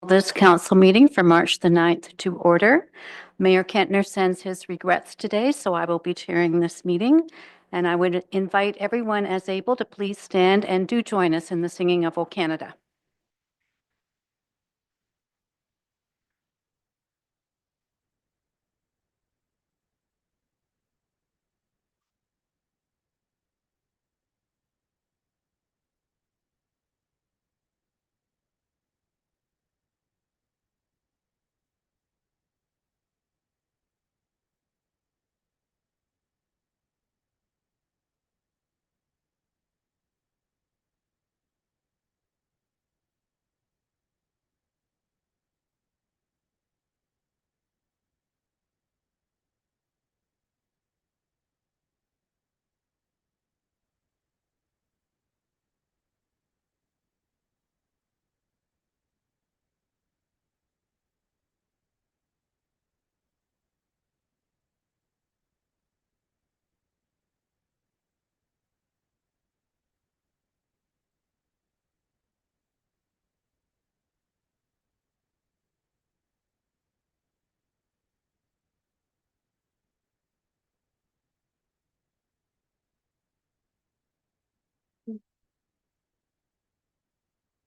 This council meeting for March the 9th to order. Mayor Kentner sends his regrets today, so I will be chairing this meeting. And I would invite everyone as able to please stand and do join us in the singing of O Canada.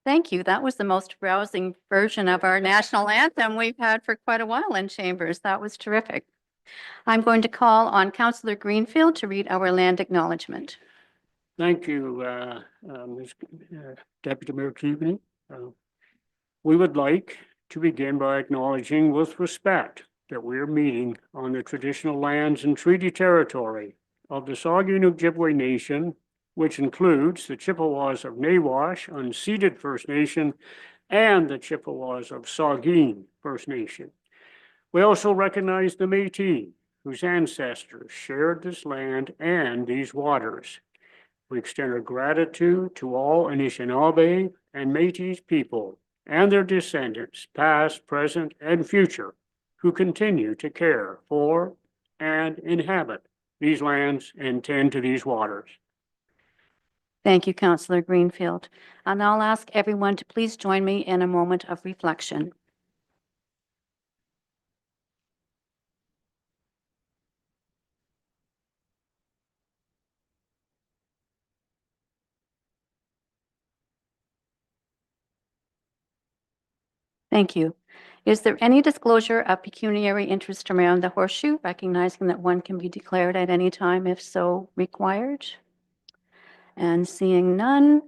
Thank you. That was the most rousing version of our national anthem we've had for quite a while in Chambers. That was terrific. I'm going to call on Councillor Greenfield to read our land acknowledgement. Thank you, Ms. Deputy Mayor Keaveney. We would like to begin by acknowledging with respect that we are meeting on the traditional lands and treaty territory of the Saugeen Ojibwe Nation, which includes the Chippewas of Nawash, unceded First Nation, and the Chippewas of Saugeen First Nation. We also recognize the Métis, whose ancestors shared this land and these waters. We extend our gratitude to all Anishinaabe and Métis people and their descendants, past, present, and future, who continue to care for and inhabit these lands and tend to these waters. Thank you, Councillor Greenfield. And I'll ask everyone to please join me in a moment of reflection. Thank you. Is there any disclosure of pecuniary interest around the horseshoe, recognizing that one can be declared at any time if so required? And seeing none,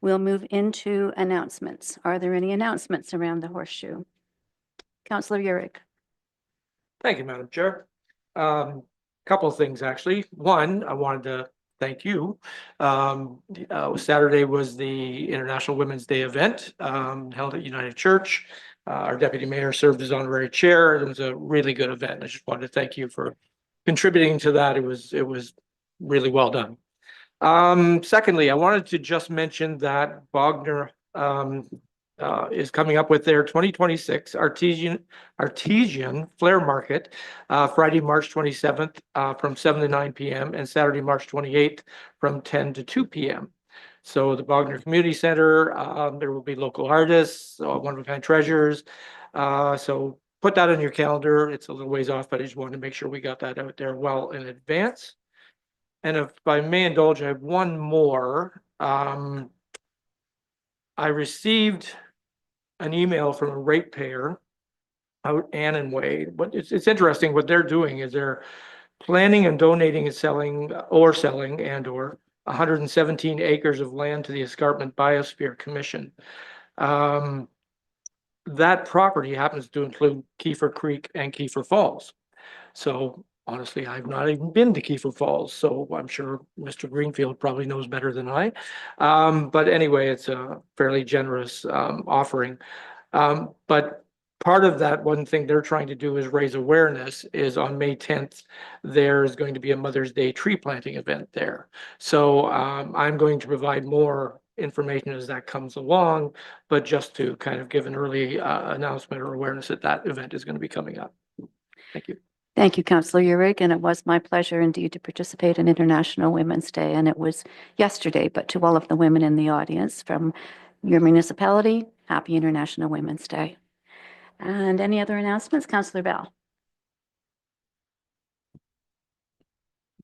we'll move into announcements. Are there any announcements around the horseshoe? Councillor Urick. Thank you, Madam Chair. Couple of things, actually. One, I wanted to thank you. Saturday was the International Women's Day event held at United Church. Our deputy mayor served as honorary chair. It was a really good event. I just wanted to thank you for contributing to that. It was really well done. Secondly, I wanted to just mention that Bogner is coming up with their 2026 artesian flare market, Friday, March 27th from 7 to 9 p.m. and Saturday, March 28th from 10 to 2 p.m. So the Bogner Community Center, there will be local artists, one-of-a-kind treasures. So put that on your calendar. It's a little ways off, but I just wanted to make sure we got that out there well in advance. And if I may indulge, I have one more. I received an email from a ratepayer out Annan Way. But it's interesting what they're doing is they're planning and donating and selling or 117 acres of land to the Escarpment Biosphere Commission. That property happens to include Kiefer Creek and Kiefer Falls. So honestly, I've not even been to Kiefer Falls, so I'm sure Mr. Greenfield probably knows better than I. But anyway, it's a fairly generous offering. But part of that, one thing they're trying to do is raise awareness is on May 10th, there's going to be a Mother's Day tree planting event there. So I'm going to provide more information as that comes along, but just to kind of give an early announcement or awareness that that event is going to be coming up. Thank you. Thank you, Councillor Urick, and it was my pleasure indeed to participate in International Women's Day, and it was yesterday, but to all of the women in the audience, from your municipality. Happy International Women's Day. And any other announcements? Councillor Bell.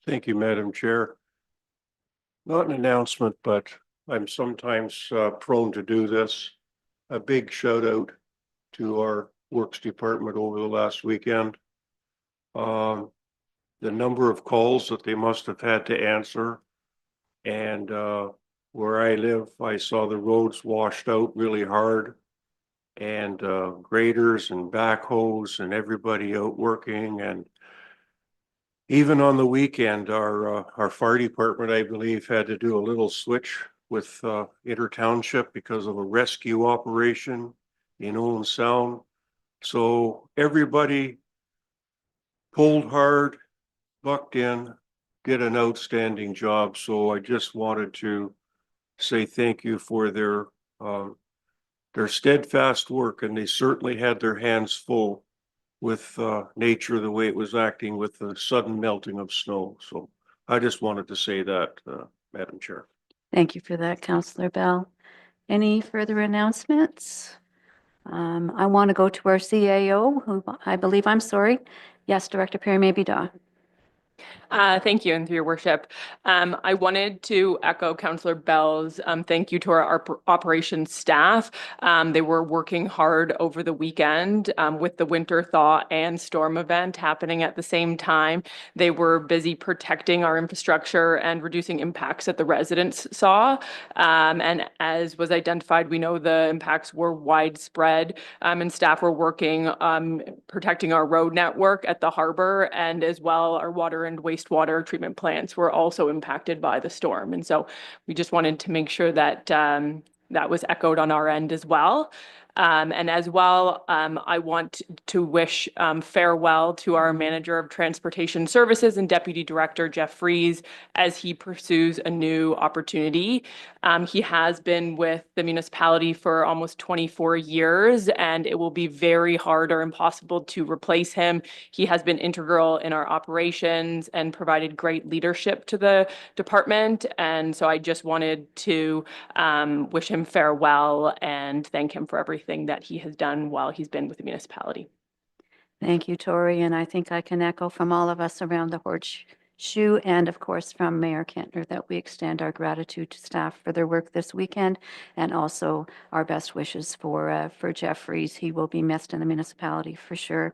Thank you, Madam Chair. Not an announcement, but I'm sometimes prone to do this. A big shout out to our Works Department over the last weekend. The number of calls that they must have had to answer. And where I live, I saw the roads washed out really hard. And graders and backhoes and everybody out working. And even on the weekend, our fire department, I believe, had to do a little switch with Inter Township because of a rescue operation in Owen Sound. So everybody pulled hard, bucked in, did an outstanding job. So I just wanted to say thank you for their steadfast work, and they certainly had their hands full with nature, the way it was acting with the sudden melting of snow. So I just wanted to say that, Madam Chair. Thank you for that, Councillor Bell. Any further announcements? I want to go to our CAO, who I believe, I'm sorry. Yes, Director Perry Maybe-Daw. Thank you, and through your worship. I wanted to echo Councillor Bell's thank you to our operations staff. They were working hard over the weekend with the winter thaw and storm event happening at the same time. They were busy protecting our infrastructure and reducing impacts that the residents saw. And as was identified, we know the impacts were widespread, and staff were working protecting our road network at the harbor, and as well our water and wastewater treatment plants were also impacted by the storm. And so we just wanted to make sure that that was echoed on our end as well. And as well, I want to wish farewell to our Manager of Transportation Services and Deputy Director, Jeff Fries, as he pursues a new opportunity. He has been with the municipality for almost 24 years, and it will be very hard or impossible to replace him. He has been integral in our operations and provided great leadership to the department. And so I just wanted to wish him farewell and thank him for everything that he has done while he's been with the municipality. Thank you, Tori. And I think I can echo from all of us around the horseshoe and, of course, from Mayor Kentner that we extend our gratitude to staff for their work this weekend, and also our best wishes for Jeff Fries. He will be missed in the municipality for sure.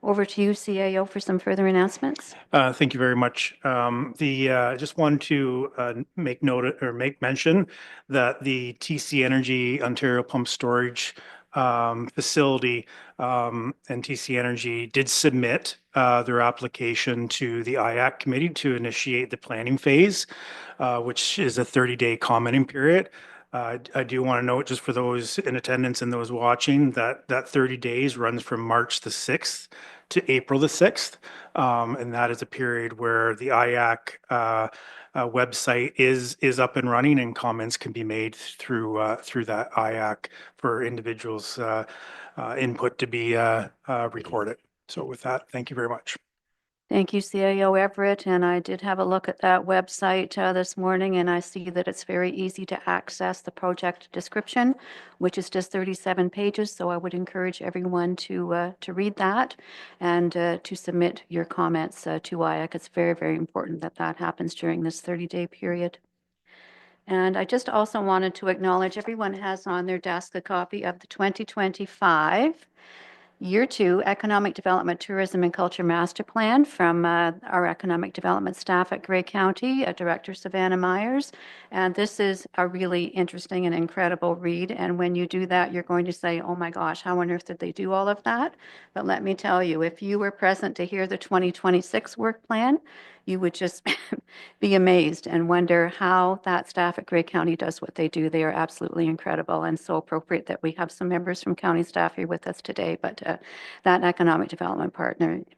Over to you, CAO, for some further announcements. Thank you very much. Just wanted to make note or make mention that the TC Energy Ontario Pump Storage facility and TC Energy did submit their application to the IAC committee to initiate the planning phase, which is a 30-day commenting period. I do want to note, just for those in attendance and those watching, that 30 days runs from March the 6th to April the 6th. And that is a period where the IAC website is up and running, and comments can be made through that IAC for individuals' input to be recorded. So with that, thank you very much. Thank you, CAO Everett. And I did have a look at that website this morning, and I see that it's very easy to access the project description, which is just 37 pages. So I would encourage everyone to read that and to submit your comments to IAC. It's very, very important that that happens during this 30-day period. And I just also wanted to acknowledge everyone has on their desk a copy of the 2025 Year 2 Economic Development, Tourism and Culture Master Plan from our economic development staff at Grey County, Director Savannah Myers. And this is a really interesting and incredible read. And when you do that, you're going to say, oh my gosh, how on earth did they do all of that? But let me tell you, if you were present to hear the 2026 work plan, you would just be amazed and wonder how that staff at Grey County does what they do. They are absolutely incredible, and so appropriate that we have some members from county staff here with us today. But that economic development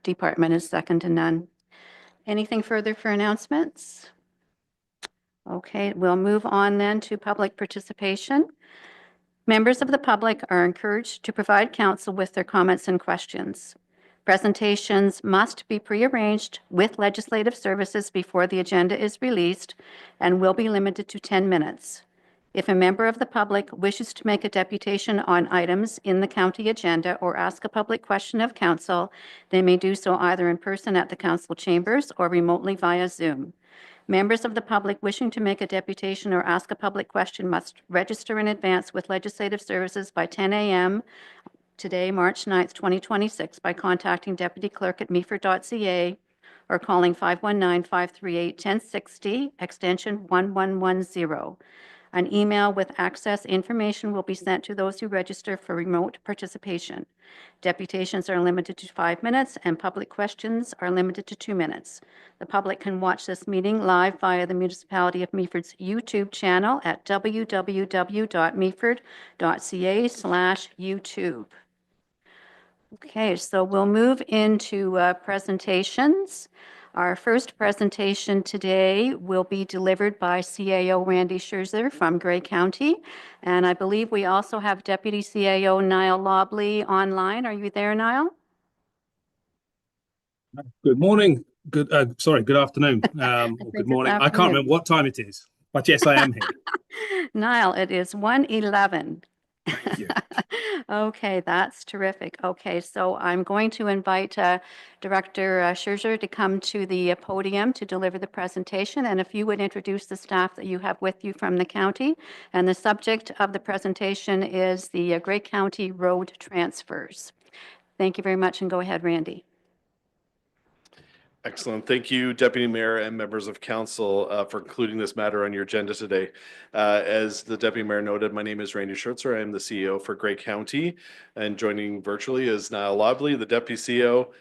department is second to none. Anything further for announcements? Okay, we'll move on then to public participation. Members of the public are encouraged to provide council with their comments and questions. Presentations must be prearranged with legislative services before the agenda is released and will be limited to 10 minutes. If a member of the public wishes to make a deputation on items in the county agenda or ask a public question of council, they may do so either in person at the council chambers or remotely via Zoom. Members of the public wishing to make a deputation or ask a public question must register in advance with Legislative Services by 10 a.m. today, March 9th, 2026, by contacting Deputy Clerk at meaford.ca or calling 519-538-1060, extension 1110. An email with access information will be sent to those who register for remote participation. Deputations are limited to 5 minutes, and public questions are limited to 2 minutes. The public can watch this meeting live via the Municipality of Meaford's YouTube channel at www.meaford.ca/YouTube. Okay, so we'll move into presentations. Our first presentation today will be delivered by CAO Randy Scherzer from Grey County. And I believe we also have Deputy CAO Niall Lobley online. Are you there, Niall? Good morning. Good afternoon. Or think good it's morning. I can't afternoon. remember what time it is, but yes, I am here. Niall, it is 1:11. Thank you. Okay, that's terrific. Okay, so I'm going to invite Director Scherzer to come to the podium to deliver the presentation. And if you would introduce the staff that you have with you from the county. And the subject of the presentation is the Grey County road transfers. Thank you very much, and go ahead, Randy. Excellent. Thank you, Deputy Mayor and members of council, for including this matter on your agenda today. As the Deputy Mayor noted, my name is Randy Scherzer. I am the CEO for Grey County, and joining virtually is Niall Lobley, the Deputy CEO.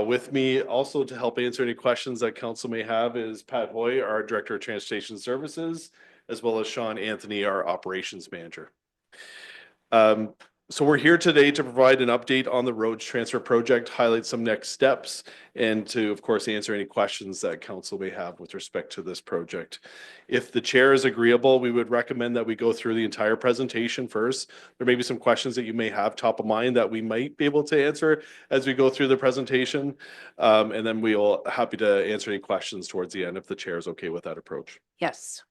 With me also to help answer any questions that council may have is Pat Hoy, our Director of Transportation Services, as well as Sean Anthony, our Operations Manager. So we're here today to provide an update on the roads transfer project, highlight some next steps, and to, of course, answer any questions that council may have with respect to this project. If the chair is agreeable, we would recommend that we go through the entire presentation first. There may be some questions that you may have top of mind that we might be able to answer as we go through the presentation. And then we will happy to answer any questions towards the end if the chair is okay with that approach. Yes.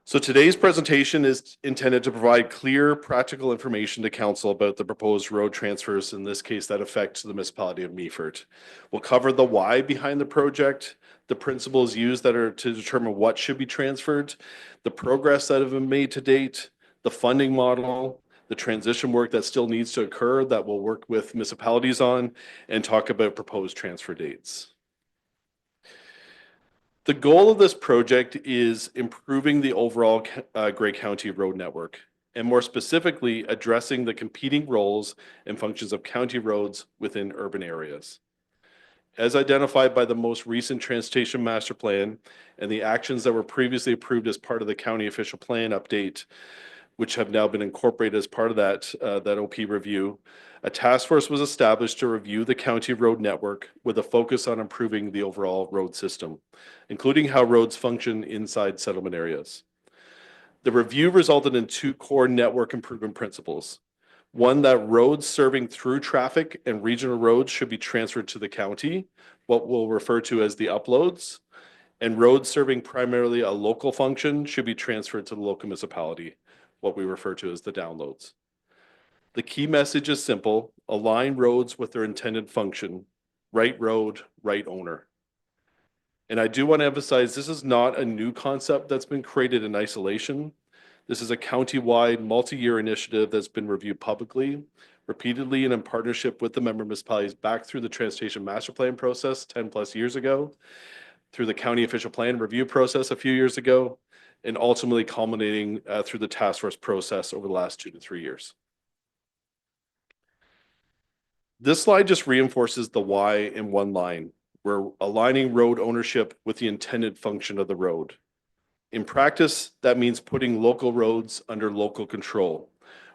So today's presentation is intended to provide clear, practical information to council about the proposed road transfers, in this case that affect the municipality of Meaford. We'll cover the why behind the project, the principles used that are to determine what should be transferred, the progress that have been made to date, the funding model, the transition work that still needs to occur that we'll work with municipalities on, and talk about proposed transfer dates. The goal of this project is improving the overall Grey County road network, and more specifically, addressing the competing roles and functions of county roads within urban areas. As identified by the most recent Transportation Master Plan and the actions that were previously approved as part of the County Official Plan update, which have now been incorporated as part of that OP review, a task force was established to review the county road network with a focus on improving the overall road system, including how roads function inside settlement areas. The review resulted in 2 core network improvement principles. One, that roads serving through traffic and regional roads should be transferred to the county, what we'll refer to as the uploads, and roads serving primarily a local function should be transferred to the local municipality, what we refer to as the downloads. The key message is simple: align roads with their intended function, right road, right owner. And I do want to emphasize, this is not a new concept that's been created in isolation. This is a county-wide, multi-year initiative that's been reviewed publicly, repeatedly, and in partnership with the member municipalities back through the Transportation Master Plan process 10 plus years ago, through the County Official Plan review process a few years ago, and ultimately culminating through the task force process over the last 2 to 3 years. This slide just reinforces the why in one line. We're aligning road ownership with the intended function of the road. In practice, that means putting local roads under local control,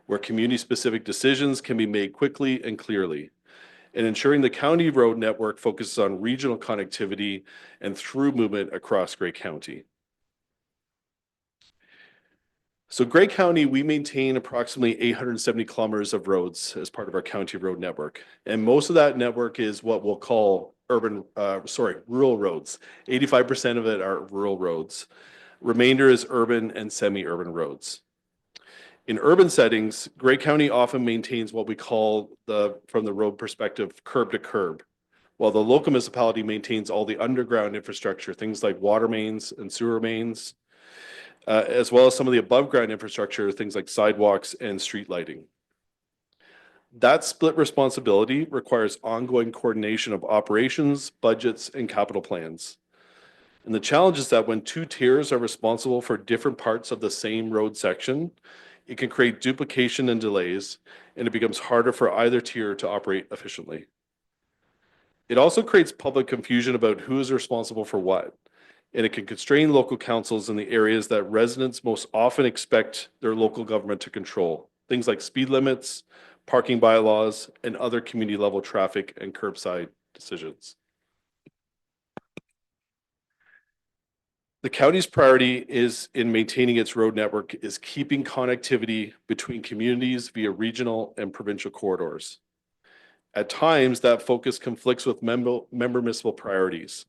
where community-specific decisions can be made quickly and clearly, and ensuring the county road network focuses on regional connectivity and through movement across Grey County. So Grey County, we maintain approximately 870 kilometers of roads as part of our county road network. And most of that network is what we'll call rural roads. 85% of it are rural roads. Remainder is urban and semi-urban roads. In urban settings, Grey County often maintains what we call from the road perspective, curb to curb, while the local municipality maintains all the underground infrastructure, things like water mains and sewer mains, as well as some of the above ground infrastructure, things like sidewalks and street lighting. That split responsibility requires ongoing coordination of operations, budgets, and capital plans. And the challenge is that when two tiers are responsible for different parts of the same road section, it can create duplication and delays, and it becomes harder for either tier to operate efficiently. It also creates public confusion about who is responsible for what, and it can constrain local councils in the areas that residents most often expect their local government to control, things like speed limits, parking bylaws, and other community level traffic and curbside decisions. The county's priority is in maintaining its road network is keeping connectivity between communities via regional and provincial corridors. At times, that focus conflicts with member municipal priorities,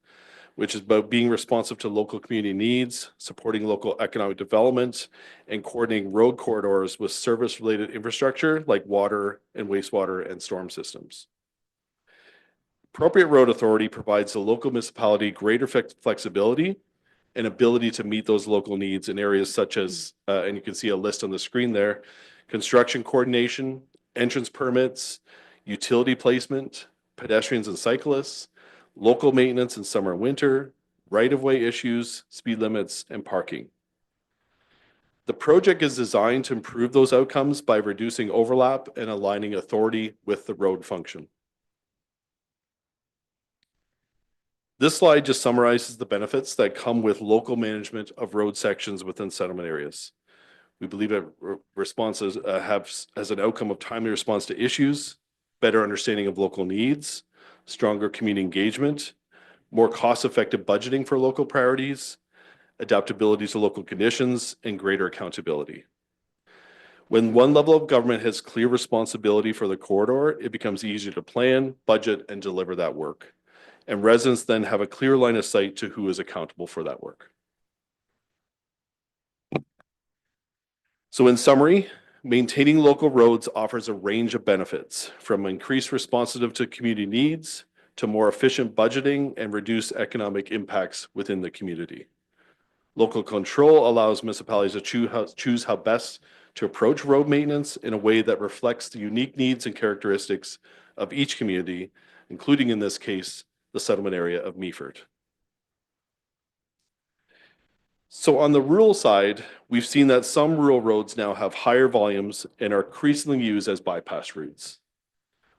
which is about being responsive to local community needs, supporting local economic development, and coordinating road corridors with service-related infrastructure like water and wastewater and storm systems. Appropriate road authority provides the local municipality greater flexibility and ability to meet those local needs in areas such as, and you can see a list on the screen there, construction coordination, entrance permits, utility placement, pedestrians and cyclists, local maintenance in summer and winter, right-of-way issues, speed limits, and parking. The project is designed to improve those outcomes by reducing overlap and aligning authority with the road function. This slide just summarizes the benefits that come with local management of road sections within settlement areas. We believe that responses has an outcome of timely response to issues, better understanding of local needs, stronger community engagement, more cost-effective budgeting for local priorities, adaptability to local conditions, and greater accountability. When one level of government has clear responsibility for the corridor, it becomes easier to plan, budget, and deliver that work. And residents then have a clear line of sight to who is accountable for that work. So in summary, maintaining local roads offers a range of benefits, from increased responsiveness to community needs to more efficient budgeting and reduced economic impacts within the community. Local control allows municipalities to choose how best to approach road maintenance in a way that reflects the unique needs and characteristics of each community, including in this case, the settlement area of Meaford. So on the rural side, we've seen that some rural roads now have higher volumes and are increasingly used as bypass routes.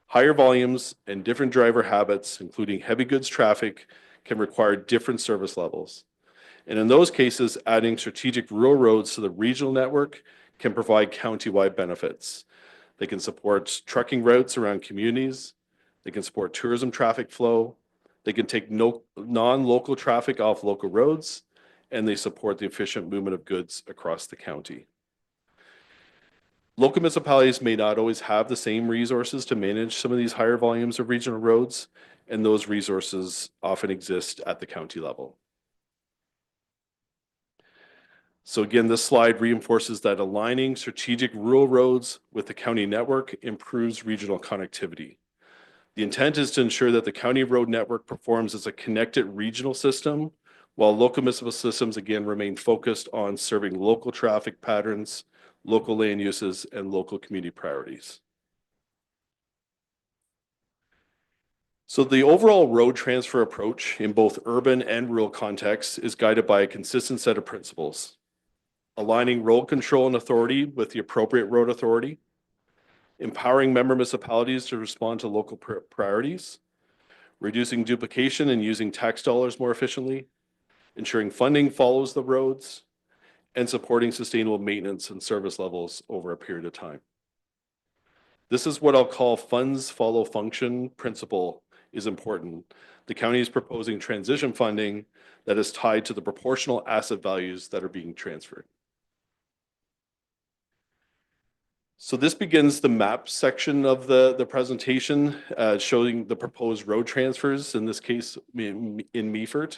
Higher volumes and different driver habits, including heavy goods traffic, can require different service levels. And in those cases, adding strategic rural roads to the regional network can provide countywide benefits. They can support trucking routes around communities. They can support tourism traffic flow. They can take non-local traffic off local roads, and they support the efficient movement of goods across the county. Local municipalities may not always have the same resources to manage some of these higher volumes of regional roads, and those resources often exist at the county level. So again, this slide reinforces that aligning strategic rural roads with the county network improves regional connectivity. The intent is to ensure that the county road network performs as a connected regional system, while local municipal systems again remain focused on serving local traffic patterns, local land uses, and local community priorities. So the overall road transfer approach in both urban and rural contexts is guided by a consistent set of principles: aligning road control and authority with the appropriate road authority, empowering member municipalities to respond to local priorities, reducing duplication and using tax dollars more efficiently, ensuring funding follows the roads, and supporting sustainable maintenance and service levels over a period of time. This is what I'll call funds follow function principle is important. The county is proposing transition funding that is tied to the proportional asset values that are being transferred. So this begins the map section of the presentation, showing the proposed road transfers, in this case in Meaford.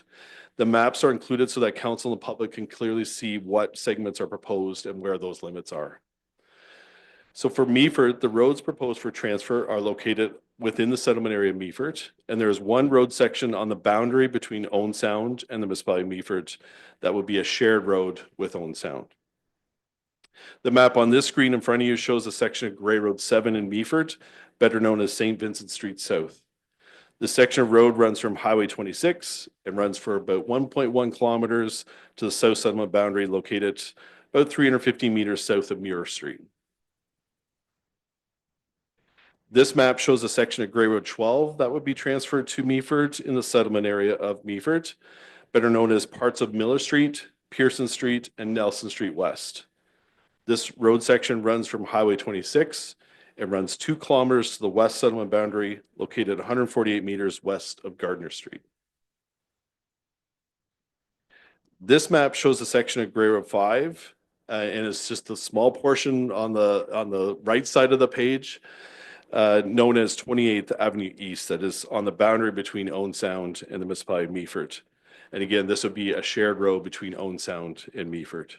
The maps are included so that council and the public can clearly see what segments are proposed and where those limits are. So for Meaford, the roads proposed for transfer are located within the settlement area of Meaford, and there is one road section on the boundary between Owen Sound and the municipality of Meaford that would be a shared road with Owen Sound. The map on this screen in front of you shows a section of Grey Road 7 in Meaford, better known as St. Vincent Street South. This section of road runs from Highway 26 and runs for about 1.1 kilometers to the south settlement boundary located about 350 meters south of Muir Street. This map shows a section of Grey Road 12 that would be transferred to Meaford in the settlement area of Meaford, better known as parts of Miller Street, Pearson Street, and Nelson Street West. This road section runs from Highway 26 and runs 2 kilometers to the west settlement boundary, located 148 meters west of Gardner Street. This map shows a section of Grey Road 5, and it's just a small portion on the right side of the page, known as 28th Avenue East, that is on the boundary between Owen Sound and the municipality of Meaford. And again, this would be a shared road between Owen Sound and Meaford.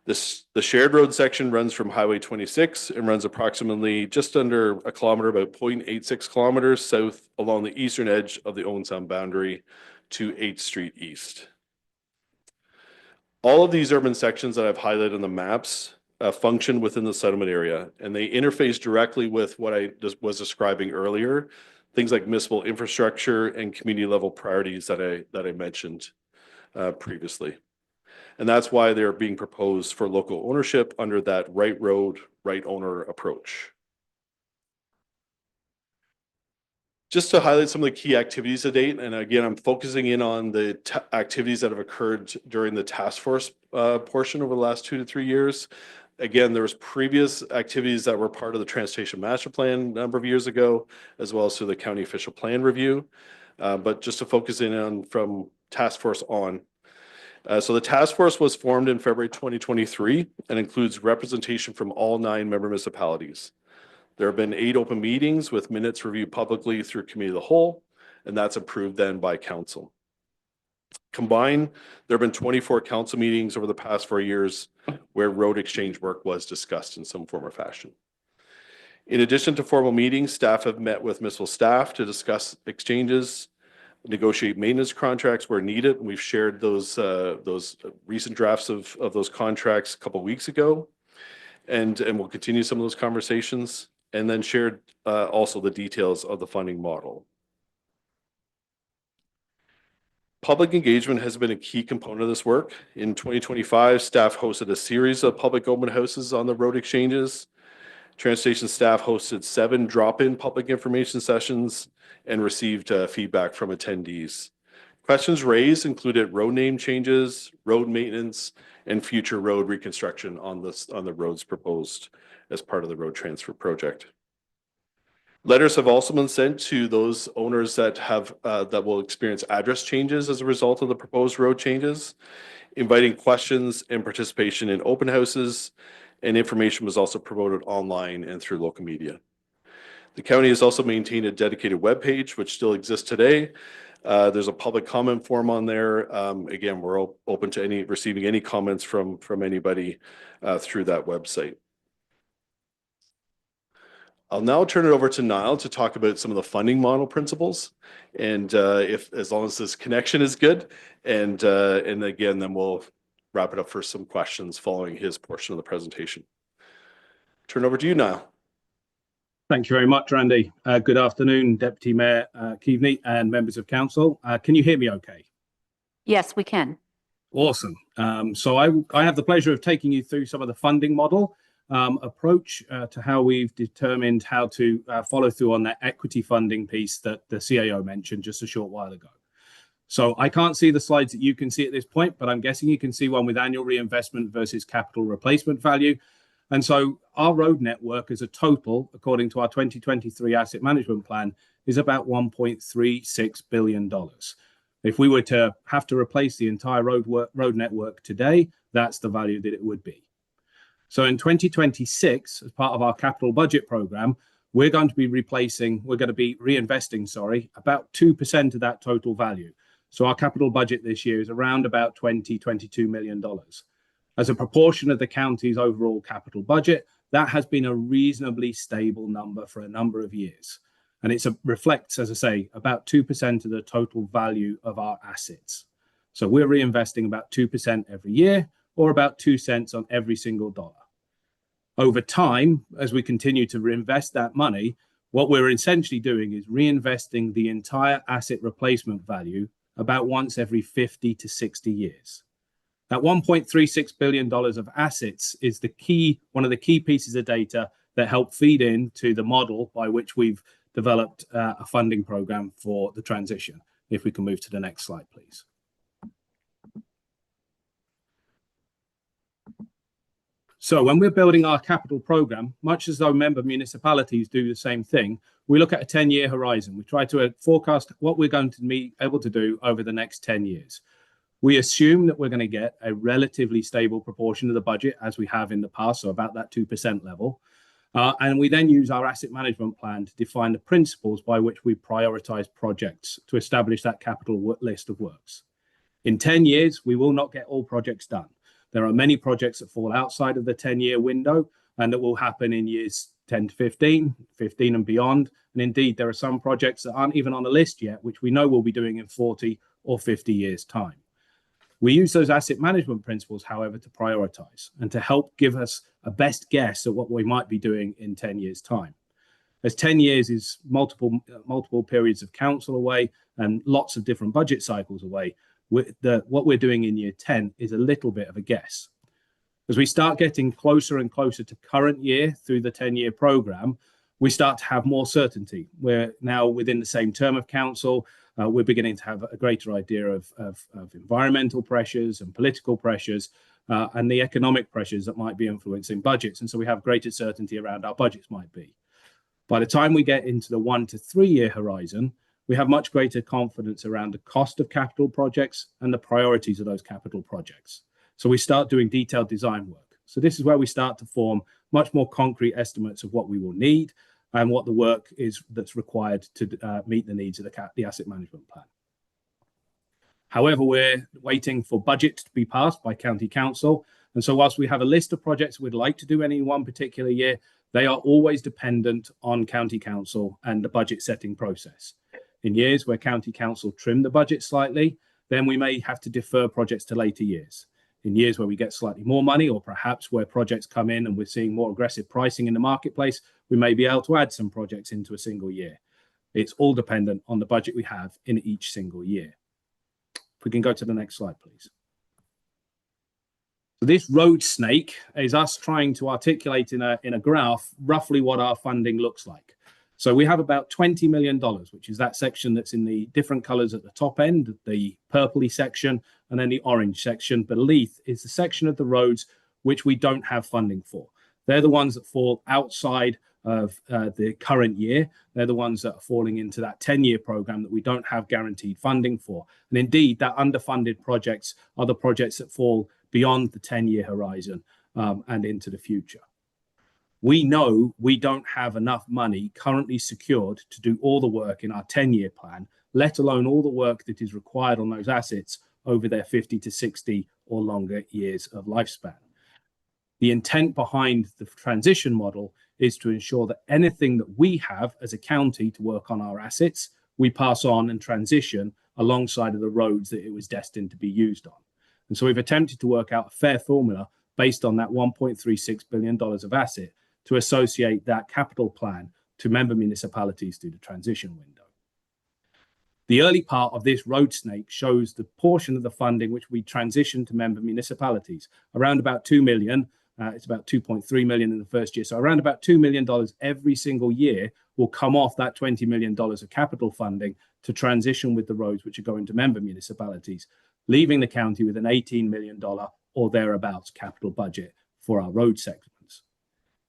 The shared road section runs from Highway 26 and runs approximately just under a kilometer, about 0.86 kilometers south along the eastern edge of the Owen Sound boundary to 8th Street East. All of these urban sections that I've highlighted on the maps function within the settlement area, and they interface directly with what I was describing earlier, things like municipal infrastructure and community level priorities that I mentioned previously. And that's why they're being proposed for local ownership under that right road, right owner approach. Just to highlight some of the key activities to date, and again, I'm focusing in on the activities that have occurred during the task force portion over the last 2 to 3 years. Again, there was previous activities that were part of the Transportation Master Plan a number of years ago, as well as through the County Official Plan Review. But just to focus in on from task force on. So the task force was formed in February 2023 and includes representation from all 9 member municipalities. There have been 8 open meetings with minutes reviewed publicly through Committee of the Whole, and that's approved then by Council. Combined, there have been 24 council meetings over the past 4 years where road exchange work was discussed in some form or fashion. In addition to formal meetings, staff have met with municipal staff to discuss exchanges, negotiate maintenance contracts where needed. We've shared those recent drafts of those contracts a couple of weeks ago, and we'll continue some of those conversations, and then shared also the details of the funding model. Public engagement has been a key component of this work. In 2025, staff hosted a series of public open houses on the road exchanges. Transportation staff hosted 7 drop-in public information sessions and received feedback from attendees. Questions raised included road name changes, road maintenance, and future road reconstruction on the roads proposed as part of the road transfer project. Letters have also been sent to those owners that will experience address changes as a result of the proposed road changes, inviting questions and participation in open houses, and information was also promoted online and through local media. The county has also maintained a dedicated webpage, which still exists today. There's a public comment form on there. Again, we're open to receiving any comments from anybody through that website. I'll now turn it over to Niall to talk about some of the funding model principles, and as long as this connection is good, and again, then we'll wrap it up for some questions following his portion of the presentation. Turn over to you, Niall. Thank you very much, Randy. Good afternoon, Deputy Mayor Keaveney and members of council. Can you hear me okay? Yes, we can. Awesome. So I have the pleasure of taking you through some of the funding model approach to how we've determined how to follow through on that equity funding piece that the CAO mentioned just a short while ago. So I can't see the slides that you can see at this point, but I'm guessing you can see one with annual reinvestment versus capital replacement value. And so our road network as a total, according to our 2023 asset management plan, is about $1.36 billion. If we were to have to replace the entire road network today, that's the value that it would be. So in 2026, as part of our capital budget program, we're going to be reinvesting, about 2% of that total value. So our capital budget this year is around about $22 million. As a proportion of the county's overall capital budget, that has been a reasonably stable number for a number of years. And it reflects, as I say, about 2% of the total value of our assets. So we're reinvesting about 2% every year, or about 2 cents on every single dollar. Over time, as we continue to reinvest that money, what we're essentially doing is reinvesting the entire asset replacement value about once every 50 to 60 years. That $1.36 billion of assets is one of the key pieces of data that help feed into the model by which we've developed a funding program for the transition. If we can move to the next slide, please. So when we're building our capital program, much as though member municipalities do the same thing, we look at a 10-year horizon. We try to forecast what we're going to be able to do over the next 10 years. We assume that we're going to get a relatively stable proportion of the budget as we have in the past, so about that 2% level. And we then use our asset management plan to define the principles by which we prioritize projects to establish that capital list of works. In 10 years, we will not get all projects done. There are many projects that fall outside of the 10-year window and that will happen in years 10 to 15, 15 and beyond. And indeed, there are some projects that aren't even on the list yet, which we know we'll be doing in 40 or 50 years' time. We use those asset management principles, however, to prioritize and to help give us a best guess at what we might be doing in 10 years' time. As 10 years is multiple periods of council away and lots of different budget cycles away, what we're doing in year 10 is a little bit of a guess. As we start getting closer and closer to current year through the 10-year program, we start to have more certainty. We're now within the same term of council. We're beginning to have a greater idea of environmental pressures and political pressures and the economic pressures that might be influencing budgets. And so we have greater certainty around our budgets might be. By the time we get into the 1 to 3 year horizon, we have much greater confidence around the cost of capital projects and the priorities of those capital projects. So we start doing detailed design work. So this is where we start to form much more concrete estimates of what we will need and what the work is that's required to meet the needs of the asset management plan. However, we're waiting for budget to be passed by county council. And so whilst we have a list of projects we'd like to do in any one particular year, they are always dependent on county council and the budget setting process. In years where county council trim the budget slightly, then we may have to defer projects to later years. In years where we get slightly more money, or perhaps where projects come in and we're seeing more aggressive pricing in the marketplace, we may be able to add some projects into a single year. It's all dependent on the budget we have in each single year. If we can go to the next slide, please. So this road snake is us trying to articulate in a graph roughly what our funding looks like. So we have about $20 million, which is that section that's in the different colors at the top end, the purpley section, and then the orange section beneath is the section of the roads which we don't have funding for. They're the ones that fall outside of the current year. They're the ones that are falling into that 10-year program that we don't have guaranteed funding for. And indeed, that underfunded projects are the projects that fall beyond the 10-year horizon and into the future. We know we don't have enough money currently secured to do all the work in our 10-year plan, let alone all the work that is required on those assets over their 50 to 60 or longer years of lifespan. The intent behind the transition model is to ensure that anything that we have as a county to work on our assets, we pass on and transition alongside of the roads that it was destined to be used on. And so we've attempted to work out a fair formula based on that $1.36 billion of asset to associate that capital plan to member municipalities through the transition window. The early part of this road snake shows the portion of the funding which we transition to member municipalities, around about $2 million. It's about $2.3 million in the first year. So around about $2 million every single year will come off that $20 million of capital funding to transition with the roads which are going to member municipalities, leaving the county with an $18 million or thereabouts capital budget for our road segments.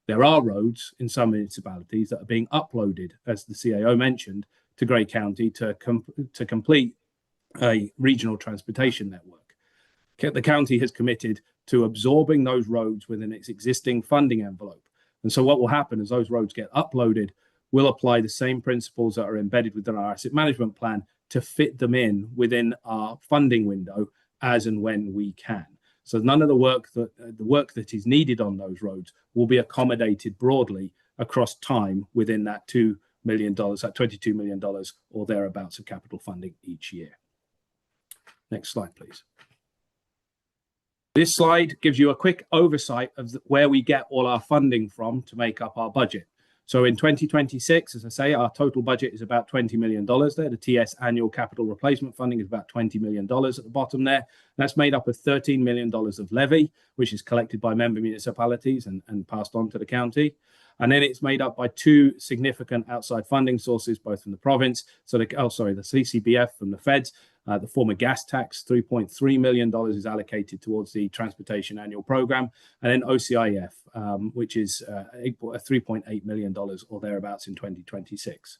There are roads in some municipalities that are being uploaded, as the CAO mentioned, to Grey County to complete a regional transportation network. The county has committed to absorbing those roads within its existing funding envelope. And so what will happen is those roads get uploaded, we'll apply the same principles that are embedded within our asset management plan to fit them in within our funding window as and when we can. So none of the work that is needed on those roads will be accommodated broadly across time within that $2 million, that $22 million or thereabouts of capital funding each year. Next slide, please. This slide gives you a quick oversight of where we get all our funding from to make up our budget. So in 2026, as I say, our total budget is about $20 million there. The TS annual capital replacement funding is about $20 million at the bottom there. That's made up of $13 million of levy, which is collected by member municipalities and passed on to the county. And then it's made up by two significant outside funding sources, both from the province, the CCBF from the feds, the former gas tax, $3.3 million is allocated towards the transportation annual program, and then OCIF, which is $3.8 million or thereabouts in 2026.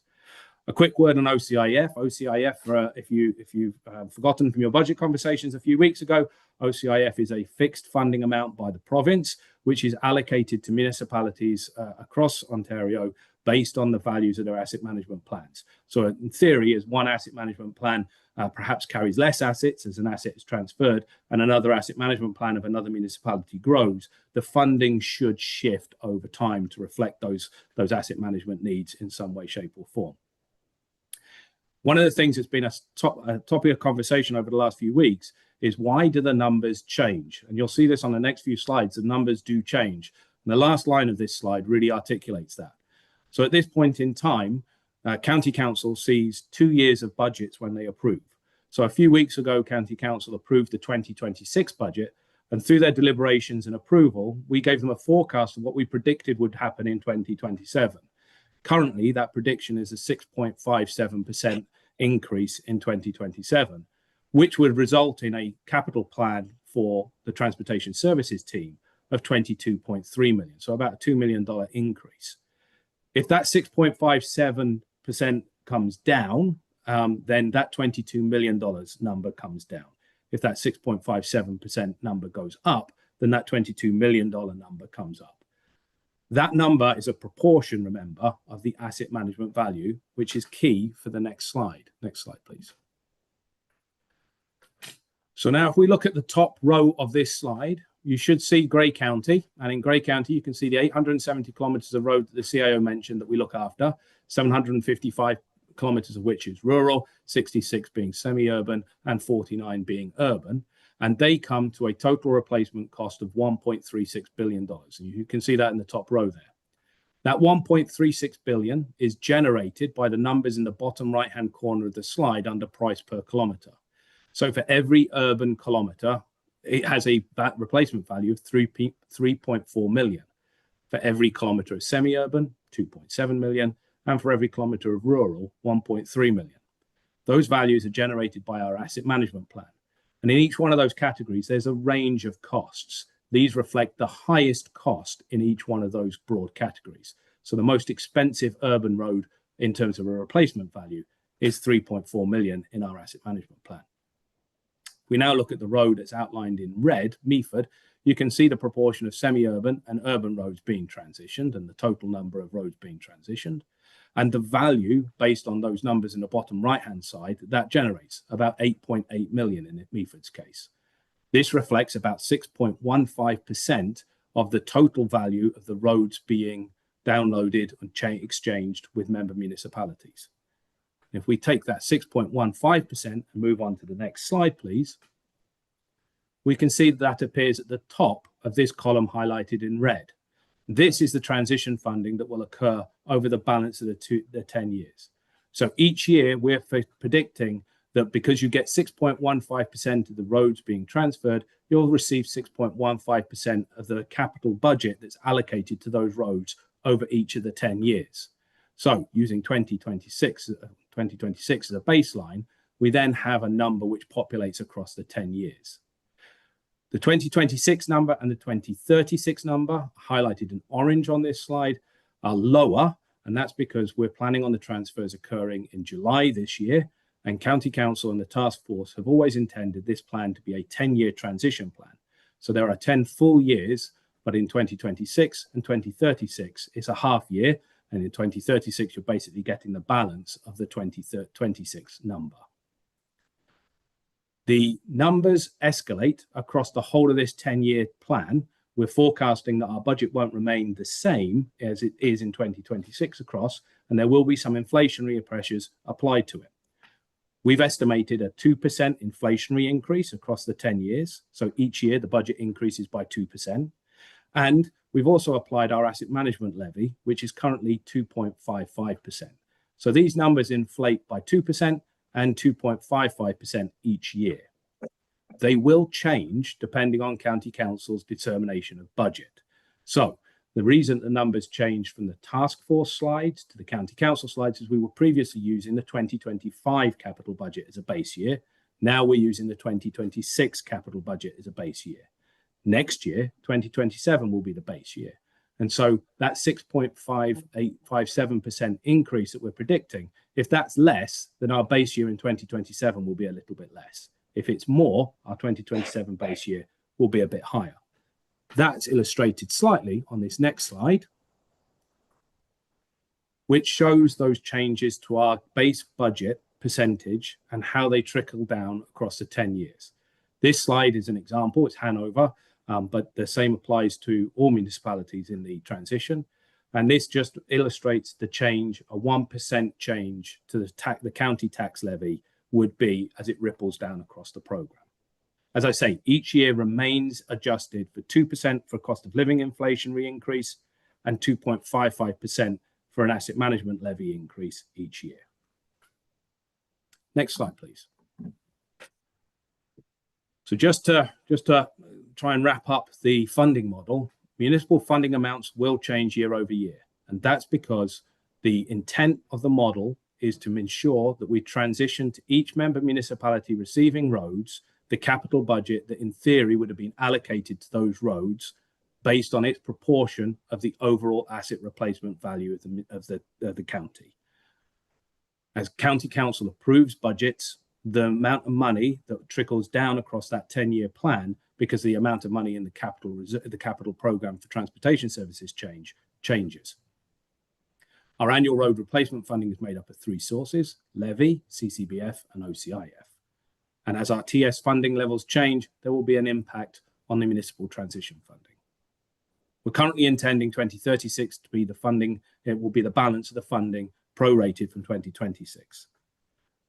A quick word on OCIF. OCIF, if you've forgotten from your budget conversations a few weeks ago, OCIF is a fixed funding amount by the province, which is allocated to municipalities across Ontario based on the values of their asset management plans. So in theory, as one asset management plan perhaps carries less assets as an asset is transferred and another asset management plan of another municipality grows, the funding should shift over time to reflect those asset management needs in some way, shape or form. One of the things that's been a topic of conversation over the last few weeks is why do the numbers change? And you'll see this on the next few slides, the numbers do change. And the last line of this slide really articulates that. So at this point in time, County Council sees 2 years of budgets when they approve. So a few weeks ago, County Council approved the 2026 budget, and through their deliberations and approval, we gave them a forecast of what we predicted would happen in 2027. Currently, that prediction is a 6.57% increase in 2027, which would result in a capital plan for the transportation services team of $22.3 million, so about a $2 million increase. If that 6.57% comes down, then that $22 million number comes down. If that 6.57% number goes up, then that $22 million number comes up. That number is a proportion, remember, of the asset management value, which is key for the next slide. Next slide, please. So now if we look at the top row of this slide, you should see Grey County. And in Grey County, you can see the 870 kilometers of road that the CIO mentioned that we look after, 755 kilometers of which is rural, 66 being semi-urban, and 49 being urban. And they come to a total replacement cost of $1.36 billion. And you can see that in the top row there. That $1.36 billion is generated by the numbers in the bottom right-hand corner of the slide under price per kilometer. So for every urban kilometer, it has a replacement value of 3.4 million. For every kilometer of semi-urban, 2.7 million. And for every kilometer of rural, 1.3 million. Those values are generated by our asset management plan. And in each one of those categories, there's a range of costs. These reflect the highest cost in each one of those broad categories. So the most expensive urban road in terms of a replacement value is 3.4 million in our asset management plan. We now look at the road that's outlined in red, Meaford. You can see the proportion of semi-urban and urban roads being transitioned and the total number of roads being transitioned. And the value based on those numbers in the bottom right-hand side, that generates about 8.8 million in Meaford's case. This reflects about 6.15% of the total value of the roads being downloaded and exchanged with member municipalities. If we take that 6.15% and move on to the next slide, please, we can see that appears at the top of this column highlighted in red. This is the transition funding that will occur over the balance of the 10 years. So each year we're predicting that because you get 6.15% of the roads being transferred, you'll receive 6.15% of the capital budget that's allocated to those roads over each of the 10 years. So using 2026 as a baseline, we then have a number which populates across the 10 years. The 2026 number and the 2036 number, highlighted in orange on this slide, are lower, and that's because we're planning on the transfers occurring in July this year, and County Council and the task force have always intended this plan to be a 10-year transition plan. So there are 10 full years, but in 2026 and 2036, it's a half year. And in 2036, you're basically getting the balance of the 2026 number. The numbers escalate across the whole of this 10-year plan. We're forecasting that our budget won't remain the same as it is in 2026 across, and there will be some inflationary pressures applied to it. We've estimated a 2% inflationary increase across the 10 years. So each year the budget increases by 2%. And we've also applied our asset management levy, which is currently 2.55%. So these numbers inflate by 2% and 2.55% each year. They will change depending on County Council's determination of budget. So the reason the numbers changed from the task force slides to the County Council slides is we were previously using the 2025 capital budget as a base year. Now we're using the 2026 capital budget as a base year. Next year, 2027 will be the base year. And so that 6.5857% increase that we're predicting, if that's less, then our base year in 2027 will be a little bit less. If it's more, our 2027 base year will be a bit higher. That's illustrated slightly on this next slide, which shows those changes to our base budget percentage and how they trickle down across the 10 years. This slide is an example, it's Hanover, but the same applies to all municipalities in the transition. And this just illustrates the change, a 1% change to the county tax levy would be as it ripples down across the programme. As I say, each year remains adjusted for 2% for cost of living inflationary increase and 2.55% for an asset management levy increase each year. Next slide, please. So just to try and wrap up the funding model, municipal funding amounts will change year over year. And that's because the intent of the model is to ensure that we transition to each member municipality receiving roads the capital budget that in theory would have been allocated to those roads based on its proportion of the overall asset replacement value of the county. As County Council approves budgets, the amount of money that trickles down across that 10-year plan, because the amount of money in the capital program for transportation services changes. Our annual road replacement funding is made up of three sources: levy, CCBF, and OCIF. And as our TS funding levels change, there will be an impact on the municipal transition funding. We're currently intending 2036 to be the funding, it will be the balance of the funding prorated from 2026.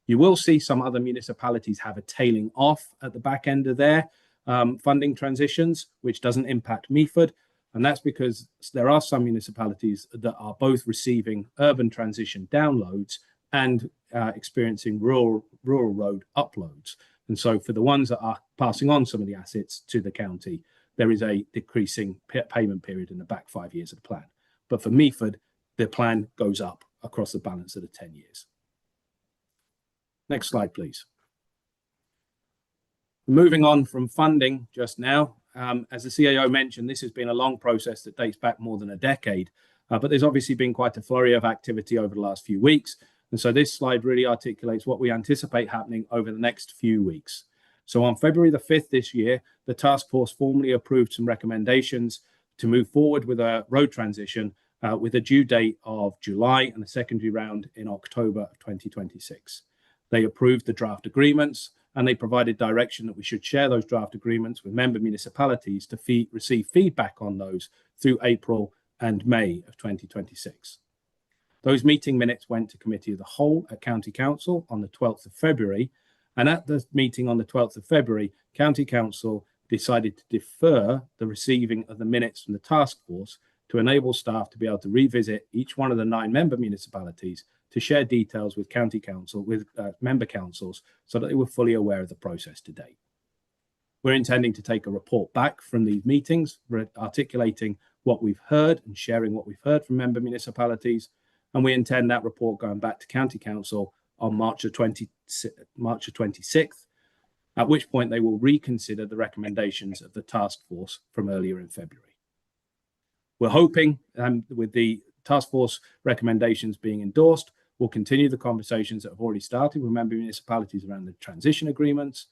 You will see some other municipalities have a tailing off at the back end of their funding transitions, which doesn't impact Meaford. And that's because there are some municipalities that are both receiving urban transition downloads and experiencing rural road uploads. And so for the ones that are passing on some of the assets to the county, there is a decreasing payment period in the back 5 years of the plan. But for Meaford, the plan goes up across the balance of the 10 years. Next slide, please. Moving on from funding just now, as the CAO mentioned, this has been a long process that dates back more than a decade, but there's obviously been quite a flurry of activity over the last few weeks. And so this slide really articulates what we anticipate happening over the next few weeks. So on February the 5th this year, the task force formally approved some recommendations to move forward with a road transition with a due date of July and a secondary round in October of 2026. They approved the draft agreements and they provided direction that we should share those draft agreements with member municipalities to receive feedback on those through April and May of 2026. Those meeting minutes went to Committee of the Whole at County Council on the 12th of February. And at the meeting on the 12th of February, County Council decided to defer the receiving of the minutes from the task force to enable staff to be able to revisit each one of the 9 member municipalities to share details with County Council, with member councils, so that they were fully aware of the process to date. We're intending to take a report back from these meetings, articulating what we've heard and sharing what we've heard from member municipalities. And we intend that report going back to County Council on March the 26th, at which point they will reconsider the recommendations of the task force from earlier in February. We're hoping, with the task force recommendations being endorsed, we'll continue the conversations that have already started with member municipalities around the transition agreements.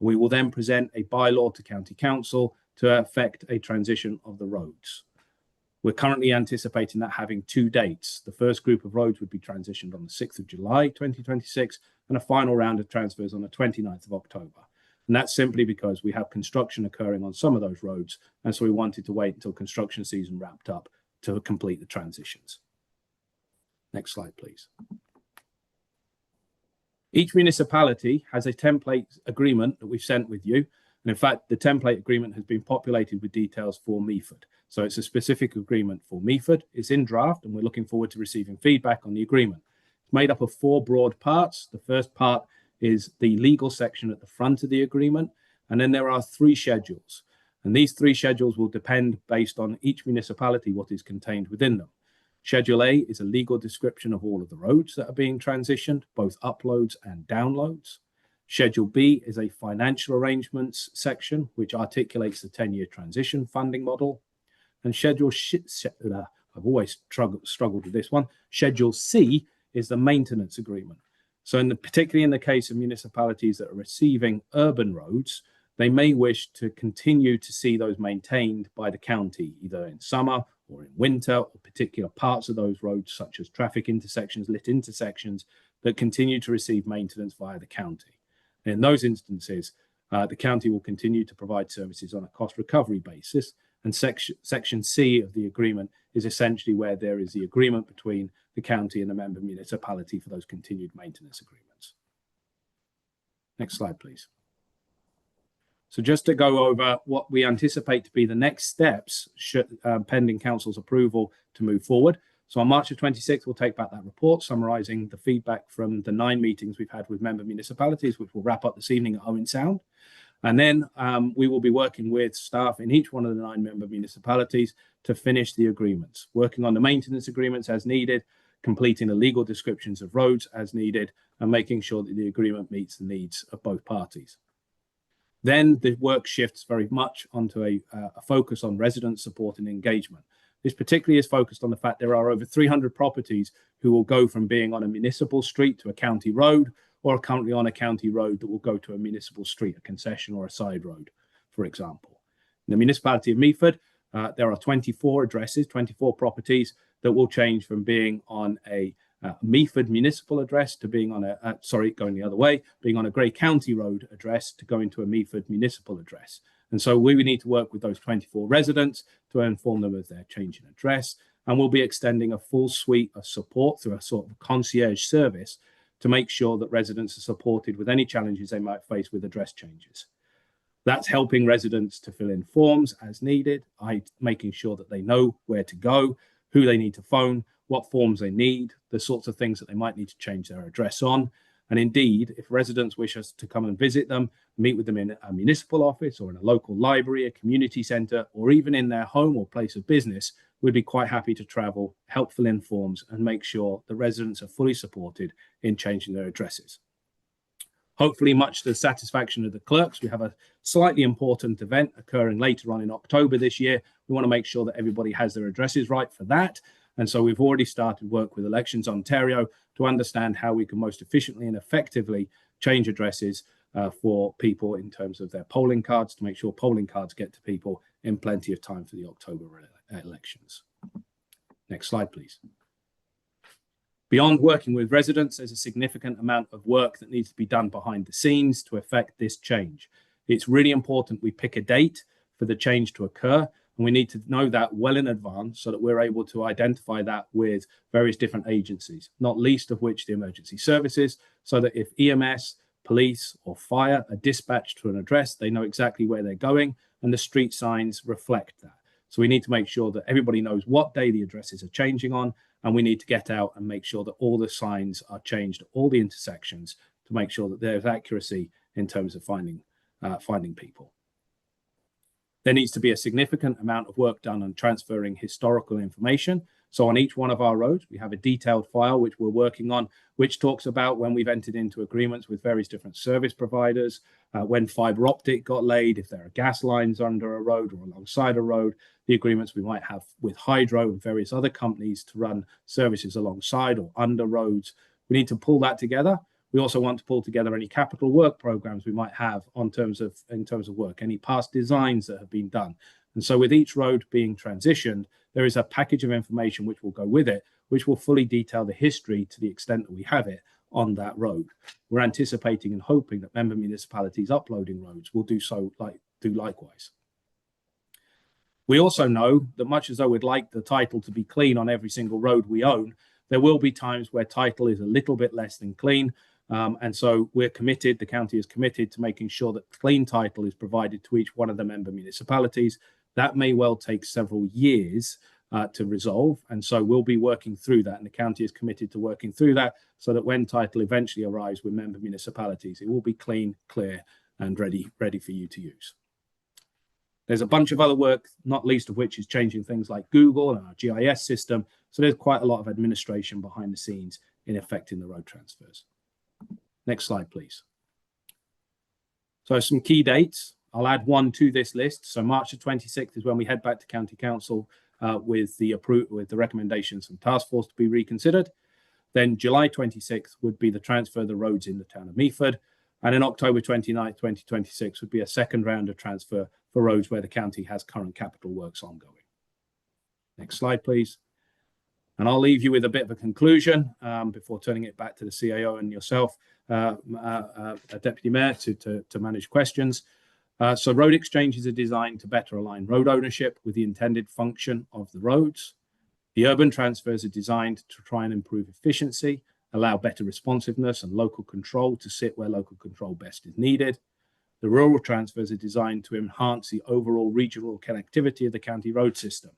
We will then present a bylaw to County Council to effect a transition of the roads. We're currently anticipating that having 2 dates. The first group of roads would be transitioned on the 6th of July 2026 and a final round of transfers on the 29th of October. And that's simply because we have construction occurring on some of those roads, and so we wanted to wait until construction season wrapped up to complete the transitions. Next slide, please. Each municipality has a template agreement that we've sent with you. And in fact, the template agreement has been populated with details for Meaford. So it's a specific agreement for Meaford. It's in draft, and we're looking forward to receiving feedback on the agreement. It's made up of 4 broad parts. The first part is the legal section at the front of the agreement. And then there are 3 schedules. And these 3 schedules will depend based on each municipality what is contained within them. Schedule A is a legal description of all of the roads that are being transitioned, both uploads and downloads. Schedule B is a financial arrangements section, which articulates the 10-year transition funding model. And I've always struggled with this one. Schedule C is the maintenance agreement. So particularly in the case of municipalities that are receiving urban roads, they may wish to continue to see those maintained by the county, either in summer or in winter, or particular parts of those roads, such as traffic intersections, lit intersections, that continue to receive maintenance via the county. And in those instances, the county will continue to provide services on a cost recovery basis. And section C of the agreement is essentially where there is the agreement between the county and the member municipality for those continued maintenance agreements. Next slide, please. So just to go over what we anticipate to be the next steps pending council's approval to move forward. So on March the 26th, we'll take back that report summarising the feedback from the 9 meetings we've had with member municipalities, which will wrap up this evening at Owen Sound. And then we will be working with staff in each one of the 9 member municipalities to finish the agreements, working on the maintenance agreements as needed, completing the legal descriptions of roads as needed, and making sure that the agreement meets the needs of both parties. Then the work shifts very much onto a focus on resident support and engagement. This particularly is focused on the fact there are over 300 properties who will go from being on a municipal street to a county road, or are currently on a county road that will go to a municipal street, a concession or a side road, for example. In the municipality of Meaford, there are 24 addresses, 24 properties that will change from being on a Meaford municipal address to being on going the other way, being on a Grey County Road address to going to a Meaford municipal address. And so we need to work with those 24 residents to inform them of their change in address. And we'll be extending a full suite of support through a sort of concierge service to make sure that residents are supported with any challenges they might face with address changes. That's helping residents to fill in forms as needed, making sure that they know where to go, who they need to phone, what forms they need, the sorts of things that they might need to change their address on. And indeed, if residents wish us to come and visit them, meet with them in a municipal office or in a local library, a community centre, or even in their home or place of business, we'd be quite happy to travel, help fill in forms, and make sure the residents are fully supported in changing their addresses. Hopefully, much to the satisfaction of the clerks, we have a slightly important event occurring later on in October this year. We want to make sure that everybody has their addresses right for that. And so we've already started work with Elections Ontario to understand how we can most efficiently and effectively change addresses for people in terms of their polling cards, to make sure polling cards get to people in plenty of time for the October elections. Next slide, please. Beyond working with residents, there's a significant amount of work that needs to be done behind the scenes to effect this change. It's really important we pick a date for the change to occur, and we need to know that well in advance so that we're able to identify that with various different agencies, not least of which the emergency services, so that if EMS, police, or fire are dispatched to an address, they know exactly where they're going, and the street signs reflect that. So we need to make sure that everybody knows what day the addresses are changing on, and we need to get out and make sure that all the signs are changed at all the intersections to make sure that there's accuracy in terms of finding people. There needs to be a significant amount of work done on transferring historical information. So on each one of our roads, we have a detailed file which we're working on, which talks about when we've entered into agreements with various different service providers, when fibre optic got laid, if there are gas lines under a road or alongside a road, the agreements we might have with Hydro and various other companies to run services alongside or under roads. We need to pull that together. We also want to pull together any capital work programs we might have in terms of work, any past designs that have been done. And so with each road being transitioned, there is a package of information which will go with it, which will fully detail the history to the extent that we have it on that road. We're anticipating and hoping that member municipalities uploading roads will do likewise. We also know that much as though we'd like the title to be clean on every single road we own, there will be times where title is a little bit less than clean. And so we're committed, the county is committed to making sure that clean title is provided to each one of the member municipalities. That may well take several years to resolve. And so we'll be working through that. And the county is committed to working through that so that when title eventually arrives with member municipalities, it will be clean, clear, and ready for you to use. There's a bunch of other work, not least of which is changing things like Google and our GIS system. So there's quite a lot of administration behind the scenes in effecting the road transfers. Next slide, please. So some key dates. I'll add one to this list. So March the 26th is when we head back to County Council with the recommendations from Task Force to be reconsidered. Then July 26th would be the transfer of the roads in the town of Meaford. And in October 29th, 2026 would be a second round of transfer for roads where the county has current capital works ongoing. Next slide, please. And I'll leave you with a bit of a conclusion before turning it back to the CAO and yourself, Deputy Mayor, to manage questions. So road exchanges are designed to better align road ownership with the intended function of the roads. The urban transfers are designed to try and improve efficiency, allow better responsiveness and local control to sit where local control best is needed. The rural transfers are designed to enhance the overall regional connectivity of the county road system.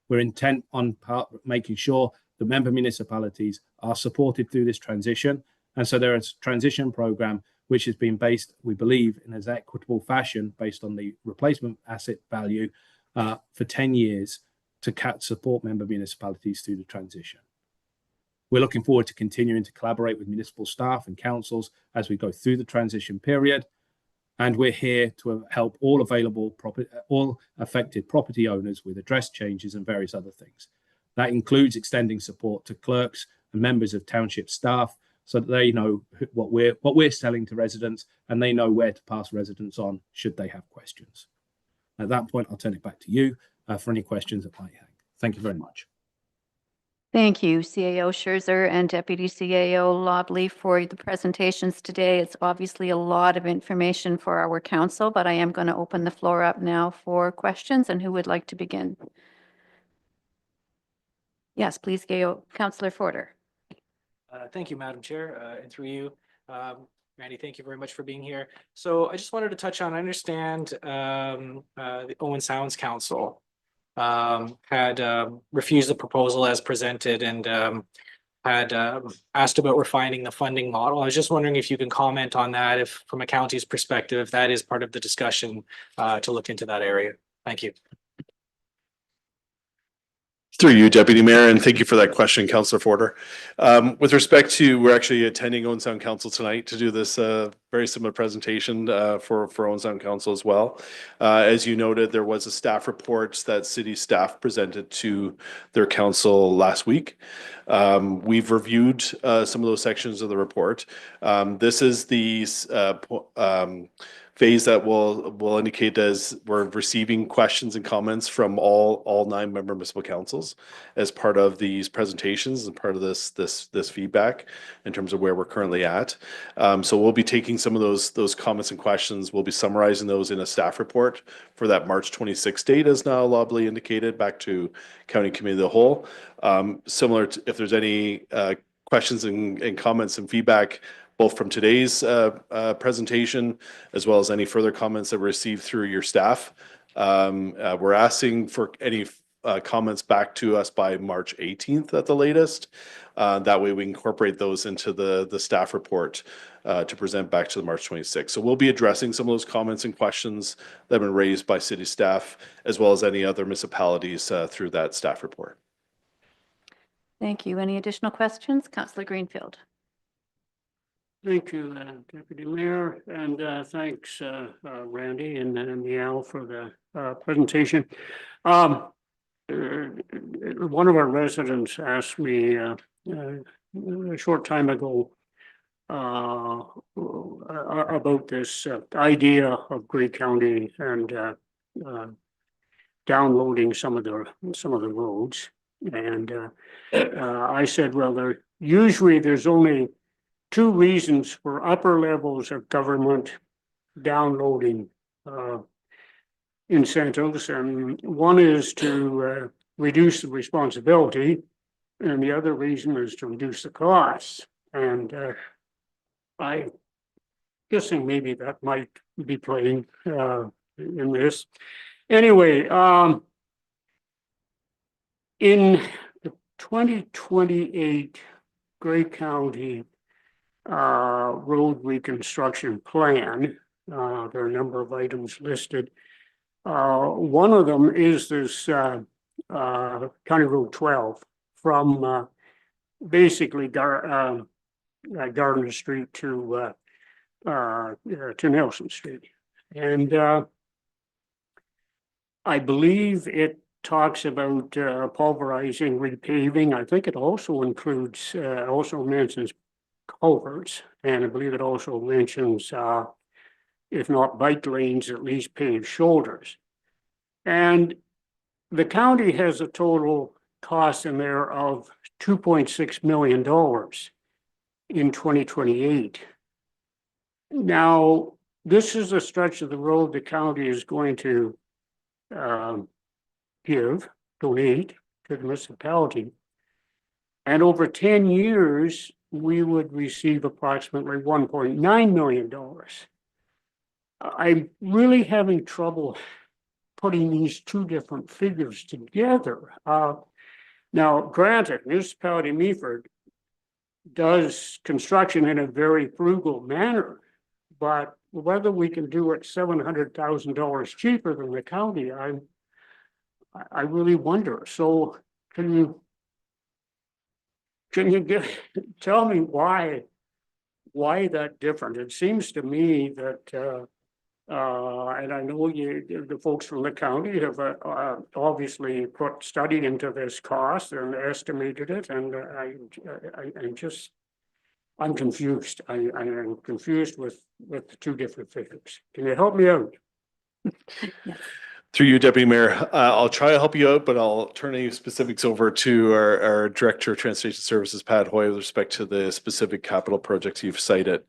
We're intent on making sure the member municipalities are supported through this transition. And so there is a transition program which has been based, we believe, in an equitable fashion based on the replacement asset value for 10 years to support member municipalities through the transition. We're looking forward to continuing to collaborate with municipal staff and councils as we go through the transition period. And we're here to help all affected property owners with address changes and various other things. That includes extending support to clerks and members of township staff so that they know what we're selling to residents and they know where to pass residents on should they have questions. At that point, I'll turn it back to you for any questions that might hang. Thank you very much. Thank you, CAO Scherzer and Deputy CAO Lobley, for the presentations today. It's obviously a lot of information for our council, but I am going to open the floor up now for questions. And who would like to begin? Yes, please, Councillor Forder. Thank you, Madam Chair, and through you. Randy, thank you very much for being here. So I just wanted to touch on, I understand the Owen Sounds Council had refused the proposal as presented and had asked about refining the funding model. I was just wondering if you can comment on that, if from a county's perspective, if that is part of the discussion to look into that area. Thank you. Through you, Deputy Mayor, and thank you for that question, Councillor Forder. With respect to, we're actually attending Owen Sound Council tonight to do this very similar presentation for Owen Sound Council as well. As you noted, there was a staff report that city staff presented to their council last week. We've reviewed some of those sections of the report. This is the phase that will indicate as we're receiving questions and comments from all 9 member municipal councils as part of these presentations and part of this feedback in terms of where we're currently at. So we'll be taking some of those comments and questions. We'll be summarizing those in a staff report for that March 26th date, as now Lobley indicated, back to County Committee of the Whole. Similar to if there's any questions and comments and feedback both from today's presentation as well as any further comments that were received through your staff. We're asking for any comments back to us by March 18th at the latest. That way we incorporate those into the staff report to present back to the March 26th. So we'll be addressing some of those comments and questions that have been raised by city staff as well as any other municipalities through that staff report. Thank you. Any additional questions? Councillor Greenfield. Thank you, Deputy Mayor, and thanks, Randy and Miel for the presentation. One of our residents asked me a short time ago about this idea of Grey County and downloading some of the roads. And I said, well, there's only two reasons for upper levels of government downloading incentives, and one is to reduce the responsibility, and the other reason is to reduce the costs. And I guessing maybe that might be playing in this. Anyway, in the 2028 Grey County road reconstruction plan, there are a number of items listed. One of them is this County Road 12 from basically Gardner Street to Nelson Street. And I believe it talks about pulverizing, repaving. I think it also includes, also mentions culverts, and I believe it also mentions, if not bike lanes, at least paved shoulders. And the county has a total cost in there of $2.6 million in 2028. Now, this is a stretch of the road the county is going to donate to the municipality. And over 10 years, we would receive approximately $1.9 million. I'm really having trouble putting these two different figures together. Now, granted, municipality Meaford does construction in a very frugal manner, but whether we can do it $700,000 cheaper than the county, I really wonder. So can you tell me why that different? It seems to me that and I know the folks from the county have obviously studied into this cost and estimated it, and I'm confused. I'm confused with the two different figures. Can you help me out? Yes. Through you, Deputy Mayor, I'll try to help you out, but I'll turn any specifics over to our Director of Transportation Services, Pat Hoy, with respect to the specific capital projects you've cited.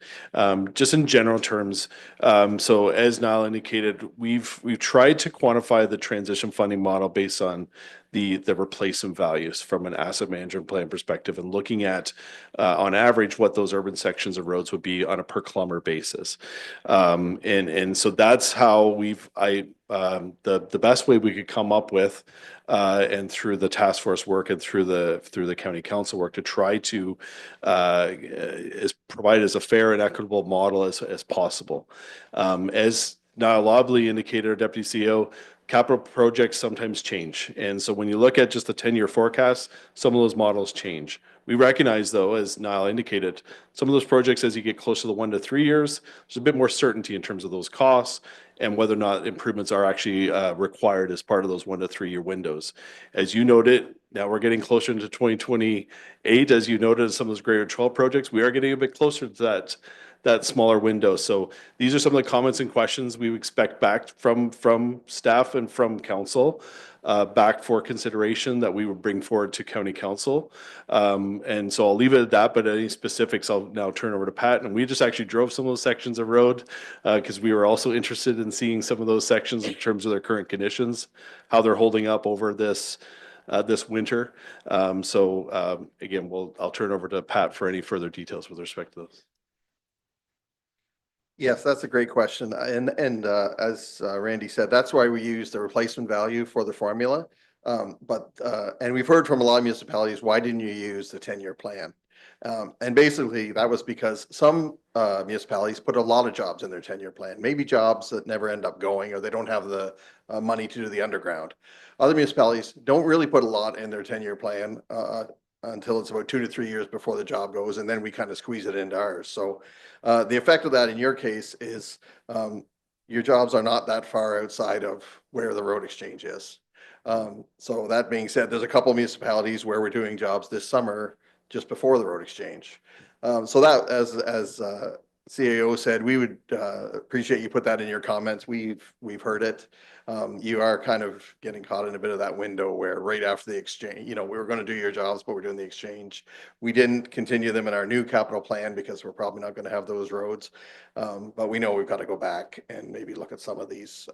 Just in general terms, so as Niall indicated, we've tried to quantify the transition funding model based on the replacement values from an asset management plan perspective, and looking at on average what those urban sections of roads would be on a per kilometer basis. And so that's how the best way we could come up with, and through the task force work and through the county council work, to try to provide as a fair and equitable model as possible. As Niall Lobley indicated, our Deputy CEO, capital projects sometimes change. And so when you look at just the 10-year forecast, some of those models change. We recognize, though, as Niall indicated, some of those projects, as you get closer to the 1 to 3 years, there's a bit more certainty in terms of those costs and whether or not improvements are actually required as part of those 1 to 3 year windows. As you noted, now we're getting closer into 2028. As you noted, some of those greater 12 projects, we are getting a bit closer to that smaller window. So these are some of the comments and questions we expect back from staff and from council, back for consideration that we would bring forward to county council. And so I'll leave it at that, but any specifics I'll now turn over to Pat. And we just actually drove some of those sections of road because we were also interested in seeing some of those sections in terms of their current conditions, how they're holding up over this winter. Again, I'll turn over to Pat for any further details with respect to those. Yes, that's a great question. And as Randy said, that's why we use the replacement value for the formula. And we've heard from a lot of municipalities, why didn't you use the 10-year plan? And basically that was because some municipalities put a lot of jobs in their 10-year plan, maybe jobs that never end up going, or they don't have the money to do the underground. Other municipalities don't really put a lot in their 10-year plan until it's about 2 to 3 years before the job goes, and then we kind of squeeze it into ours. So the effect of that in your case is your jobs are not that far outside of where the road exchange is. So that being said, there's a couple of municipalities where we're doing jobs this summer just before the road exchange. So that, as CAO said, we would appreciate you put that in your comments. We've heard it. You are kind of getting caught in a bit of that window where right after the exchange, we were going to do your jobs, but we're doing the exchange. We didn't continue them in our new capital plan because we're probably not going to have those roads. But we know we've got to go back and maybe look at some of these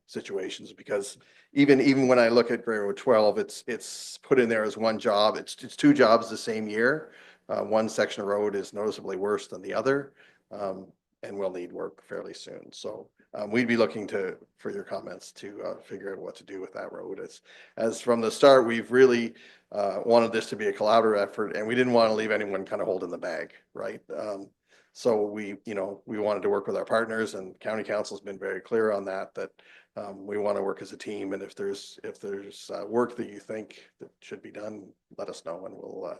situations, because even when I look at Grey Road 12, it's put in there as one job. It's two jobs the same year. One section of road is noticeably worse than the other, and will need work fairly soon. So we'd be looking for your comments to figure out what to do with that road. As from the start, we've really wanted this to be a collaborative effort, and we didn't want to leave anyone kind of holding the bag, right? So we wanted to work with our partners, and county council's been very clear on that we want to work as a team. And if there's work that you think that should be done, let us know, and we'll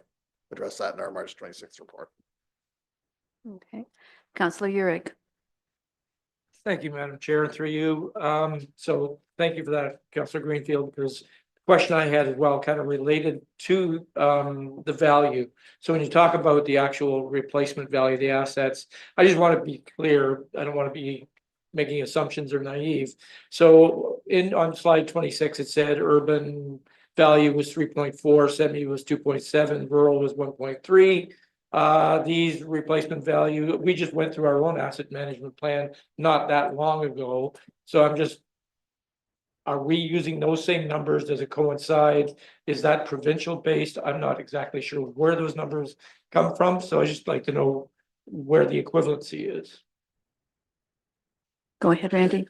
address that in our March 26th report. Okay. Councillor Urick. Thank you, Madam Chair, through you. So thank you for that, Councillor Greenfield, because the question I had as well kind of related to the value. So when you talk about the actual replacement value of the assets, I just want to be clear. I don't want to be making assumptions or naive. So on slide 26, it said urban value was 3.4, semi was 2.7, rural was 1.3. These replacement value, we just went through our own asset management plan not that long ago. So are we using those same numbers? Does it coincide? Is that provincial based? I'm not exactly sure where those numbers come from. So I just like to know where the equivalency is. Go ahead, Randy.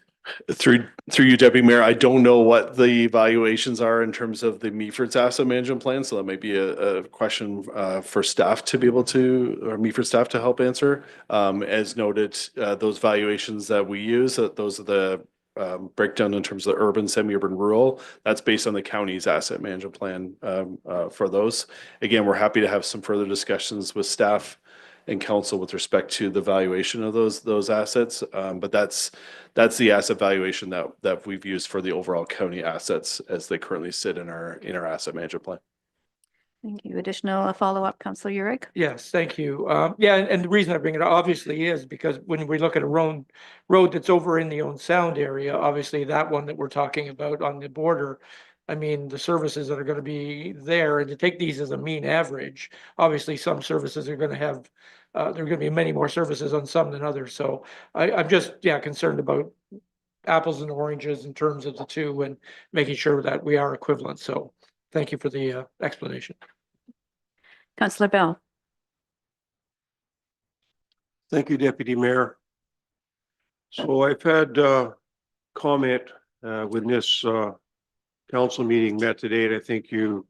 Through you, Deputy Mayor, I don't know what the valuations are in terms of the Meaford's asset management plan, so that might be a question for staff to be able to, or Meaford staff to help answer. As noted, those valuations that we use, those are the breakdown in terms of the urban, semi-urban, rural. That's based on the county's asset management plan for those. Again, we're happy to have some further discussions with staff and council with respect to the valuation of those assets. But that's the asset valuation that we've used for the overall county assets as they currently sit in our asset management plan. Thank you. Additional follow-up, Councillor Urick. Yes, thank you. Yeah, and the reason I bring it up obviously is because when we look at a road that's over in the Owen Sound area, obviously that one that we're talking about on the border, I mean, the services that are going to be there, and to take these as a mean average, obviously some services are going to have, there are going to be many more services on some than others. So I'm just, concerned about apples and oranges in terms of the two and making sure that we are equivalent. So thank you for the explanation. Councillor Bell. Thank you, Deputy Mayor. So I've had comment when this council meeting met today, and I think you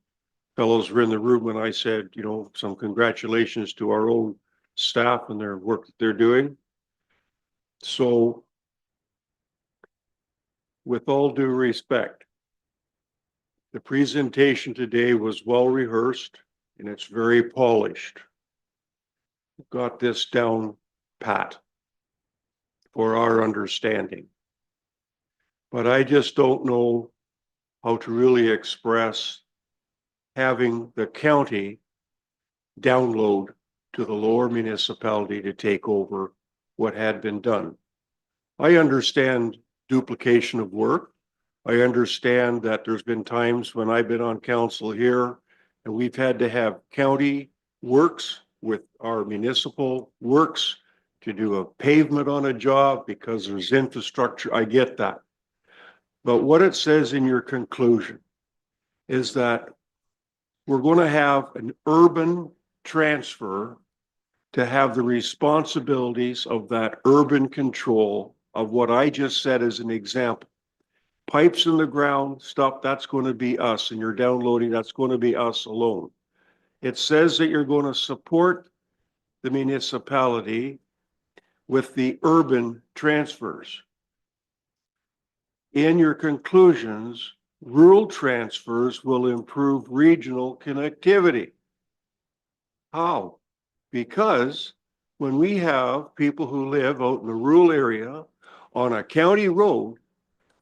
fellows were in the room when I said, some congratulations to our own staff and their work that they're doing. So with all due respect, the presentation today was well rehearsed and it's very polished. Got this down pat for our understanding. But I just don't know how to really express having the county download to the lower municipality to take over what had been done. I understand duplication of work. I understand that there's been times when I've been on council here and we've had to have county works with our municipal works to do a pavement on a job because there's infrastructure. I get that. But what it says in your conclusion is that we're going to have an urban transfer to have the responsibilities of that urban control of what I just said as an example. Pipes in the ground, stuff, that's going to be us, and you're downloading, that's going to be us alone. It says that you're going to support the municipality with the urban transfers. In your conclusions, rural transfers will improve regional connectivity. How? Because when we have people who live out in the rural area on a county road,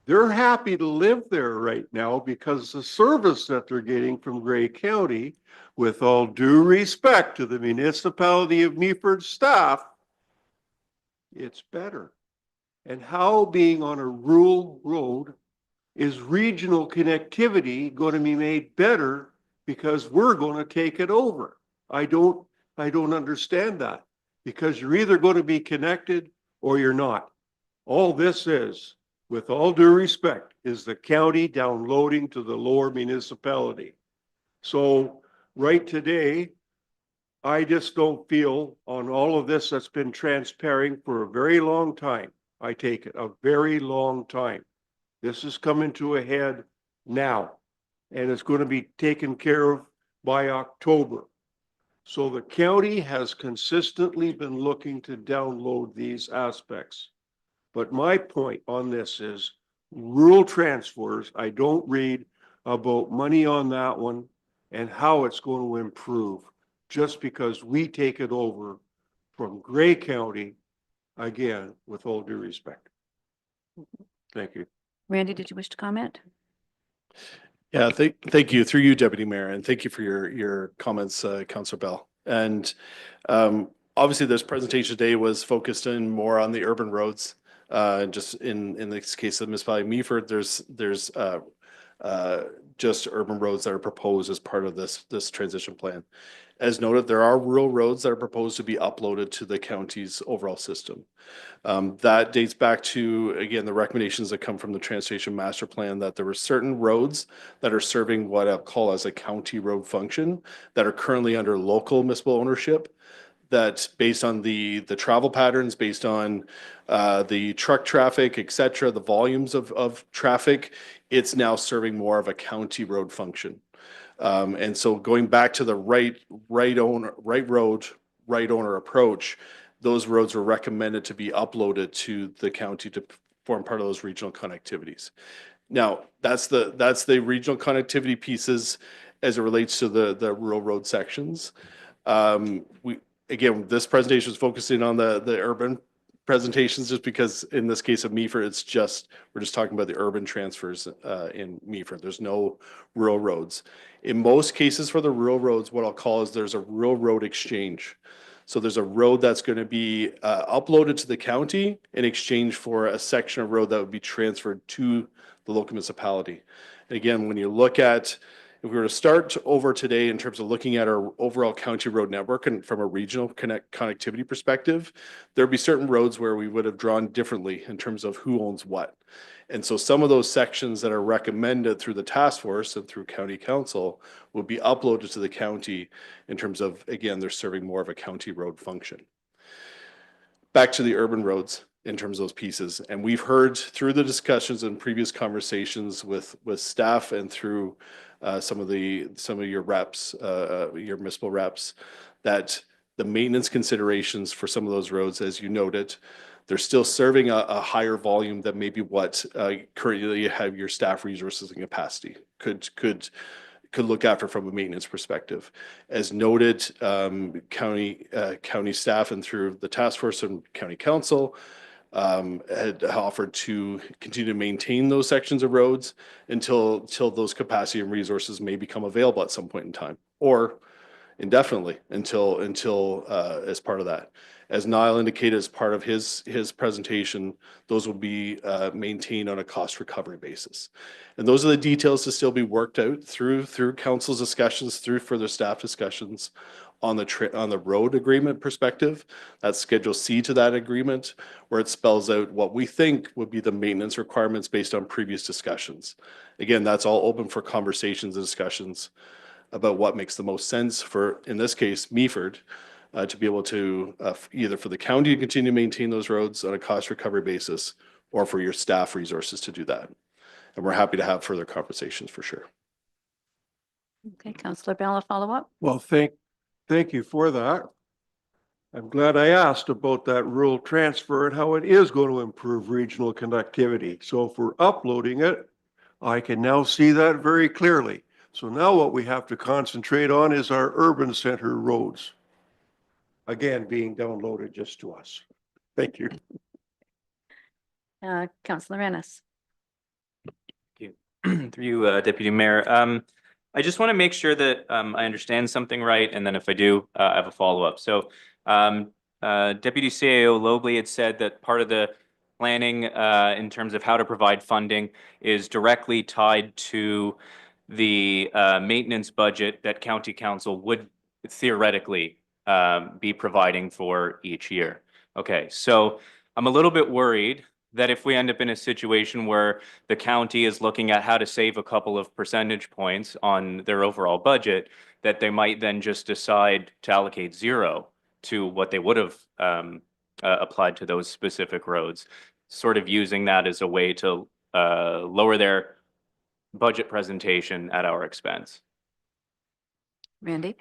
They're happy to live there right now because the service that they're getting from Grey County, with all due respect to the municipality of Meaford staff, it's better. And how being on a rural road is regional connectivity going to be made better because we're going to take it over? I don't understand that, because you're either going to be connected or you're not. All this is, with all due respect, is the county downloading to the lower municipality. So right today, I just don't feel on all of this that's been transpiring for a very long time. I take it a very long time. This is coming to a head now, and it's going to be taken care of by October. So the county has consistently been looking to download these aspects. But my point on this is rural transfers. I don't read about money on that one and how it's going to improve just because we take it over from Grey County, again, with all due respect. Thank you. Randy, did you wish to comment? Yeah, thank you through you, Deputy Mayor, and thank you for your comments, Councillor Bell. And obviously, this presentation today was focused in more on the urban roads. Just in this case of the municipality of Meaford, there's just urban roads that are proposed as part of this transition plan. As noted, there are rural roads that are proposed to be uploaded to the county's overall system. That dates back to, again, the recommendations that come from the Transportation Master Plan, that there were certain roads that are serving what I'll call as a county road function that are currently under local municipal ownership, that based on the travel patterns, based on the truck traffic, et cetera, the volumes of traffic, it's now serving more of a county road function. And so going back to the right road, right owner approach, those roads were recommended to be uploaded to the county to form part of those regional connectivities. Now, that's the regional connectivity pieces as it relates to the rural road sections. Again, this presentation is focusing on the urban presentations, just because in this case of Meaford, we're just talking about the urban transfers in Meaford. There's no rural roads. In most cases for the rural roads, what I'll call is there's a rural road exchange. So there's a road that's going to be uploaded to the county in exchange for a section of road that would be transferred to the local municipality. And again, when you look at, if we were to start over today in terms of looking at our overall county road network and from a regional connectivity perspective, there'd be certain roads where we would have drawn differently in terms of who owns what. And so some of those sections that are recommended through the task force and through county council will be uploaded to the county in terms of, again, they're serving more of a county road function. Back to the urban roads in terms of those pieces. And we've heard through the discussions and previous conversations with staff and through some of your reps, your municipal reps, that the maintenance considerations for some of those roads, as you noted, they're still serving a higher volume than maybe what currently you have your staff resources and capacity could look after from a maintenance perspective. As noted, county staff and through the task force and county council had offered to continue to maintain those sections of roads until those capacity and resources may become available at some point in time, or indefinitely until as part of that. As Niall indicated as part of his presentation, those will be maintained on a cost recovery basis. And those are the details to still be worked out through council's discussions, through further staff discussions on the road agreement perspective. That's Schedule C to that agreement, where it spells out what we think would be the maintenance requirements based on previous discussions. Again, that's all open for conversations and discussions about what makes the most sense for, in this case, Meaford, to be able to either for the county to continue to maintain those roads on a cost recovery basis, or for your staff resources to do that. And we're happy to have further conversations for sure. Okay, Councillor Bell, a follow-up? Well, thank you for that. I'm glad I asked about that rural transfer and how it is going to improve regional connectivity. So if we're uploading it, I can now see that very clearly. So now what we have to concentrate on is our urban center roads. Again, being downloaded just to us. Thank you. Councillor Ennis? Through you, Deputy Mayor. I just want to make sure that I understand something right, and then if I do, I have a follow-up. So, Deputy CAO Lobley had said that part of the planning in terms of how to provide funding is directly tied to the maintenance budget that County Council would theoretically be providing for each year. Okay, so I'm a little bit worried that if we end up in a situation where the county is looking at how to save a couple of percentage points on their overall budget, that they might then just decide to allocate zero to what they would have applied to those specific roads, sort of using that as a way to lower their budget presentation at our expense. Randy?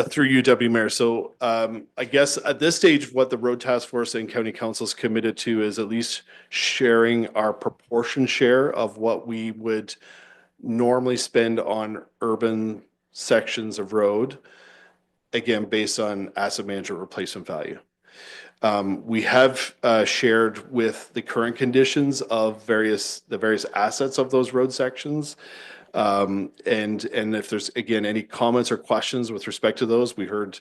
Through you, Deputy Mayor. So I guess at this stage, what the Road Task Force and County Council is committed to is at least sharing our proportion share of what we would normally spend on urban sections of road, again, based on asset management replacement value. We have shared with the current conditions of the various assets of those road sections. And if there's, again, any comments or questions with respect to those, we heard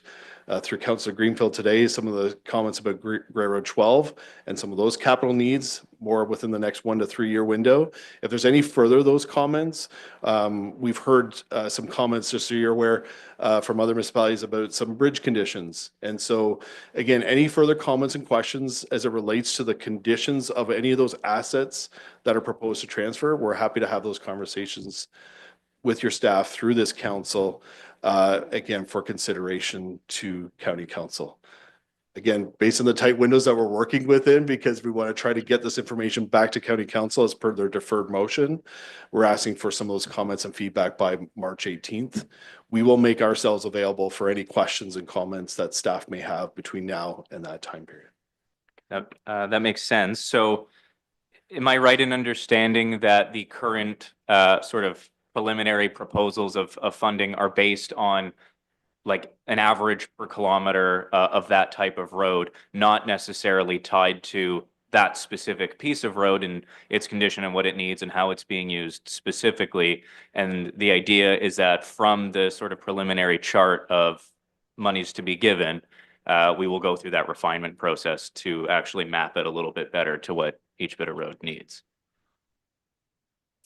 through Councillor Greenfield today, some of the comments about Grey Road 12 and some of those capital needs more within the next 1 to 3 year window. If there's any further those comments, we've heard some comments, just so you're aware, from other municipalities about some bridge conditions. And so, again, any further comments and questions as it relates to the conditions of any of those assets that are proposed to transfer, we're happy to have those conversations with your staff through this council, again, for consideration to County Council. Again, based on the tight windows that we're working within, because we want to try to get this information back to County Council as per their deferred motion, we're asking for some of those comments and feedback by March 18th. We will make ourselves available for any questions and comments that staff may have between now and that time period. That makes sense. So am I right in understanding that the current sort of preliminary proposals of funding are based on like an average per kilometer of that type of road, not necessarily tied to that specific piece of road and its condition and what it needs and how it's being used specifically? And the idea is that from the sort of preliminary chart of monies to be given, we will go through that refinement process to actually map it a little bit better to what each bit of road needs.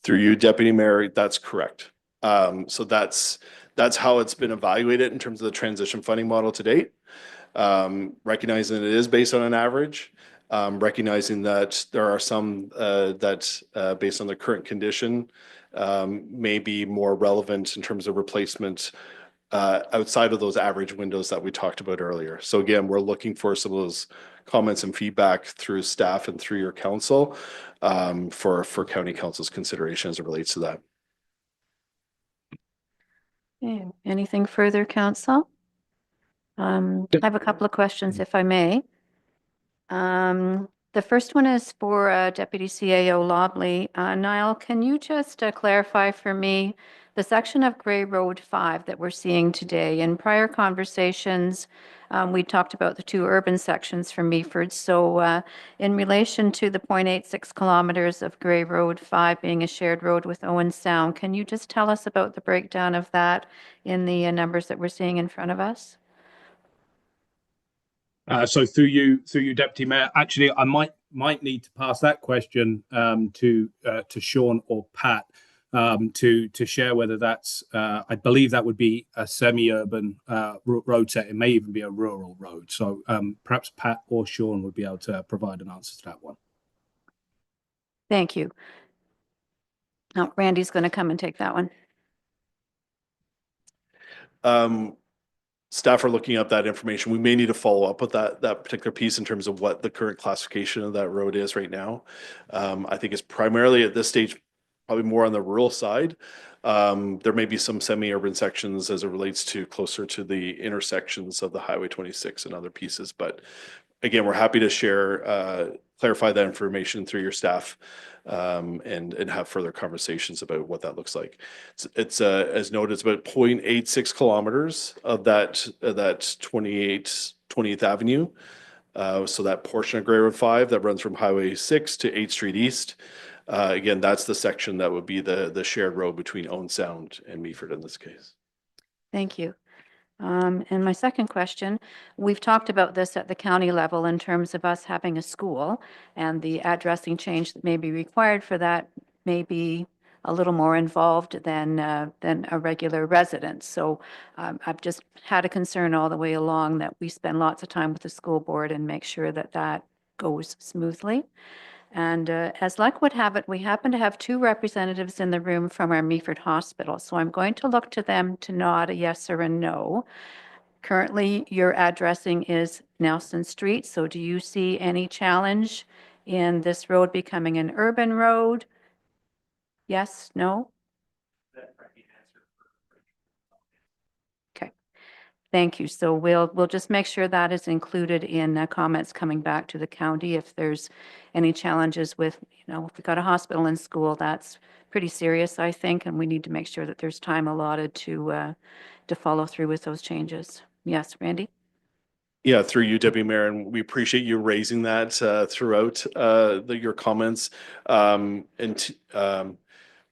Through you, Deputy Mayor, that's correct. So that's how it's been evaluated in terms of the transition funding model to date. Recognizing that it is based on an average, recognizing that there are some that based on the current condition may be more relevant in terms of replacement outside of those average windows that we talked about earlier. So again, we're looking for some of those comments and feedback through staff and through your council for County Council's consideration as it relates to that. Okay. Anything further, Council? I have a couple of questions, if I may. The first one is for Deputy CAO Lobley. Niall, can you just clarify for me the section of Grey Road 5 that we're seeing today? In prior conversations, we talked about the 2 urban sections from Meaford. So in relation to the 0.86 kilometers of Grey Road 5 being a shared road with Owen Sound, can you just tell us about the breakdown of that in the numbers that we're seeing in front of us? So through you, Deputy Mayor. Actually, I might need to pass that question to Sean or Pat to share whether that's. I believe that would be a semi-urban road set. It may even be a rural road. So perhaps Pat or Sean would be able to provide an answer to that one. Thank you. Now, Randy's going to come and take that one. Staff are looking up that information. We may need to follow up with that particular piece in terms of what the current classification of that road is right now. I think it's primarily at this stage, probably more on the rural side. There may be some semi-urban sections as it relates to closer to the intersections of the Highway 26 and other pieces. But again, we're happy to share, clarify that information through your staff and have further conversations about what that looks like. It's as noted, it's about 0.86 kilometers of that 20th Avenue. So that portion of Grey Road 5 that runs from Highway 6 to 8th Street East. Again, that's the section that would be the shared road between Owen Sound and Meaford in this case. Thank you. And my second question, we've talked about this at the county level in terms of us having a school, and the addressing change that may be required for that may be a little more involved than a regular resident. So I've just had a concern all the way along that we spend lots of time with the school board and make sure that that goes smoothly. And as luck would have it, we happen to have two representatives in the room from our Meaford Hospital. So I'm going to look to them to nod a yes or a no. Currently, your addressing is Nelson Street. So do you see any challenge in this road becoming an urban road? Yes, no? Okay. Thank you. So we'll just make sure that is included in comments coming back to the county. If there's any challenges with, if we've got a hospital and school, that's pretty serious, I think, and we need to make sure that there's time allotted to follow through with those changes. Yes, Randy? Yeah, through you, Deputy Mayor, and we appreciate you raising that throughout your comments.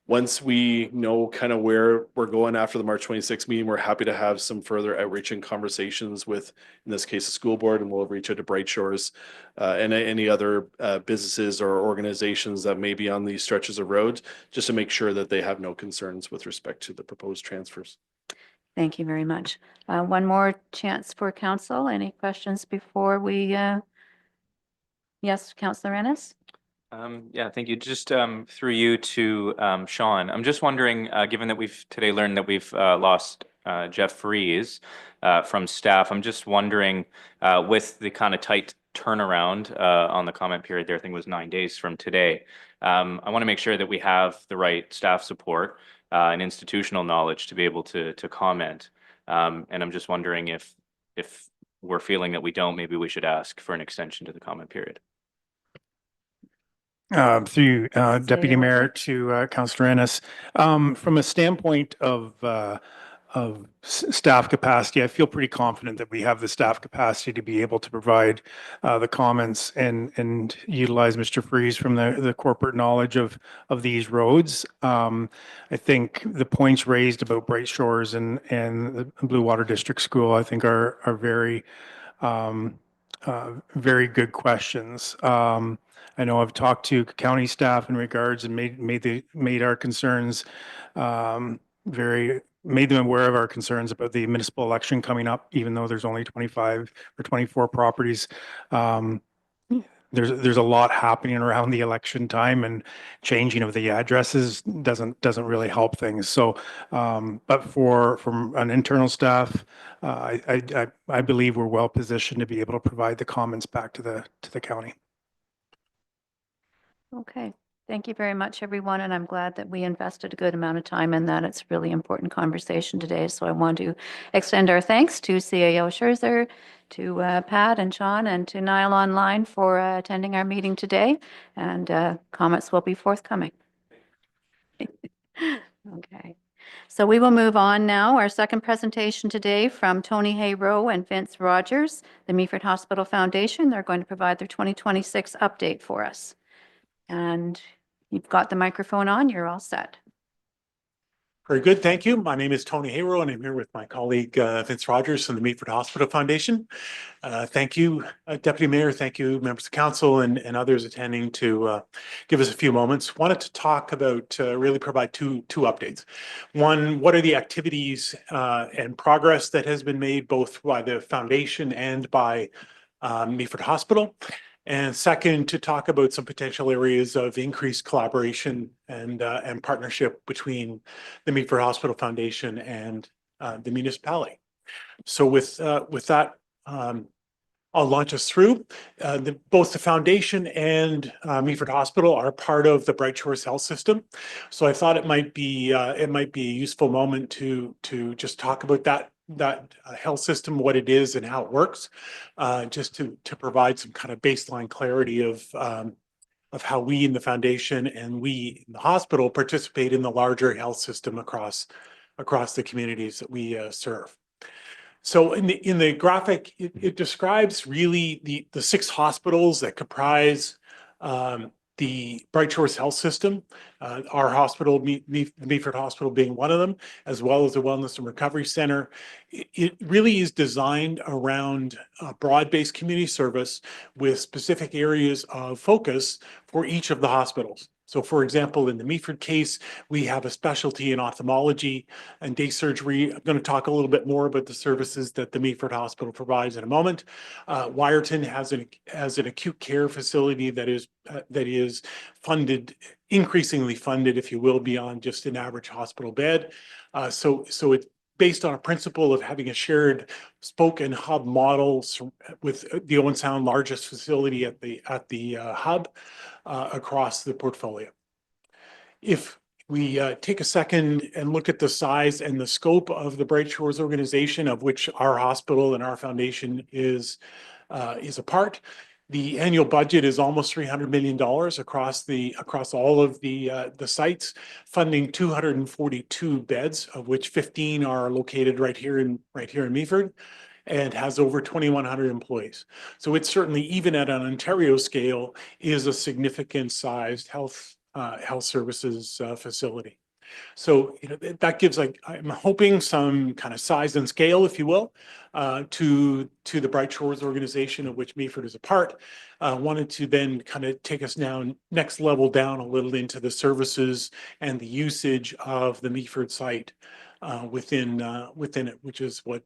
Once we know kind of where we're going after the March 26th meeting, we're happy to have some further outreach and conversations with, in this case, the school board, and we'll reach out to Bright Shores and any other businesses or organizations that may be on these stretches of road, just to make sure that they have no concerns with respect to the proposed transfers. Thank you very much. One more chance for council. Any questions before we, yes, Councillor Ennis? Yeah, thank you. Just through you to Sean, I'm just wondering, given that we've today learned that we've lost Jeff Fries from staff, I'm just wondering, with the kind of tight turnaround on the comment period there, I think it was 9 days from today, I want to make sure that we have the right staff support and institutional knowledge to be able to comment. And I'm just wondering if we're feeling that we don't, maybe we should ask for an extension to the comment period. Through Deputy CAO Mayor Chair. to Councillor Ennis. From a standpoint of staff capacity, I feel pretty confident that we have the staff capacity to be able to provide the comments and utilize Mr. Fries from the corporate knowledge of these roads. I think the points raised about Bright Shores and the Blue Water District School, I think are very good questions. I know I've talked to county staff in regards and made our concerns made them aware of our concerns about the municipal election coming up, even though there's only 25 or 24 properties. There's a lot happening around the election time, and changing of the addresses doesn't really help things. So, but from an internal staff, I believe we're well positioned to be able to provide the comments back to the county. Okay. Thank you very much, everyone. And I'm glad that we invested a good amount of time in that. It's a really important conversation today. So I want to extend our thanks to CAO Scherzer, to Pat and Sean, and to Niall Online for attending our meeting today. And comments will be forthcoming. Okay. So we will move on now. Our second presentation today from Tony Hayrow and Vince Rogers, the Meaford Hospital Foundation. They're going to provide their 2026 update for us. And you've got the microphone on. You're all set. Very good. Thank you. My name is Tony Hayrow, and I'm here with my colleague Vince Rogers from the Meaford Hospital Foundation. Thank you, Deputy Mayor. Thank you, members of council and others attending to give us a few moments. Wanted to talk about, really provide two updates. One, what are the activities and progress that has been made both by the foundation and by Meaford Hospital? And second, to talk about some potential areas of increased collaboration and partnership between the Meaford Hospital Foundation and the municipality. So with that, I'll launch us through. Both the foundation and Meaford Hospital are part of the Bright Shores Health System. So I thought it might be a useful moment to just talk about that health system, what it is and how it works, just to provide some kind of baseline clarity of how we in the foundation and we in the hospital participate in the larger health system across the communities that we serve. So in the graphic, it describes really the 6 hospitals that comprise the Bright Shores Health System, our hospital, Meaford Hospital being one of them, as well as the Wellness and Recovery Center. It really is designed around a broad-based community service with specific areas of focus for each of the hospitals. So for example, in the Meaford case, we have a specialty in ophthalmology and day surgery. I'm going to talk a little bit more about the services that the Meaford Hospital provides in a moment. Wyerton has an acute care facility that is funded, increasingly funded, if you will, beyond just an average hospital bed. So it's based on a principle of having a shared spoke and hub model with the Owen Sound largest facility at the hub across the portfolio. If we take a second and look at the size and the scope of the Bright Shores organization, of which our hospital and our foundation is a part, the annual budget is almost $300 million across all of the sites, funding 242 beds, of which 15 are located right here in Meaford, and has over 2,100 employees. So it's certainly, even at an Ontario scale, is a significant sized health services facility. So that gives, like, I'm hoping, some kind of size and scale, if you will, to the Bright Shores organization, of which Meaford is a part. Wanted to then kind of take us now next level down a little into the services and the usage of the Meaford site within it, which is what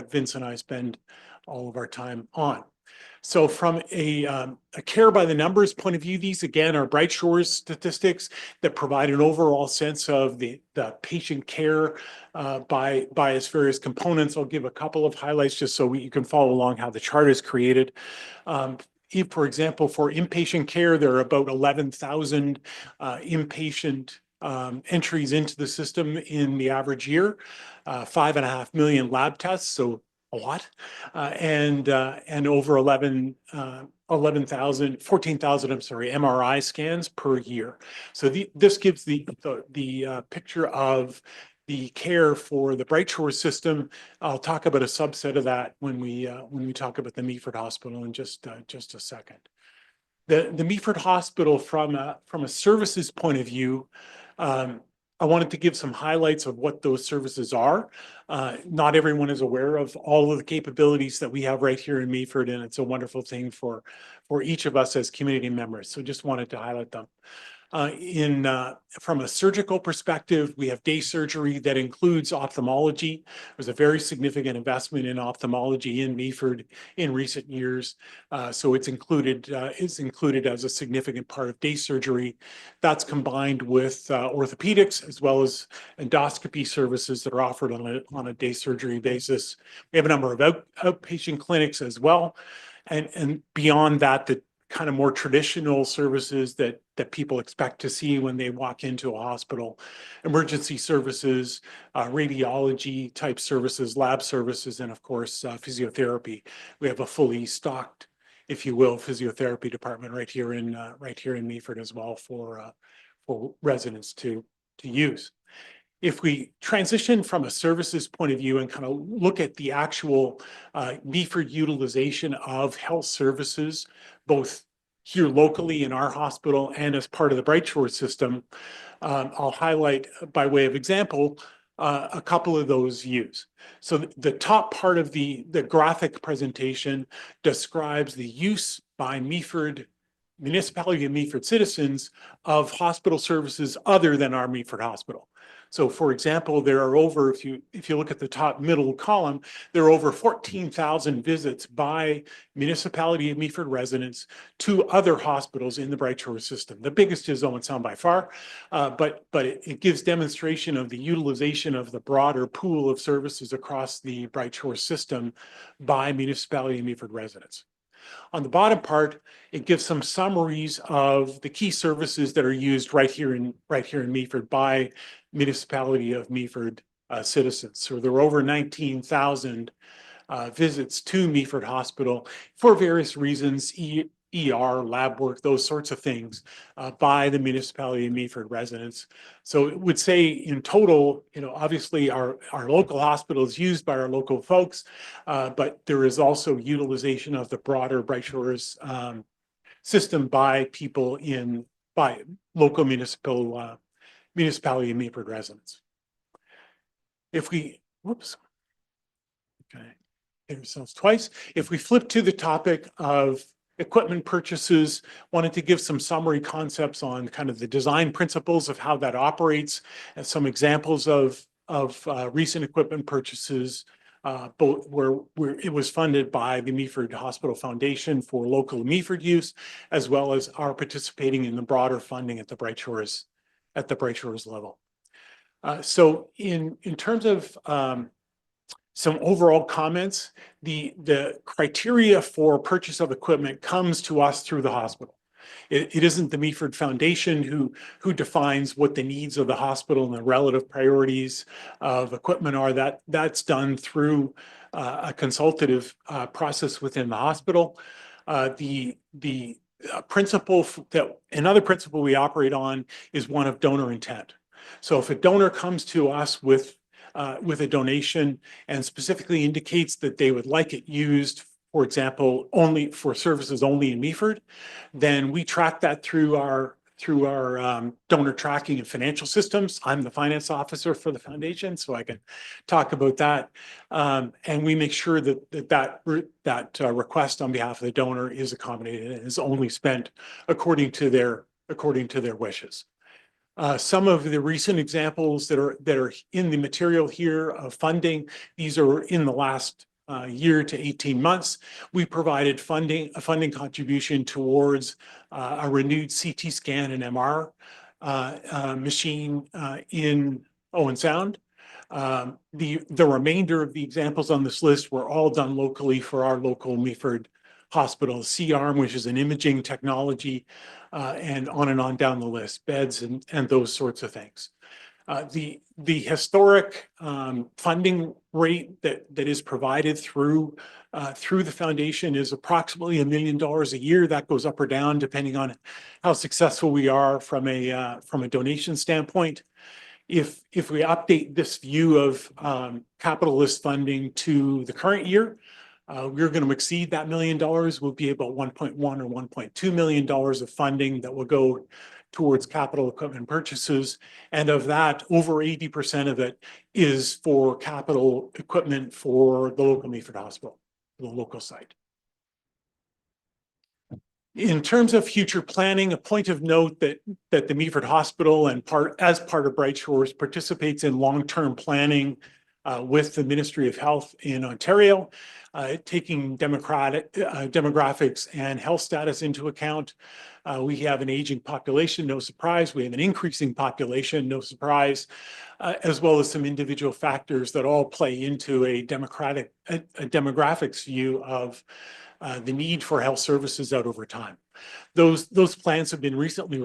Vince and I spend all of our time on. So from a care by the numbers point of view, these again are Bright Shores statistics that provide an overall sense of the patient care by its various components. I'll give a couple of highlights just so you can follow along how the chart is created. If, for example, for inpatient care, there are about 11,000 inpatient entries into the system in the average year, 5.5 million lab tests, so a lot, and over 14,000, I'm sorry, MRI scans per year. So this gives the picture of the care for the Bright Shores system. I'll talk about a subset of that when we talk about the Meaford Hospital in just a second. The Meaford Hospital, from a services point of view, I wanted to give some highlights of what those services are. Not everyone is aware of all of the capabilities that we have right here in Meaford, and it's a wonderful thing for each of us as community members. So just wanted to highlight them. From a surgical perspective, we have day surgery that includes ophthalmology. There's a very significant investment in ophthalmology in Meaford in recent years. So it's included as a significant part of day surgery. That's combined with orthopedics, as well as endoscopy services that are offered on a day surgery basis. We have a number of outpatient clinics as well. And beyond that, the kind of more traditional services that people expect to see when they walk into a hospital: emergency services, radiology type services, lab services, and of course, physiotherapy. We have a fully stocked, if you will, physiotherapy department right here in Meaford as well for residents to use. If we transition from a services point of view and kind of look at the actual Meaford utilization of health services, both here locally in our hospital and as part of the Bright Shores system, I'll highlight, by way of example, a couple of those views. So the top part of the graphic presentation describes the use by Meaford municipality and Meaford citizens of hospital services other than our Meaford Hospital. So for example, there are over, if you look at the top middle column, there are over 14,000 visits by municipality and Meaford residents to other hospitals in the Bright Shores system. The biggest is Owen Sound by far, but it gives demonstration of the utilization of the broader pool of services across the Bright Shores system by municipality and Meaford residents. On the bottom part, it gives some summaries of the key services that are used right here in Meaford by municipality of Meaford citizens. So there were over 19,000 visits to Meaford Hospital for various reasons, ER, lab work, those sorts of things, by the municipality of Meaford residents. So it would say in total, obviously our local hospital is used by our local folks, but there is also utilization of the broader Bright Shores system by people by local municipality and Meaford residents. If we, whoops. Okay, hit ourselves twice. If we flip to the topic of equipment purchases, wanted to give some summary concepts on kind of the design principles of how that operates and some examples of recent equipment purchases, both where it was funded by the Meaford Hospital Foundation for local Meaford use, as well as our participating in the broader funding at the Bright Shores level. So in terms of some overall comments, the criteria for purchase of equipment comes to us through the hospital. It isn't the Meaford Foundation who defines what the needs of the hospital and the relative priorities of equipment are. That's done through a consultative process within the hospital. Another principle we operate on is one of donor intent. So if a donor comes to us with a donation and specifically indicates that they would like it used, for example, only for services only in Meaford, then we track that through our donor tracking and financial systems. I'm the finance officer for the foundation, so I can talk about that. And we make sure that request on behalf of the donor is accommodated and is only spent according to their wishes. Some of the recent examples that are in the material here of funding, these are in the last year to 18 months. We provided a funding contribution towards a renewed CT scan and MR machine in Owen Sound. The remainder of the examples on this list were all done locally for our local Meaford Hospital, C-arm, which is an imaging technology, and on down the list, beds and those sorts of things. The historic funding rate that is provided through the foundation is approximately $1 million a year. That goes up or down depending on how successful we are from a donation standpoint. If we update this view of capital list funding to the current year, we're going to exceed that $1 million. We'll be about $1.1 or $1.2 million of funding that will go towards capital equipment purchases. And of that, over 80% of it is for capital equipment for the local Meaford Hospital, the local site. In terms of future planning, a point of note that the Meaford Hospital and as part of Bright Shores participates in long-term planning with the Ministry of Health in Ontario, taking demographics and health status into account. We have an aging population, no surprise. We have an increasing population, no surprise, as well as some individual factors that all play into a demographics view of the need for health services out over time. Those plans have been recently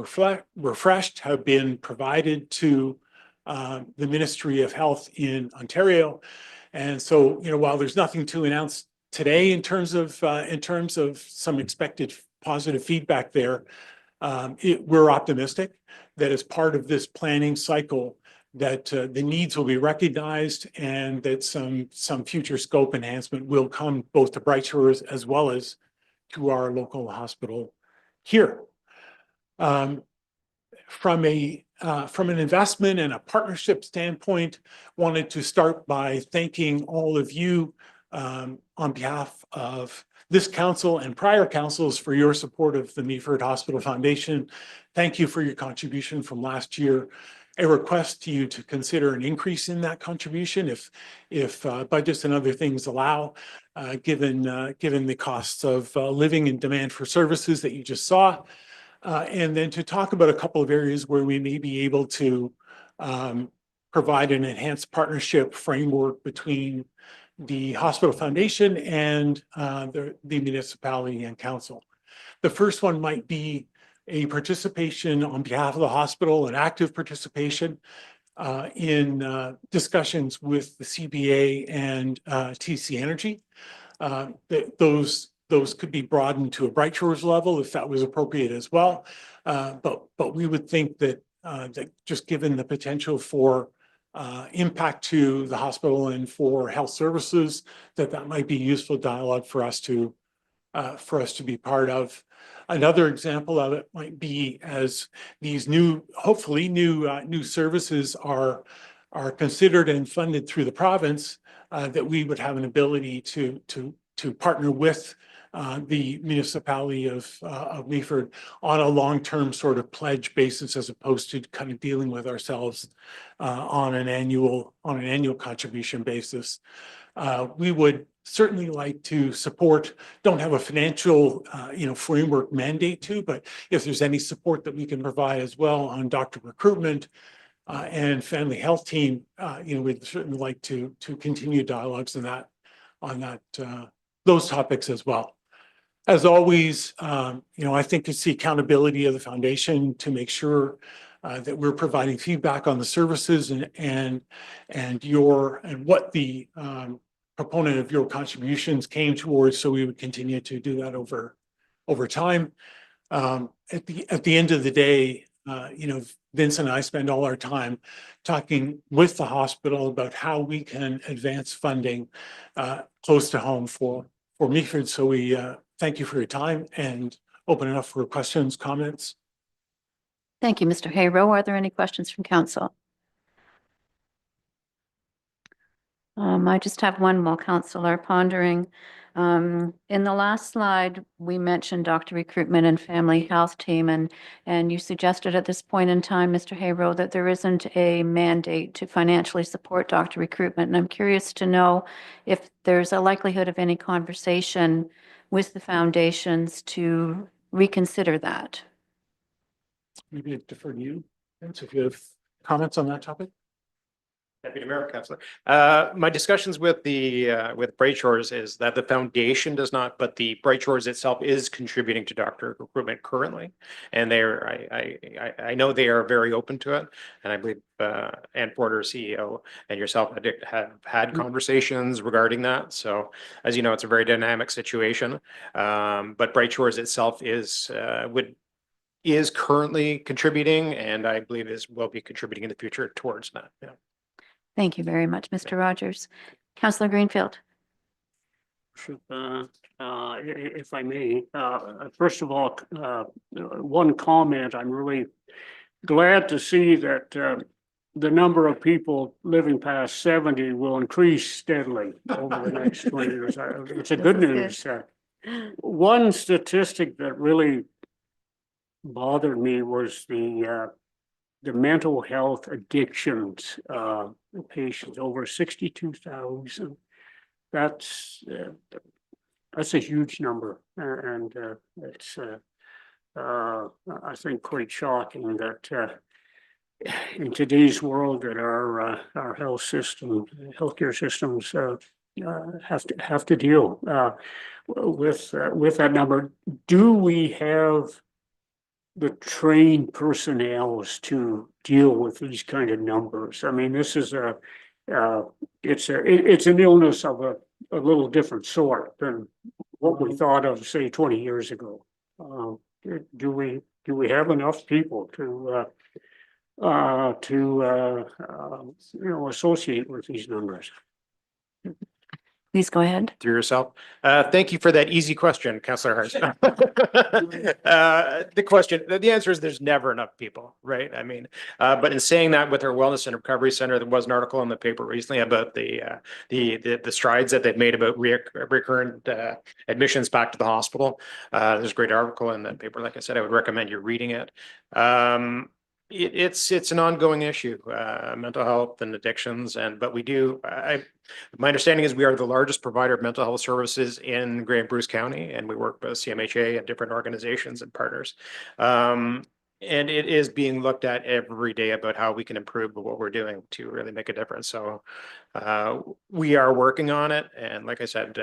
refreshed, have been provided to the Ministry of Health in Ontario. And so, while there's nothing to announce today in terms of some expected positive feedback there, we're optimistic that as part of this planning cycle, that the needs will be recognized and that some future scope enhancement will come both to Bright Shores as well as to our local hospital here. From an investment and a partnership standpoint, wanted to start by thanking all of you on behalf of this council and prior councils for your support of the Meaford Hospital Foundation. Thank you for your contribution from last year. A request to you to consider an increase in that contribution if budgets and other things allow, given the costs of living and demand for services that you just saw. And then to talk about a couple of areas where we may be able to provide an enhanced partnership framework between the Hospital Foundation and the municipality and council. The first one might be a participation on behalf of the hospital, an active participation in discussions with the CBA and TC Energy. Those could be broadened to a Bright Shores level if that was appropriate as well. But we would think that just given the potential for impact to the hospital and for health services, that might be useful dialogue for us to be part of. Another example of it might be as these new, hopefully new services are considered and funded through the province, that we would have an ability to partner with the municipality of Meaford on a long-term sort of pledge basis, as opposed to kind of dealing with ourselves on an annual contribution basis. We would certainly like to support, don't have a financial, framework mandate to, but if there's any support that we can provide as well on doctor recruitment and family health team, we'd certainly like to continue dialogues on those topics as well. As always, I think it's the accountability of the foundation to make sure that we're providing feedback on the services and what the proponent of your contributions came towards. So we would continue to do that over time. At the end of the day, Vince and I spend all our time talking with the hospital about how we can advance funding close to home for Meaford. So we thank you for your time and open it up for questions, comments. Thank you, Mr. Hayrow. Are there any questions from council? I just have one while council are pondering. In the last slide, we mentioned doctor recruitment and family health team, and you suggested at this point in time, Mr. Hayrow, that there isn't a mandate to financially support doctor recruitment. And I'm curious to know if there's a likelihood of any conversation with the foundations to reconsider that. Maybe I defer to you, Vince, if you have comments on that topic. Deputy Mayor, Councillor. My discussions with Bright Shores is that the foundation does not, but the Bright Shores itself is contributing to doctor recruitment currently, and I know they are very open to it, and I believe Ann Porter, CEO, and yourself have had conversations regarding that. So, as you know, it's a very dynamic situation, but Bright Shores itself is currently contributing, and I believe will be contributing in the future towards that. Yeah. Thank you very much, Mr. Rogers. Councillor Greenfield. If I may, first of all, one comment. I'm really glad to see that the number of people living past 70 will increase steadily over the next 20 years. It's a good news. One statistic that really bothered me was the mental health addictions patients, over 62,000. That's a huge number, and it's I think quite shocking that in today's world that our healthcare systems have to deal with that number. Do we have the trained personnel to deal with these kind of numbers? I mean, this is it's an illness of a little different sort than what we thought of, say, 20 years ago. Do we have enough people to associate with these numbers? Please go ahead. Through yourself. Thank you for that easy question, Councillor Hart. The answer is there's never enough people, right? I mean, but in saying that, with our Wellness and Recovery Center, there was an article in the paper recently about the strides that they've made about recurrent admissions back to the hospital. There's a great article in that paper. Like I said, I would recommend you reading it. It's an ongoing issue, mental health and addictions, but we do. My understanding is we are the largest provider of mental health services in Grey and Bruce County, and we work with CMHA and different organizations and partners. And it is being looked at every day about how we can improve what we're doing to really make a difference. So we are working on it, and like I said,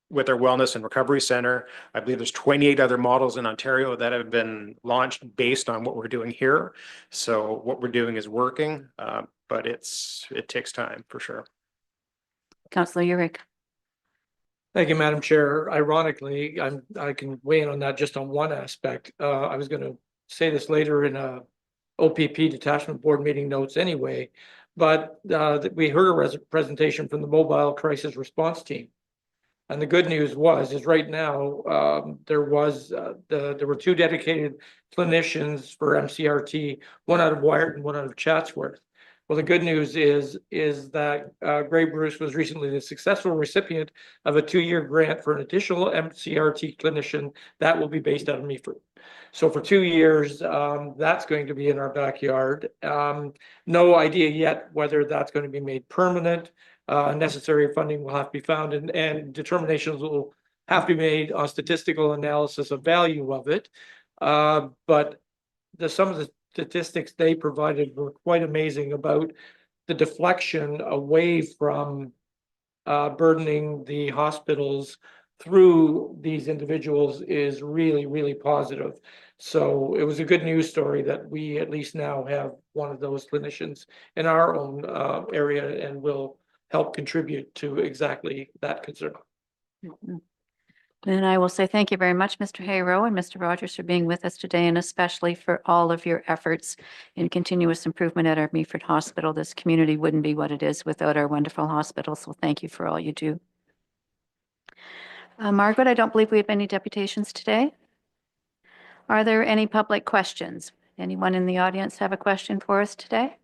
with our Wellness and Recovery Center, I believe there's 28 other models in Ontario that have been launched based on what we're doing here. So what we're doing is working, but it takes time for sure. Councillor Urick. Thank you, Madam Chair. Ironically, I can weigh in on that just on one aspect. I was going to say this later in a OPP detachment board meeting notes anyway, but we heard a presentation from the Mobile Crisis Response Team. And the good news is right now, there were two dedicated clinicians for MCRT, one out of Wyatt and one out of Chatsworth. Well, the good news is that Grey Bruce was recently the successful recipient of a 2-year grant for an additional MCRT clinician that will be based out of Meaford. So for 2 years, that's going to be in our backyard. No idea yet whether that's going to be made permanent. Necessary funding will have to be found and determinations will have to be made on statistical analysis of value of it. But some of the statistics they provided were quite amazing about the deflection away from burdening the hospitals through these individuals is really, really positive. So it was a good news story that we at least now have one of those clinicians in our own area and will help contribute to exactly that concern. And I will say thank you very much, Mr. Hayrow and Mr. Rogers, for being with us today, and especially for all of your efforts in continuous improvement at our Meaford Hospital. This community wouldn't be what it is without our wonderful hospital, so thank you for all you do. Margaret, I don't believe we have any deputations today. Are there any public questions? Anyone in the audience have a question for us today?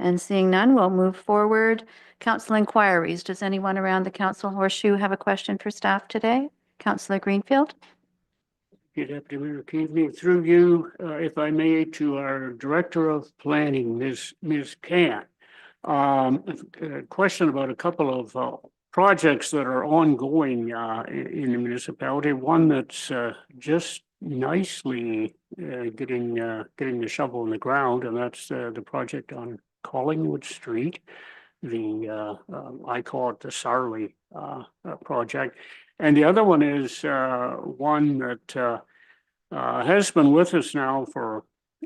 And seeing none, we'll move forward. Council inquiries. Does anyone around the council horseshoe have a question for staff today? Councillor Greenfield? Deputy Mayor Keaveney, through you, if I may, to our Director of Planning, Ms. Can. A question about a couple of projects that are ongoing in the municipality. One that's just nicely getting the shovel in the ground, and that's the project on Collingwood Street. I call it the Sarley project. And the other one is one that has been with us now for,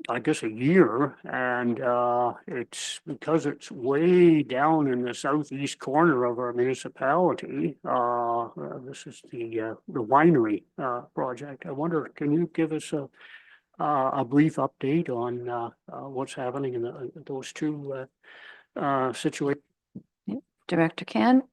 I guess, a year, and it's because it's way down in the southeast corner of our municipality. This is the winery project. I wonder, can you give us a brief update on what's happening in those two situations? Director Can?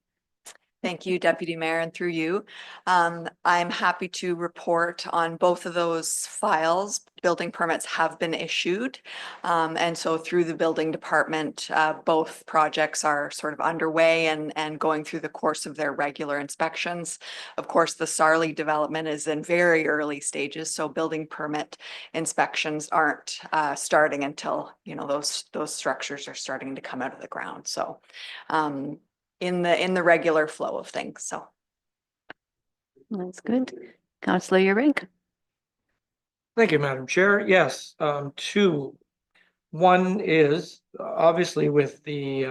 Thank you, Deputy Mayor, and through you. I'm happy to report on both of those files. Building permits have been issued. And so through the building department, both projects are sort of underway and going through the course of their regular inspections. Of course, the Sarley development is in very early stages, so building permit inspections aren't starting until, you know, those structures are starting to come out of the ground. So in the regular flow of things, so. That's good. Councillor Eurink? Thank you, Madam Chair. Yes, two. One is obviously with the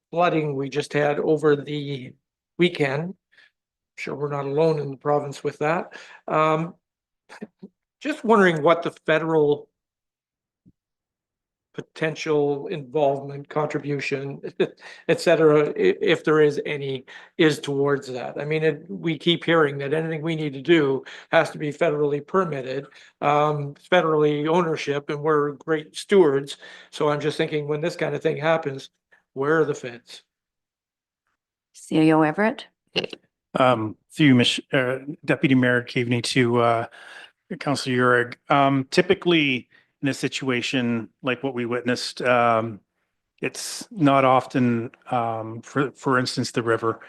flooding we just had over the weekend. I'm sure we're not alone in the province with that. Just wondering what the federal potential involvement, contribution, et cetera, if there is any, is towards that. I mean, we keep hearing that anything we need to do has to be federally permitted, federally ownership, and we're great stewards. So I'm just thinking when this kind of thing happens, where are the feds? CAO Everett? Through Deputy Mayor Keaveney to Councillor Urick. Typically, in a situation like what we witnessed, it's not often, for instance, the river,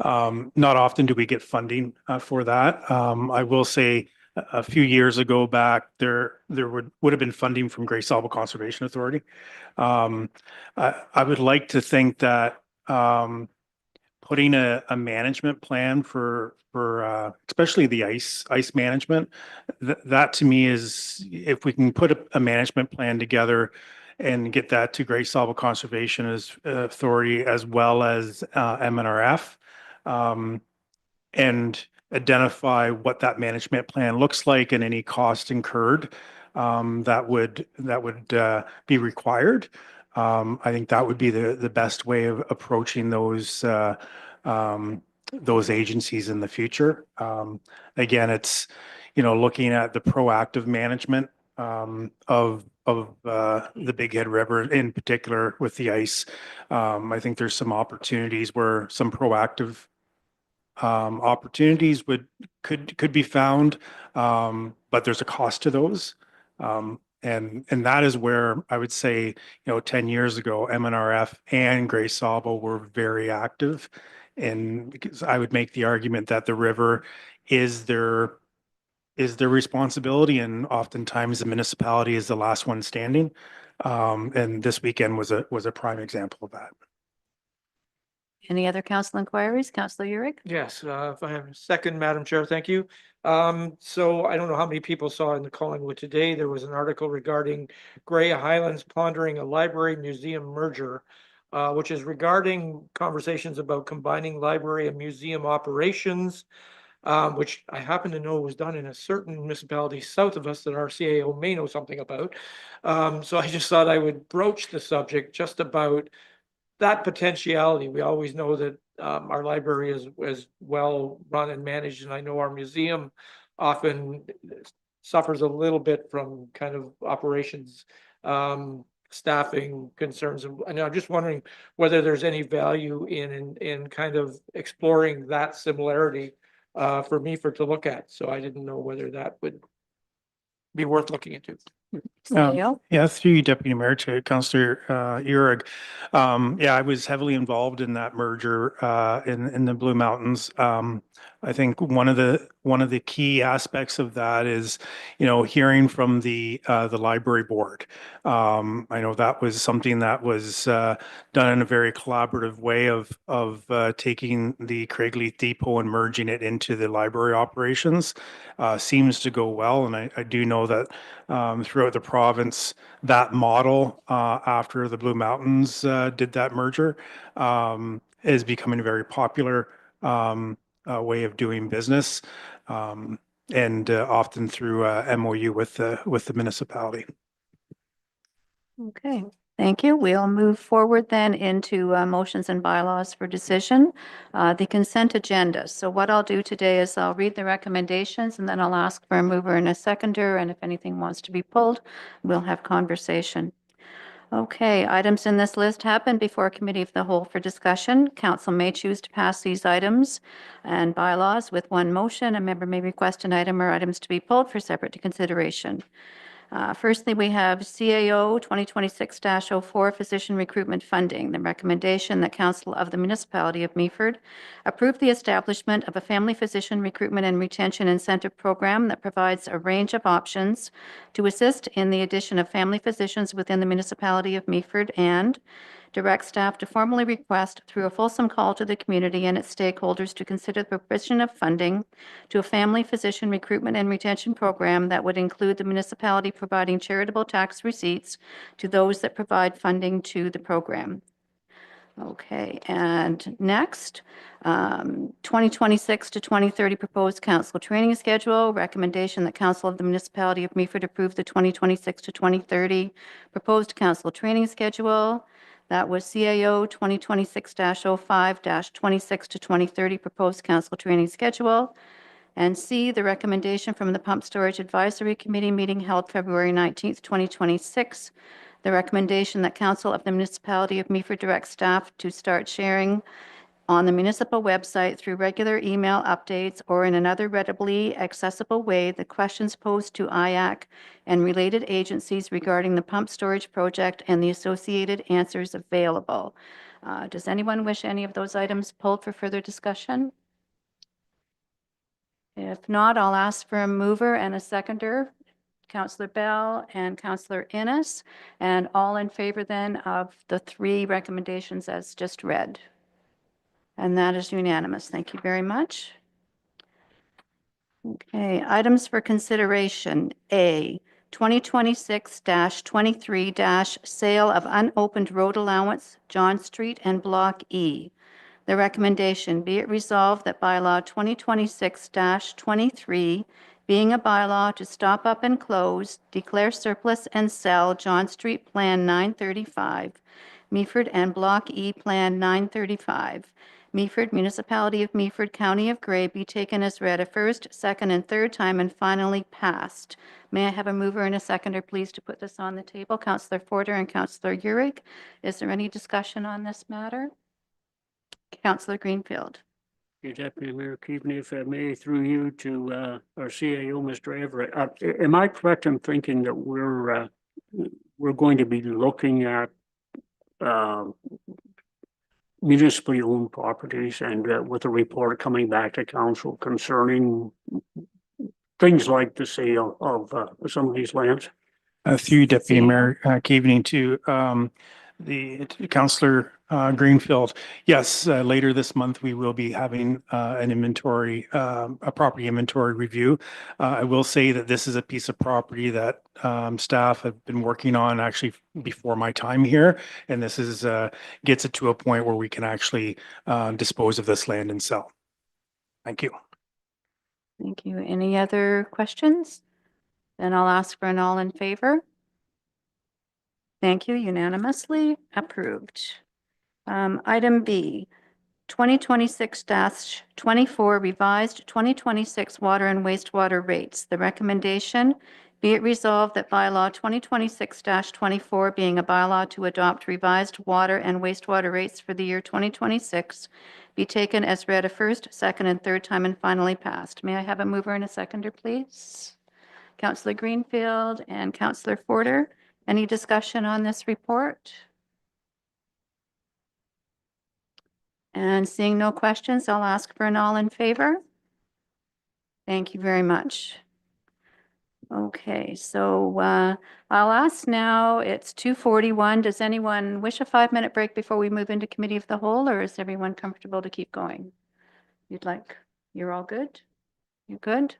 not often do we get funding for that. I will say a few years ago back, there would have been funding from Grey Salvo Conservation Authority. I would like to think that putting a management plan for especially the ice management, that to me is, if we can put a management plan together and get that to Grey Salvo Conservation Authority as well as MNRF, and identify what that management plan looks like and any cost incurred that would be required. I think that would be the best way of approaching those agencies in the future. Again, it's, you know, looking at the proactive management of the Big Head River, in particular with the ice. I think there's some opportunities where some proactive opportunities could be found, but there's a cost to those. And that is where I would say, 10 years ago, MNRF and Gray Sabo were very active. And because I would make the argument that the river is their responsibility, and oftentimes the municipality is the last one standing. And this weekend was a prime example of that. Any other council inquiries? Councillor Urick? Yes, if I have a second, Madam Chair, thank you. So I don't know how many people saw in the Collingwood today, there was an article regarding Grey Highlands pondering a library museum merger, which is regarding conversations about combining library and museum operations, which I happen to know was done in a certain municipality south of us that our CAO may know something about. So I just thought I would broach the subject just about that potentiality. We always know that our library is well run and managed, and I know our museum often suffers a little bit from kind of operations staffing concerns, and I'm just wondering whether there's any value in kind of exploring that similarity for Meaford to look at. So I didn't know whether that would be worth looking into. CAO? Yeah, through you, Deputy Mayor, to Councillor Urick. Yeah, I was heavily involved in that merger in the Blue Mountains. I think one of the key aspects of that is, hearing from the library board. I know that was something that was done in a very collaborative way of taking the Craigleith Depot and merging it into the library operations. Seems to go well, and I do know that throughout the province, that model after the Blue Mountains did that merger is becoming a very popular way of doing business, and often through MOU with the municipality. Okay, thank you. We'll move forward then into motions and bylaws for decision. The consent agenda. So what I'll do today is I'll read the recommendations, and then I'll ask for a mover and a seconder, and if anything wants to be pulled, we'll have conversation. Okay, items in this list have been before Committee of the Whole for discussion. Council may choose to pass these items and bylaws with one motion. A member may request an item or items to be pulled for separate consideration. Firstly, we have CAO 2026-04 physician recruitment funding. The recommendation that Council of the Municipality of Meaford approve the establishment of a family physician recruitment and retention incentive program that provides a range of options to assist in the addition of family physicians within the Municipality of Meaford, and direct staff to formally request through a fulsome call to the community and its stakeholders to consider the provision of funding to a family physician recruitment and retention program that would include the municipality providing charitable tax receipts to those that provide funding to the program. Okay, and next, 2026 to 2030 proposed council training schedule. Recommendation that Council of the Municipality of Meaford approve the 2026 to 2030 proposed council training schedule. That was CAO 2026-05-26 to 2030 proposed council training schedule. And C, the recommendation from the Pump Storage Advisory Committee meeting held February 19th, 2026. The recommendation that Council of the Municipality of Meaford direct staff to start sharing on the municipal website through regular email updates or in another readily accessible way the questions posed to IAC and related agencies regarding the pump storage project and the associated answers available. Does anyone wish any of those items pulled for further discussion? If not, I'll ask for a mover and a seconder. Councillor Bell and Councillor Innes, and all in favor then of the three recommendations as just read. And that is unanimous. Thank you very much. Okay, items for consideration. A, 2026-23- sale of unopened road allowance, John Street and Block E. The recommendation, be it resolved that bylaw 2026-23, being a bylaw to stop up and close, declare surplus and sell John Street Plan 935, Meaford and Block E Plan 935, Meaford, Municipality of Meaford, County of Gray, be taken as read a first, second, and third time and finally passed. May I have a mover and a seconder, please, to put this on the table? Councillor Forder and Councillor Urick. Is there any discussion on this matter? Councillor Greenfield. Your Deputy Mayor Keaveney, if I may, through you to our CAO, Mr. Everett. Am I correct in thinking that we're going to be looking at municipally owned properties and with a report coming back to council concerning things like the sale of some of these lands? Through you, Deputy CEO. Mayor Keaveney, to to Councillor Greenfield. Yes, later this month, we will be having an inventory, a property inventory review. I will say that this is a piece of property that staff have been working on actually before my time here. And this is gets it to a point where we can actually dispose of this land and sell. Thank you. Thank you. Any other questions? Then I'll ask for an all in favor. Thank you. Unanimously approved. Item B, 2026-24 revised 2026 water and wastewater rates. The recommendation, be it resolved that bylaw 2026-24 being a bylaw to adopt revised water and wastewater rates for the year 2026 be taken as read a first, second, and third time and finally passed. May I have a mover and a seconder, please? Councillor Greenfield and Councillor Forder. Any discussion on this report? And seeing no questions, I'll ask for an all in favor. Thank you very much. Okay, so I'll ask now, it's 2:41. Does anyone wish a 5-minute break before we move into committee of the whole, or is everyone comfortable to keep going? You're all good? You're good?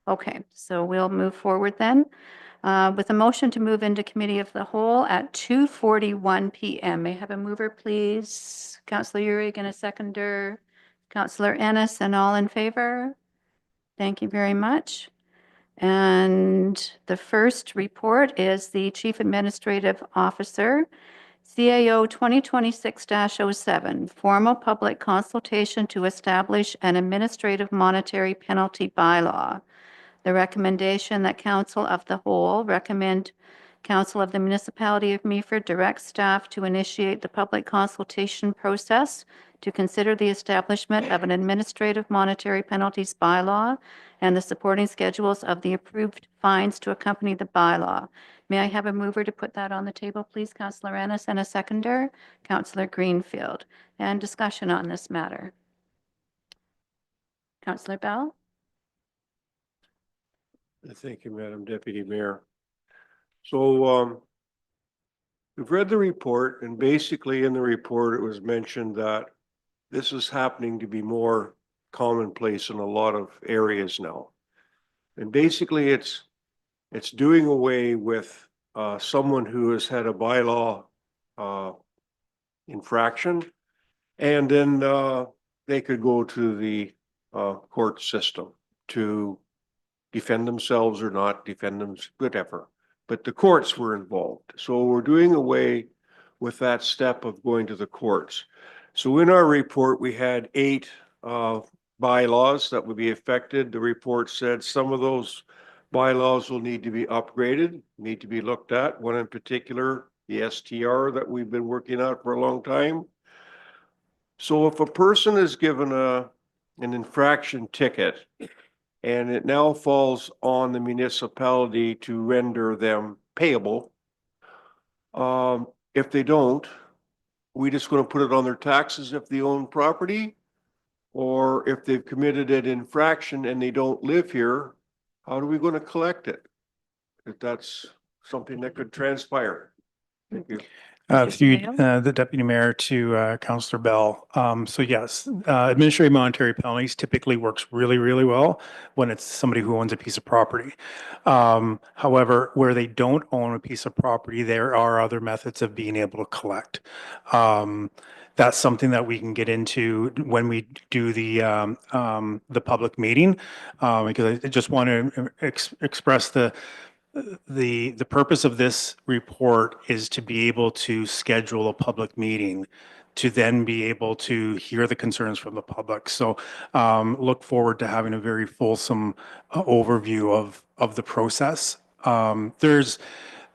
Okay, so we'll move forward then with a motion to move into committee of the whole at 2:41 p.m. May I have a mover, please? Councillor Urick and a seconder. Councillor Ennis, and all in favor? Thank you very much. And the first report is the Chief Administrative Officer, CAO 2026-07, formal public consultation to establish an administrative monetary penalty bylaw. The recommendation that Council of the Whole recommend Council of the Municipality of Meaford direct staff to initiate the public consultation process to consider the establishment of an administrative monetary penalties bylaw and the supporting schedules of the approved fines to accompany the bylaw. May I have a mover to put that on the table, please? Councillor Ennis, and a seconder, Councillor Greenfield. And discussion on this matter. Councillor Bell? Thank you, Madam Deputy Mayor. So we've read the report, and basically in the report, it was mentioned that this is happening to be more commonplace in a lot of areas now. And basically it's doing away with someone who has had a bylaw infraction, and then they could go to the court system to defend themselves or not defend them, whatever. But the courts were involved. So we're doing away with that step of going to the courts. So in our report, we had 8 bylaws that would be affected. The report said some of those bylaws will need to be upgraded, need to be looked at. One in particular, the STR that we've been working on for a long time. So if a person is given an infraction ticket, and it now falls on the municipality to render them payable. If they don't, we just going to put it on their taxes if they own property, or if they've committed an infraction and they don't live here, how are we going to collect it? If that's something that could transpire. Thank you. Through the Deputy Mayor to Councillor Bell. So yes, administrative monetary penalties typically works really, really well when it's somebody who owns a piece of property. However, where they don't own a piece of property, there are other methods of being able to collect. That's something that we can get into when we do the public meeting, because I just want to express the purpose of this report is to be able to schedule a public meeting to then be able to hear the concerns from the public. So look forward to having a very fulsome overview of the process.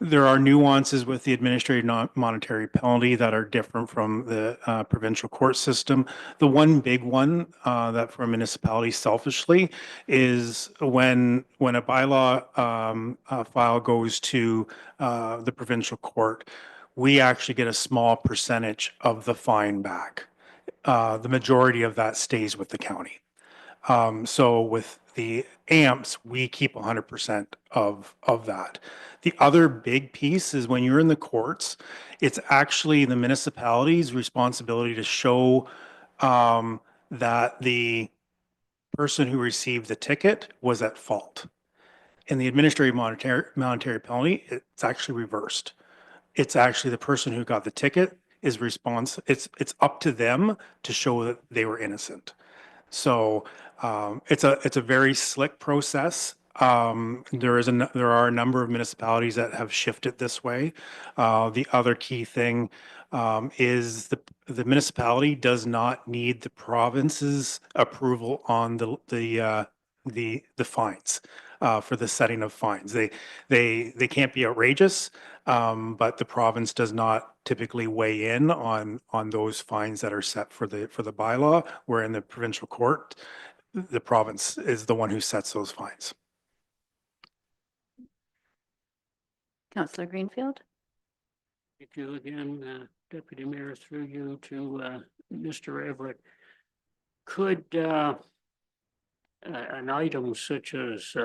There are nuances with the administrative non-monetary penalty that are different from the provincial court system. The one big one that for a municipality selfishly is when a bylaw file goes to the provincial court, we actually get a small percentage of the fine back. The majority of that stays with the county. So with the amps, we keep 100% of that. The other big piece is when you're in the courts, it's actually the municipality's responsibility to show that the person who received the ticket was at fault. In the administrative monetary penalty, it's actually reversed. It's actually the person who got the ticket is it's up to them to show that they were innocent. So it's a very slick process. There are a number of municipalities that have shifted this way. The other key thing is the municipality does not need the province's approval on the fines for the setting of fines. They can't be outrageous, but the province does not typically weigh in on those fines that are set for the bylaw, where in the provincial court, the province is the one who sets those fines. Councillor Greenfield? Thank you again, Deputy Mayor, through you to Mr. Everett. Could an item such as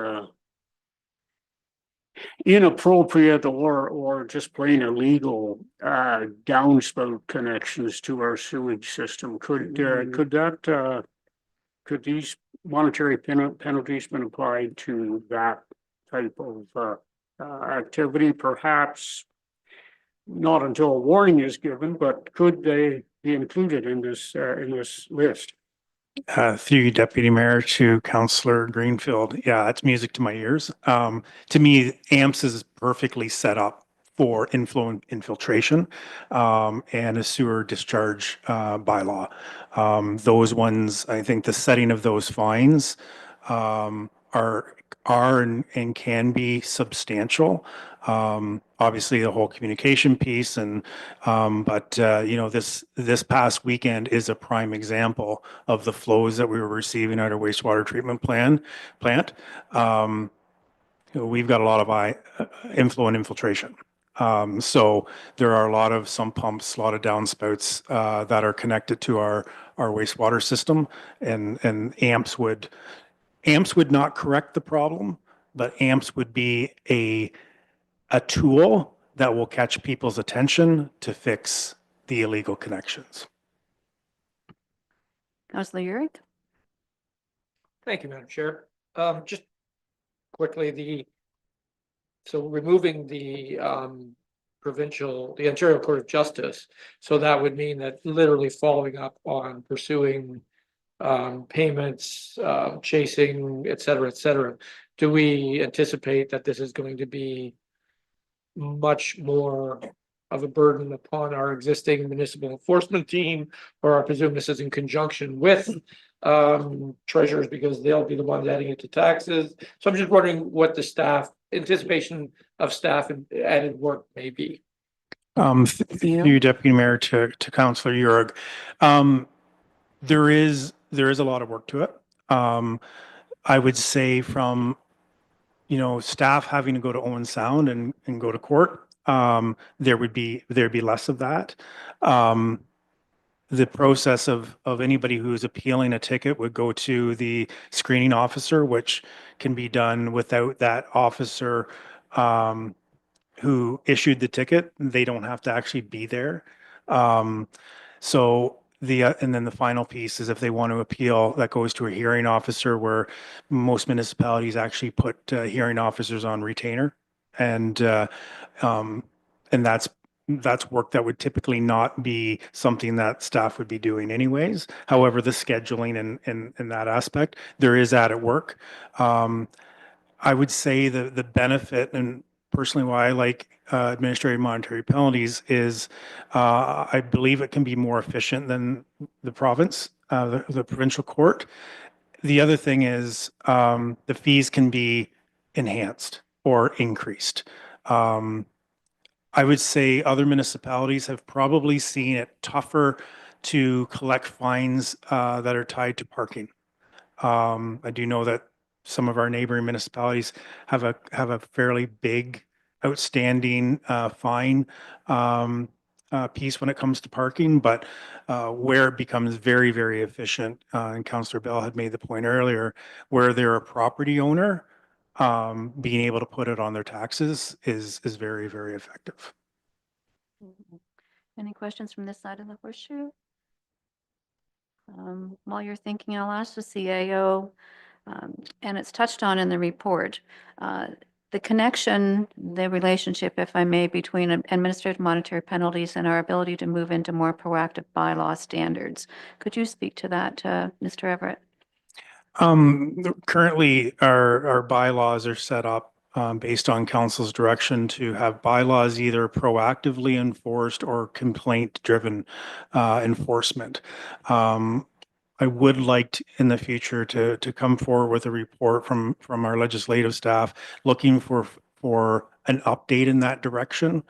inappropriate or just plain illegal downspout connections to our sewage system, could these monetary penalties been applied to that type of activity? Perhaps not until a warning is given, but could they be included in this list? Through you, Deputy Mayor, to Councillor Greenfield. Yeah, that's music to my ears. To me, AMPS is perfectly set up for infiltration and a sewer discharge bylaw. Those ones, I think the setting of those fines are and can be substantial. Obviously the whole communication piece but you know, this past weekend is a prime example of the flows that we were receiving at our wastewater treatment plant. You know, we've got a lot of inflow and infiltration. So there are a lot of sump pumps, a lot of downspouts that are connected to our wastewater system, and AMPS would not correct the problem, but AMPS would be a tool that will catch people's attention to fix the illegal connections. Councillor Urick? Thank you, Madam Chair. Just quickly, so removing the Ontario Court of Justice, so that would mean that literally following up on pursuing payments, chasing, et cetera, do we anticipate that this is going to be much more of a burden upon our existing municipal enforcement team, or I presume this is in conjunction with treasurers, because they'll be the ones adding it to taxes? So I'm just wondering what the anticipation of staff and added work may be. You, Deputy Mayor, to Councillor Urick. There is a lot of work to it. I would say from, you know, staff having to go to Owen Sound and go to court, there'd be less of that. The process of anybody who's appealing a ticket would go to the screening officer, which can be done without that officer who issued the ticket. They don't have to actually be there. So and then the final piece is if they want to appeal, that goes to a hearing officer, where most municipalities actually put hearing officers on retainer, and that's work that would typically not be something that staff would be doing anyways. However, the scheduling and that aspect, there is added work. I would say the benefit, and personally why I like administrative monetary penalties is I believe it can be more efficient than the province, the provincial court. The other thing is the fees can be enhanced or increased. I would say other municipalities have probably seen it tougher to collect fines that are tied to parking. I do know that some of our neighboring municipalities have a fairly big outstanding fine piece when it comes to parking, but where it becomes very, very efficient, and Councillor Bell had made the point earlier, where they're a property owner, being able to put it on their taxes is very, very effective. Any questions from this side of the horseshoe? While you're thinking, I'll ask the CAO, and it's touched on in the report, the connection, the relationship, if I may, between administrative monetary penalties and our ability to move into more proactive bylaw standards. Could you speak to that, Mr. Everett? Currently, our bylaws are set up based on council's direction to have bylaws either proactively enforced or complaint-driven enforcement. I would like in the future to come forward with a report from our legislative staff looking for an update in that direction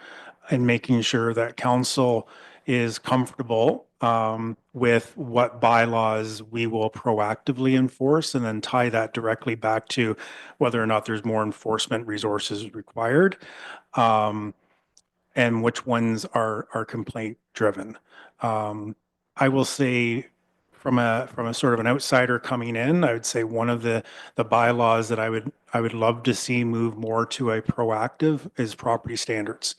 and making sure that council is comfortable with what bylaws we will proactively enforce and then tie that directly back to whether or not there's more enforcement resources required, and which ones are complaint driven. I will say from a sort of an outsider coming in, I would say one of the bylaws that I would love to see move more to a proactive is property standards.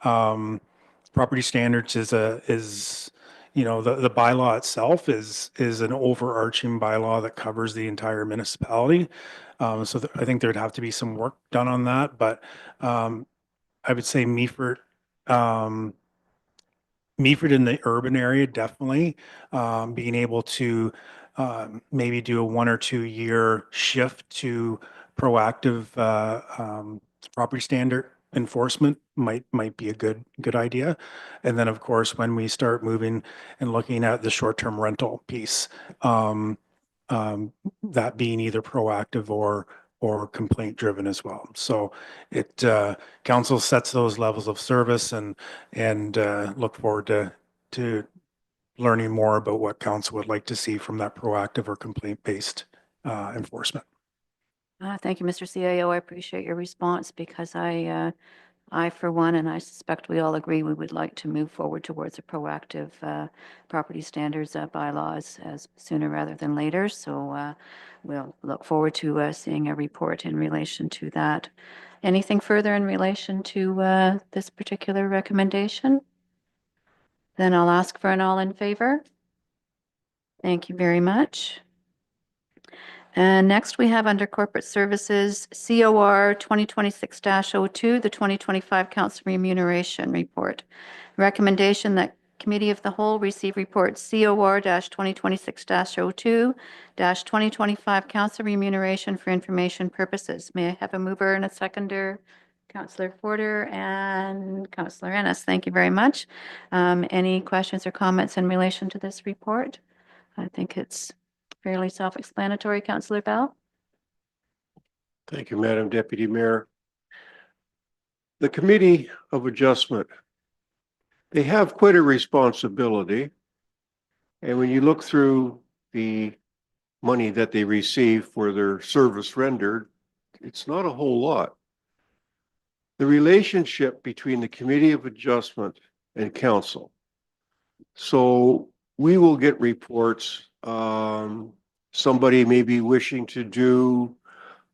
Property standards is you know, the bylaw itself is an overarching bylaw that covers the entire municipality. So I think there'd have to be some work done on that, but I would say Meaford in the urban area, definitely being able to maybe do a 1 or 2 year shift to proactive property standard enforcement might be a good idea. And then, of course, when we start moving and looking at the short-term rental piece, that being either proactive or complaint driven as well. So it council sets those levels of service and look forward to learning more about what council would like to see from that proactive or complaint based enforcement. Thank you, Mr. CAO. I appreciate your response because I, for one, and I suspect we all agree, we would like to move forward towards a proactive property standards bylaws as sooner rather than later. So we'll look forward to seeing a report in relation to that. Anything further in relation to this particular recommendation? Then I'll ask for an all in favor. Thank you very much. And next we have under corporate services, COR 2026-02, the 2025 council remuneration report. Recommendation that Committee of the Whole receive report COR-2026-02, 2025 council remuneration for information purposes. May I have a mover and a seconder? Councillor Porter and Councillor Ennis. Thank you very much. Any questions or comments in relation to this report? I think it's fairly self-explanatory. Councillor Bell? Thank you, Madam Deputy Mayor. The Committee of Adjustment, they have quite a responsibility. And when you look through the money that they receive for their service rendered, it's not a whole lot. The relationship between the Committee of Adjustment and Council. So we will get reports. Somebody may be wishing to do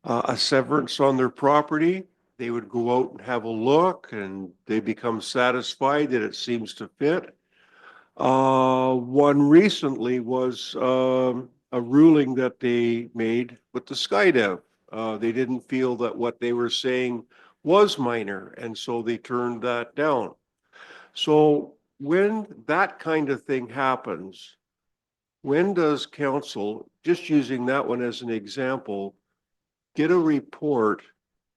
a severance on their property. They would go out and have a look and they become satisfied that it seems to fit. One recently was a ruling that they made with the SkyDev. They didn't feel that what they were saying was minor, and so they turned that down. So when that kind of thing happens, when does council, just using that one as an example, get a report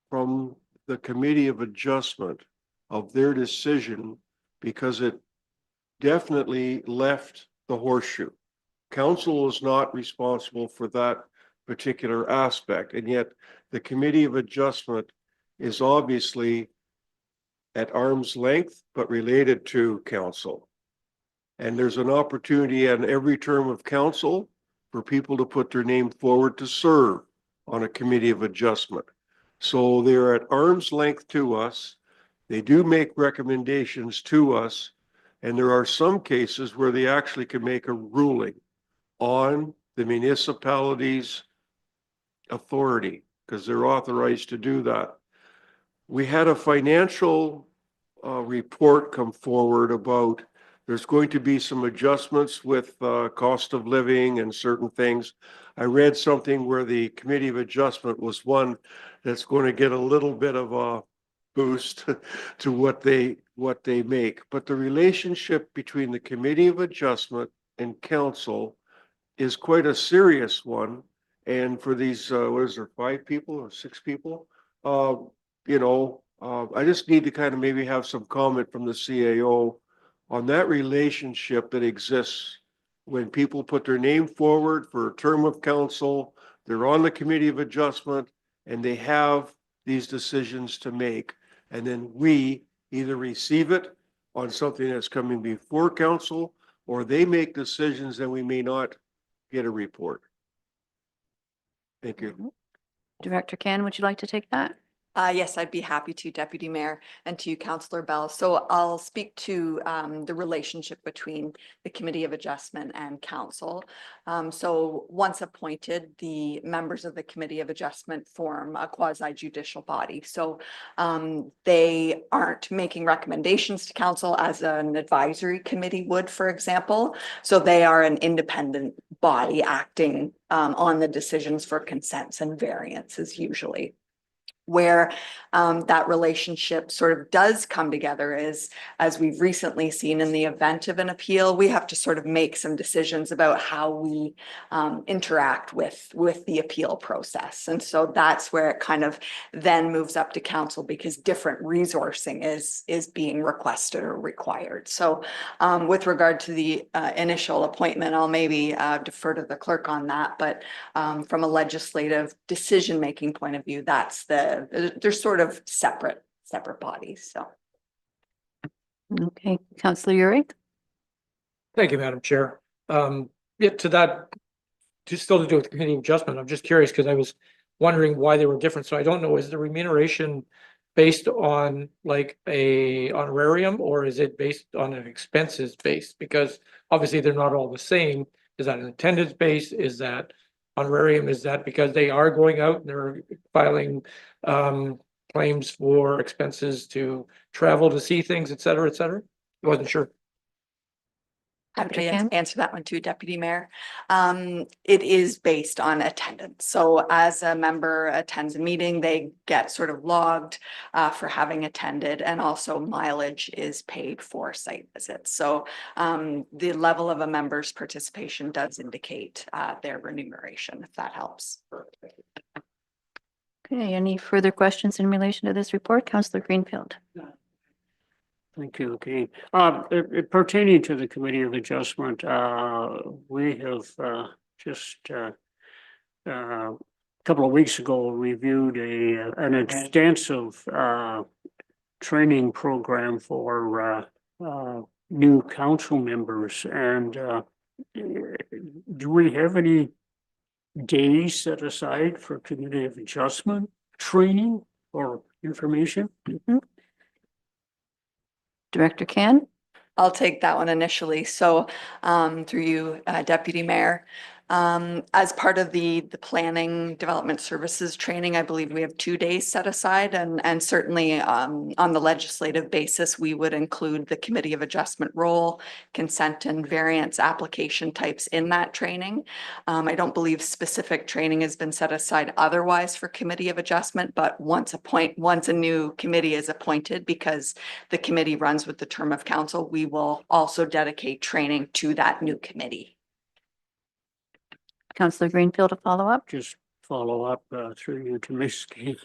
from the Committee of Adjustment of their decision because it definitely left the horseshoe. Council is not responsible for that particular aspect, and yet the Committee of Adjustment is obviously at arm's length, but related to council. And there's an opportunity on every term of council for people to put their name forward to serve on a Committee of Adjustment. So they're at arm's length to us. They do make recommendations to us. And there are some cases where they actually can make a ruling on the municipality's authority because they're authorized to do that. We had a financial report come forward about there's going to be some adjustments with cost of living and certain things. I read something where the Committee of Adjustment was one that's going to get a little bit of a boost to what they make. But the relationship between the Committee of Adjustment and council is quite a serious one. And for these, what is there, 5 people or 6 people? I just need to kind of maybe have some comment from the CAO on that relationship that exists when people put their name forward for a term of council, they're on the Committee of Adjustment, and they have these decisions to make. And then we either receive it on something that's coming before council, or they make decisions and we may not get a report. Thank you. Director Ken, would you like to take that? Yes, I'd be happy to, Deputy Mayor, and to you, Councillor Bell. So I'll speak to the relationship between the Committee of Adjustment and Council. So once appointed, the members of the Committee of Adjustment form a quasi-judicial body. So they aren't making recommendations to Council as an advisory committee would, for example. So they are an independent body acting on the decisions for consents and variances usually. Where that relationship sort of does come together is, as we've recently seen in the event of an appeal, we have to sort of make some decisions about how we interact with the appeal process. And so that's where it kind of then moves up to council because different resourcing is being requested or required. So with regard to the initial appointment, I'll maybe defer to the clerk on that. But from a legislative decision-making point of view, that's they're sort of separate bodies. So. Okay, Councillor Uri. Thank you, Madam Chair. Yeah, to that, still to do with the Committee of Adjustment, I'm just curious because I was wondering why they were different. So I don't know, is the remuneration based on like a honorarium or is it based on an expenses base? Because obviously they're not all the same. Is that an attendance base? Is that honorarium? Is that because they are going out and they're filing claims for expenses to travel to see things, et cetera, et cetera? I wasn't sure. Happy to answer that one too, Deputy Mayor. It is based on attendance. So as a member attends a meeting, they get sort of logged for having attended, and also mileage is paid for site visits. So the level of a member's participation does indicate their remuneration, if that helps. Okay, any further questions in relation to this report? Councillor Greenfield. Thank you, Kane. Pertaining to the Committee of Adjustment, we have just a couple of weeks ago reviewed an extensive training program for new council members. And do we have any days set aside for Committee of Adjustment training or information? Director Ken. I'll take that one initially. So through you, Deputy Mayor, as part of the planning development services training, I believe we have 2 days set aside, and certainly on the legislative basis, we would include the Committee of Adjustment role, consent and variance application types in that training. I don't believe specific training has been set aside otherwise for Committee of Adjustment, but once a new committee is appointed, because the committee runs with the term of council, we will also dedicate training to that new committee. Councillor Greenfield, a follow-up. Just follow up through you to Ms. Kane.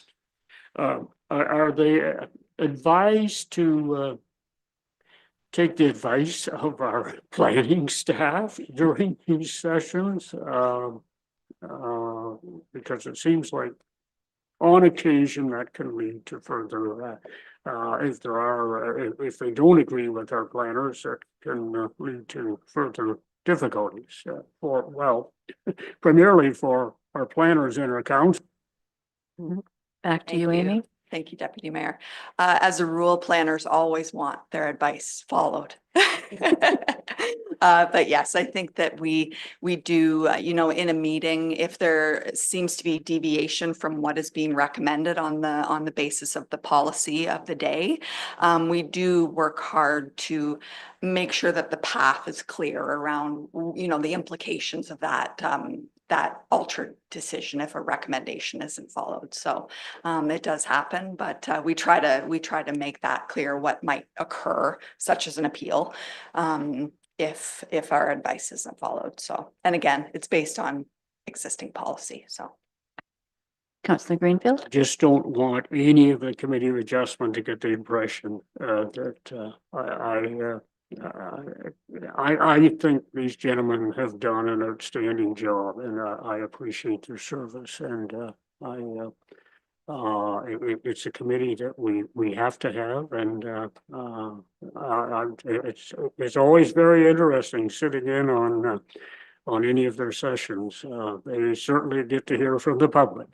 are they advised to take the advice of our planning staff during these sessions? Because it seems like on occasion that can lead to further, if they don't agree with our planners, that can lead to further difficulties primarily for our planners and our council. Back to Thank you, Amy. Thank you, Deputy Mayor. As a rule, planners always want their advice followed. But yes, I think that we do, in a meeting, if there seems to be deviation from what is being recommended on the basis of the policy of the day, we do work hard to make sure that the path is clear around, the implications of that altered decision if a recommendation isn't followed. So it does happen, but we try to make that clear what might occur, such as an appeal, if our advice isn't followed. So, and again, it's based on existing policy. So. Councillor Greenfield. Just don't want any of the committee of adjustment to get the impression that I think these gentlemen have done an outstanding job, and I appreciate their service. And it's a committee that we have to have, and it's always very interesting sitting in on any of their sessions. They certainly get to hear from the public.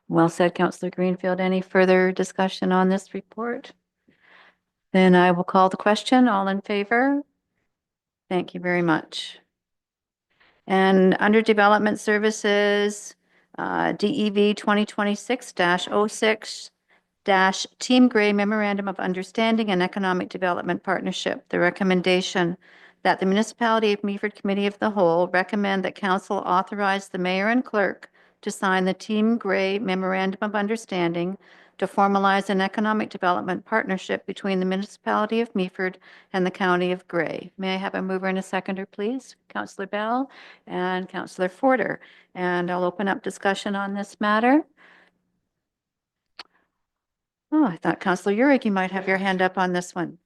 Well said, Councillor Greenfield. Any further discussion on this report? Then I will call the question. All in favor? Thank you very much. And under Development Services, DEV 2026-06 Team Gray Memorandum of Understanding and Economic Development Partnership. The recommendation that the Municipality of Meaford Committee of the Whole recommend that Council authorize the Mayor and Clerk to sign the Team Gray Memorandum of Understanding to formalize an economic development partnership between the Municipality of Meaford and the County of Gray. May I have a mover and a seconder, please? Councillor Bell and Councillor Forder. And I'll open up discussion on this matter. Oh, I thought Councillor Urick, you might have your hand up on this one.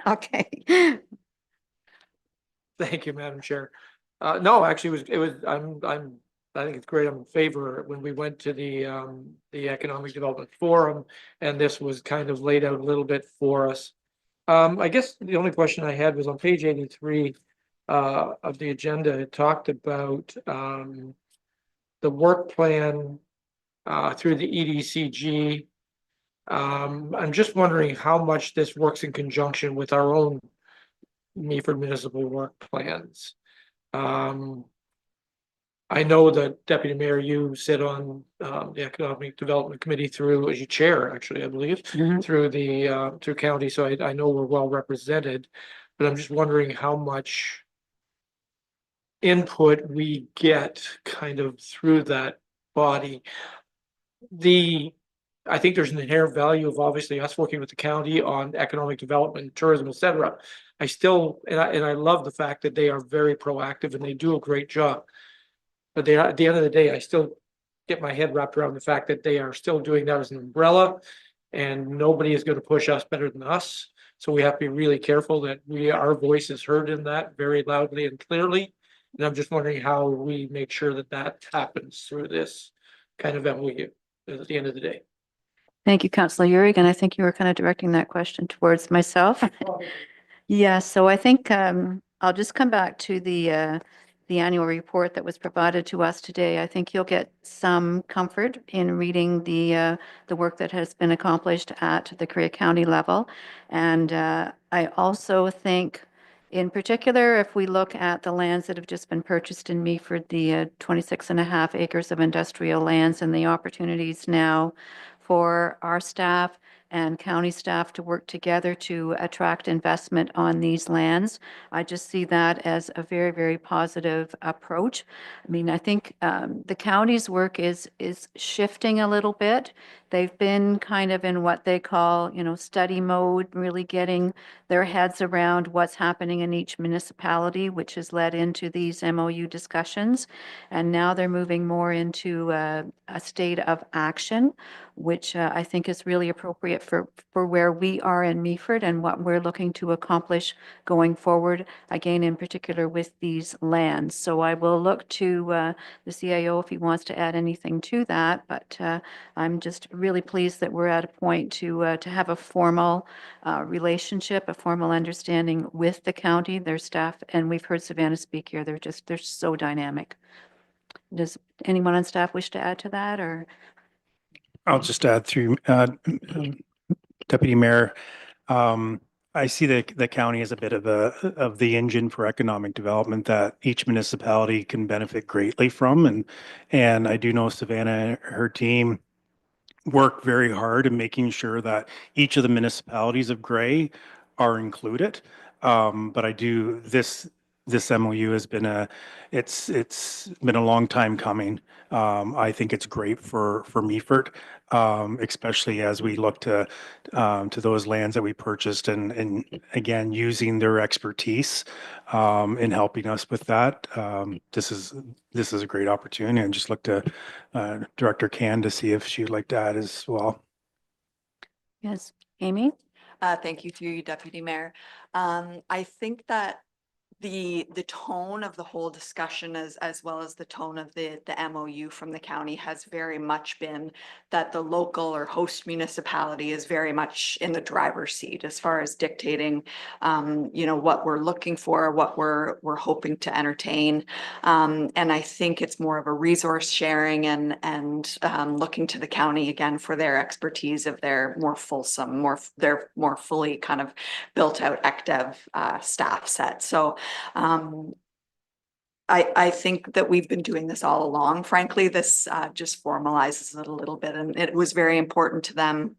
Okay. Thank you, Madam Chair. No, actually, I think it's great. I'm in favor. When we went to the Economic Development Forum, and this was kind of laid out a little bit for us. I guess the only question I had was on page 83 of the agenda. It talked about the work plan through the EDCG. I'm just wondering how much this works in conjunction with our own Meaford municipal work plans. I know that Deputy Mayor, you sit on the Economic Development Committee as you chair, actually, I believe, through county. So I know we're well represented, but I'm just wondering how much input we get kind of through that body. I think there's an inherent value of obviously us working with the county on economic development, tourism, etc. I still, and I love the fact that they are very proactive and they do a great job. But at the end of the day, I still get my head wrapped around the fact that they are still doing that as an umbrella, and nobody is going to push us better than us. So we have to be really careful that our voice is heard in that very loudly and clearly. And I'm just wondering how we make sure that that happens through this kind of MOU at the end of the day. Thank you, Councillor Urick, and I think you were kind of directing that question towards myself. Yeah, so I think I'll just come back to the annual report that was provided to us today. I think you'll get some comfort in reading the work that has been accomplished at the Crea County level. And I also think, in particular, if we look at the lands that have just been purchased in Meaford, the 26.5 acres of industrial lands and the opportunities now for our staff and county staff to work together to attract investment on these lands. I just see that as a very, very positive approach. I mean, I think the county's work is shifting a little bit. They've been kind of in what they call, study mode, really getting their heads around what's happening in each municipality, which has led into these MOU discussions. And now they're moving more into a state of action, which I think is really appropriate for where we are in Meaford and what we're looking to accomplish going forward, again, in particular with these lands. So I will look to the CIO if he wants to add anything to that, but I'm just really pleased that we're at a point to have a formal relationship, a formal understanding with the county, their staff, and we've heard Savannah speak here. They're so dynamic. Does anyone on staff wish to add to that, or? I'll just add through Deputy Mayor. I see the county as a bit of the engine for economic development that each municipality can benefit greatly from, and I do know Savannah and her team work very hard in making sure that each of the municipalities of Gray are included. But I do this MOU has been it's been a long time coming. I think it's great for Meaford, especially as we look to those lands that we purchased and again using their expertise in helping us with that. This is a great opportunity, and just look to Director Can to see if she'd like to add as well. Yes, Amy? Thank you through you, Deputy Mayor. I think that the tone of the whole discussion as well as the tone of the MOU from the county has very much been that the local or host municipality is very much in the driver's seat as far as dictating what we're looking for, what we're hoping to entertain. And I think it's more of a resource sharing and looking to the county again for their expertise of their more fulsome, their more fully kind of built out ECDEV staff set. So I think that we've been doing this all along. Frankly, this just formalizes it a little bit, and it was very important to them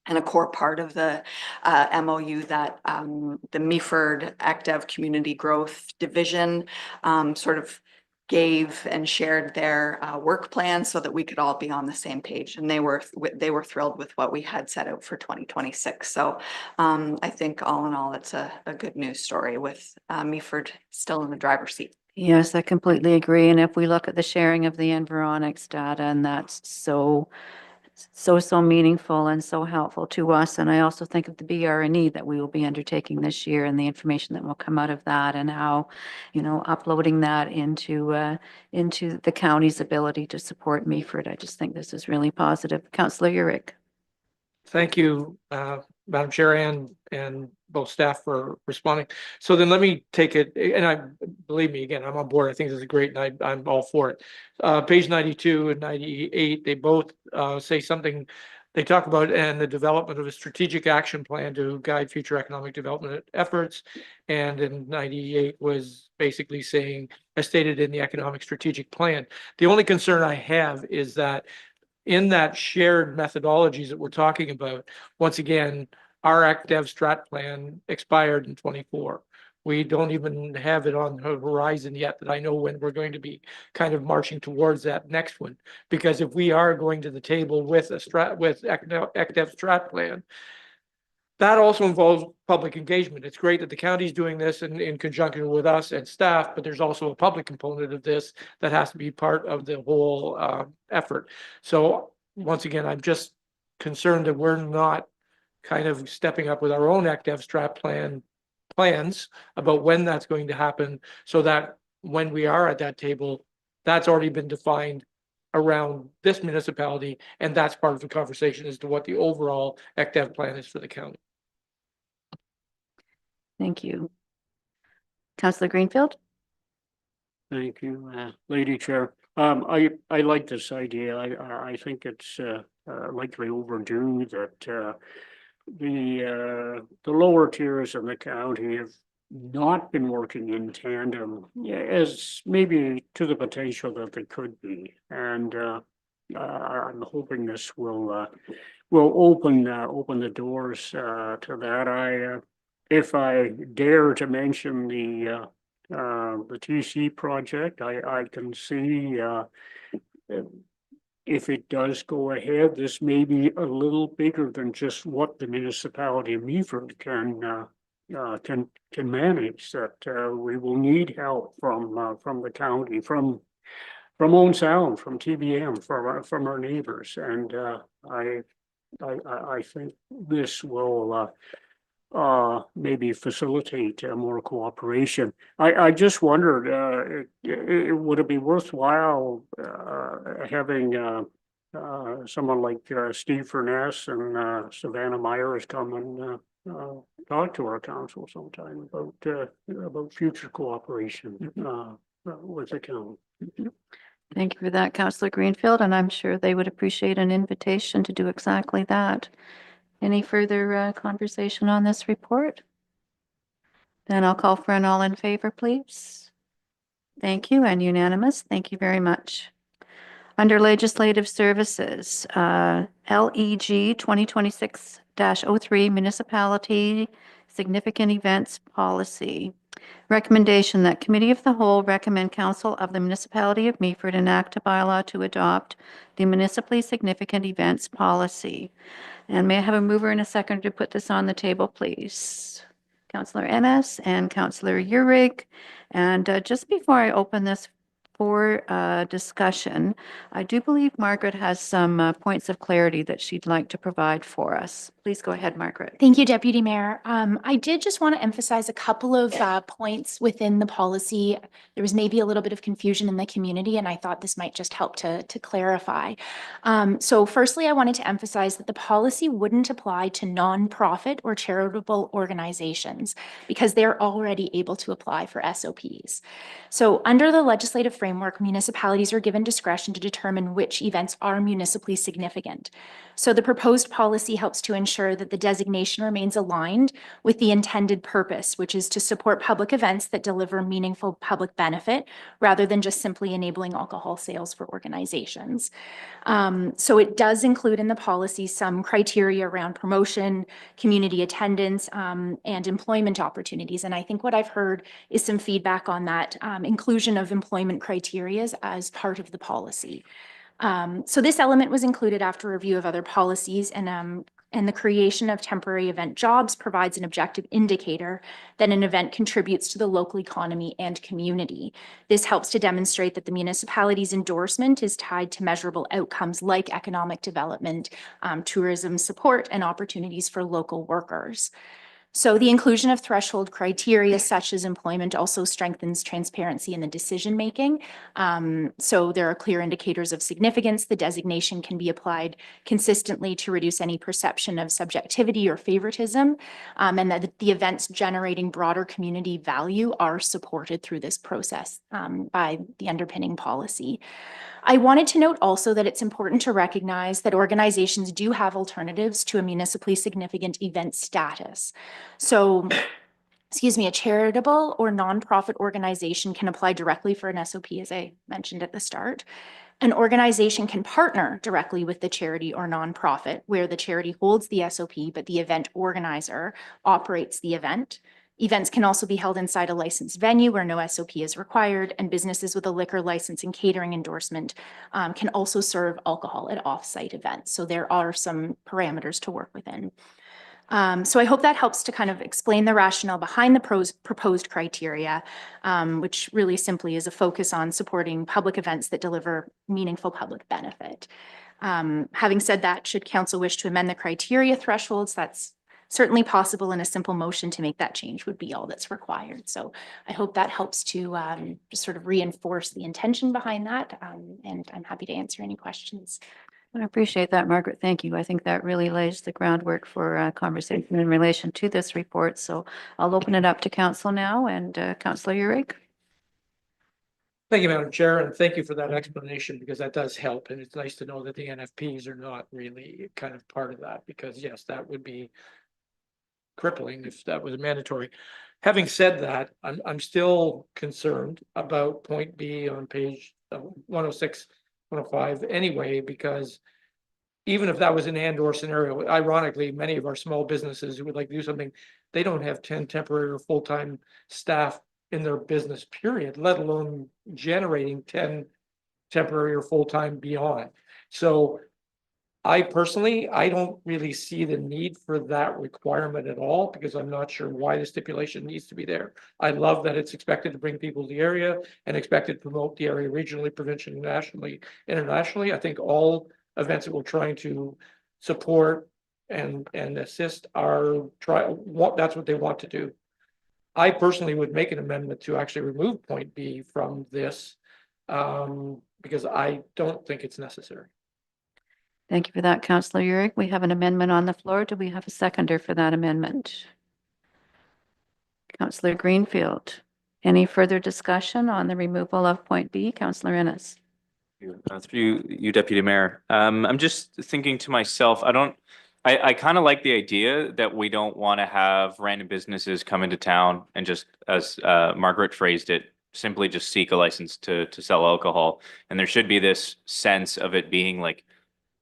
and a core part of the MOU that the Meaford ECDEV Community Growth Division sort of gave and shared their work plan so that we could all be on the same page, and they were thrilled with what we had set out for 2026. So I think all in all, it's a good news story with Meaford still in the driver's seat. Yes, I completely agree. And if we look at the sharing of the Environics data, and that's so meaningful and so helpful to us. And I also think of the BR&E that we will be undertaking this year and the information that will come out of that, and how, uploading that into the county's ability to support Meaford. I just think this is really positive. Councillor Urick. Thank you, Madam Chair and both staff for responding. So then let me take it, and believe me, again, I'm on board. I think this is great, and I'm all for it. Page 92 and 98, they both say something. They talk about and the development of a strategic action plan to guide future economic development efforts. And in 98 was basically saying, as stated in the economic strategic plan. The only concern I have is that in that shared methodologies that we're talking about, once again, our ECDEV strat plan expired in 24. We don't even have it on the horizon yet that I know when we're going to be kind of marching towards that next one. Because if we are going to the table with ECDEV strat plan, that also involves public engagement. It's great that the county's doing this in conjunction with us and staff, but there's also a public component of this that has to be part of the whole effort. So once again, I'm just concerned that we're not kind of stepping up with our own ECDEV strat plans about when that's going to happen, so that when we are at that table, that's already been defined around this municipality, and that's part of the conversation as to what the overall ECDEV plan is for the county. Thank you. Councillor Greenfield? Thank you, Lady Chair. I like this idea. I think it's likely overdue that the lower tiers of the county have not been working in tandem as maybe to the potential that they could be, and I'm hoping this will will open the doors, to that. If I dare to mention the TC project, I can see, if it does go ahead, this may be a little bigger than just what the municipality of Meaford can manage, that we will need help from the county, from Owen Sound, from TBM, from our neighbors. And I think this will maybe facilitate more cooperation. I just wondered, would it be worthwhile having someone like Steve Furness and Savannah Myers come and talk to our council sometime about future cooperation with the county? Thank you for that, Councillor Greenfield, and I'm sure they would appreciate an invitation to do exactly that. Any further conversation on this report? Then I'll call for an all in favor, please. Thank you, and unanimous. Thank you very much. Under Legislative Services, LEG 2026-03 Municipality Significant Events Policy. Recommendation that Committee of the Whole recommend Council of the Municipality of Meaford enact a bylaw to adopt the Municipally Significant Events Policy. And may I have a mover and a second to put this on the table, please? Councillor Ennis and Councillor Uhrig. And just before I open this for discussion, I do believe Margaret has some points of clarity that she'd like to provide for us. Please go ahead, Margaret. Thank you, Deputy Mayor. I did just want to emphasize a couple of points within the policy. There was maybe a little bit of confusion in the community, and I thought this might just help to clarify. So firstly, I wanted to emphasize that the policy wouldn't apply to nonprofit or charitable organizations because they're already able to apply for SOPs. So under the legislative framework, municipalities are given discretion to determine which events are municipally significant. So the proposed policy helps to ensure that the designation remains aligned with the intended purpose, which is to support public events that deliver meaningful public benefit rather than just simply enabling alcohol sales for organizations. So it does include in the policy some criteria around promotion, community attendance, and employment opportunities. And I think what I've heard is some feedback on that inclusion of employment criteria as part of the policy. So this element was included after review of other policies, and the creation of temporary event jobs provides an objective indicator that an event contributes to the local economy and community. This helps to demonstrate that the municipality's endorsement is tied to measurable outcomes like economic development, tourism support, and opportunities for local workers. So the inclusion of threshold criteria such as employment also strengthens transparency in the decision making. So there are clear indicators of significance. The designation can be applied consistently to reduce any perception of subjectivity or favoritism, and that the events generating broader community value are supported through this process by the underpinning policy. I wanted to note also that it's important to recognize that organizations do have alternatives to a municipally significant event status. So, a charitable or nonprofit organization can apply directly for an SOP, as I mentioned at the start. An organization can partner directly with the charity or nonprofit, where the charity holds the SOP, but the event organizer operates the event. Events can also be held inside a licensed venue where no SOP is required, and businesses with a liquor license and catering endorsement can also serve alcohol at off-site events. So there are some parameters to work within. So I hope that helps to kind of explain the rationale behind the proposed criteria, which really simply is a focus on supporting public events that deliver meaningful public benefit. Having said that, should council wish to amend the criteria thresholds, that's certainly possible, in a simple motion to make that change would be all that's required. So I hope that helps to just sort of reinforce the intention behind that. And I'm happy to answer any questions. I appreciate that, Margaret. Thank you. I think that really lays the groundwork for conversation in relation to this report. So I'll open it up to council now, and Councillor Uhrig. Thank you, Madam Chair, and thank you for that explanation, because that does help. And it's nice to know that the NFPs are not really kind of part of that, because yes, that would be crippling if that was mandatory. Having said that, I'm still concerned about point B on page 106, 105 anyway, because even if that was an and/or scenario, ironically, many of our small businesses who would like to do something, they don't have 10 temporary or full-time staff in their business period, let alone generating 10 temporary or full-time beyond. So I personally, I don't really see the need for that requirement at all, because I'm not sure why the stipulation needs to be there. I love that it's expected to bring people to the area and expected to promote the area regionally, provincially, nationally, internationally. I think all events that we're trying to support and assist are that's what they want to do. I personally would make an amendment to actually remove point B from this, because I don't think it's necessary. Thank you for that, Councillor Urick. We have an amendment on the floor. Do we have a seconder for that amendment? Councillor Greenfield. Any further discussion on the removal of point B? Councillor Ennis. Through you, Deputy Mayor. I'm just thinking to myself, I kind of like the idea that we don't want to have random businesses come into town and just, as Margaret phrased it, simply just seek a license to sell alcohol. And there should be this sense of it being like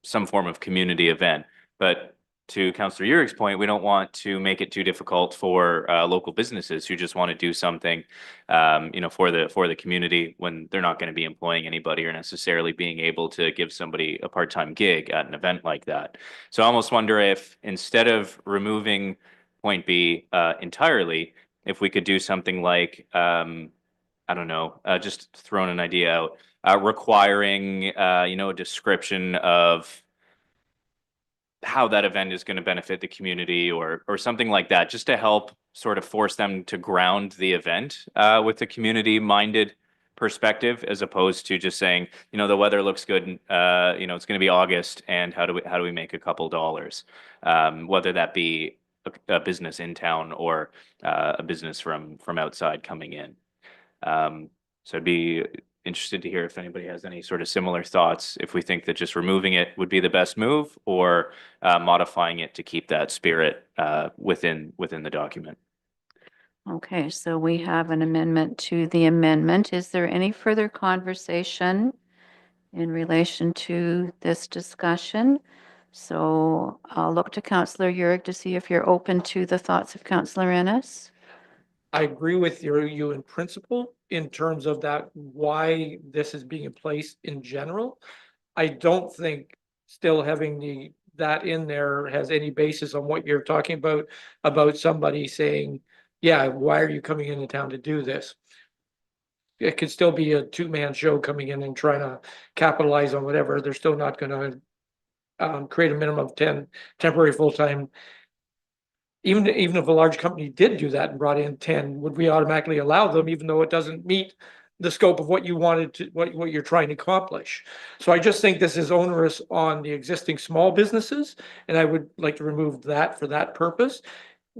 some form of community event. But to Councillor Urick's point, we don't want to make it too difficult for local businesses who just want to do something, for the community when they're not going to be employing anybody or necessarily being able to give somebody a part-time gig at an event like that. So I almost wonder if instead of removing point B entirely, if we could do something like, I don't know, just throwing an idea out, requiring, a description of how that event is going to benefit the community or something like that, just to help sort of force them to ground the event with a community-minded perspective, as opposed to just saying, the weather looks good, it's going to be August, and how do we make a couple dollars, whether that be a business in town or a business from outside coming in. So I'd be interested to hear if anybody has any sort of similar thoughts, if we think that just removing it would be the best move, or modifying it to keep that spirit within the document. Okay, so we have an amendment to the amendment. Is there any further conversation in relation to this discussion? So I'll look to Councillor Urick to see if you're open to the thoughts of Councillor Ennis. I agree with you in principle in terms of that, why this is being in place in general. I don't think still having that in there has any basis on what you're talking about somebody saying, yeah, why are you coming into town to do this? It could still be a two-man show coming in and trying to capitalize on whatever. They're still not going to create a minimum of 10 temporary full-time. Even if a large company did do that and brought in 10, would we automatically allow them, even though it doesn't meet the scope of what you wanted to, what you're trying to accomplish? So I just think this is onerous on the existing small businesses, and I would like to remove that for that purpose.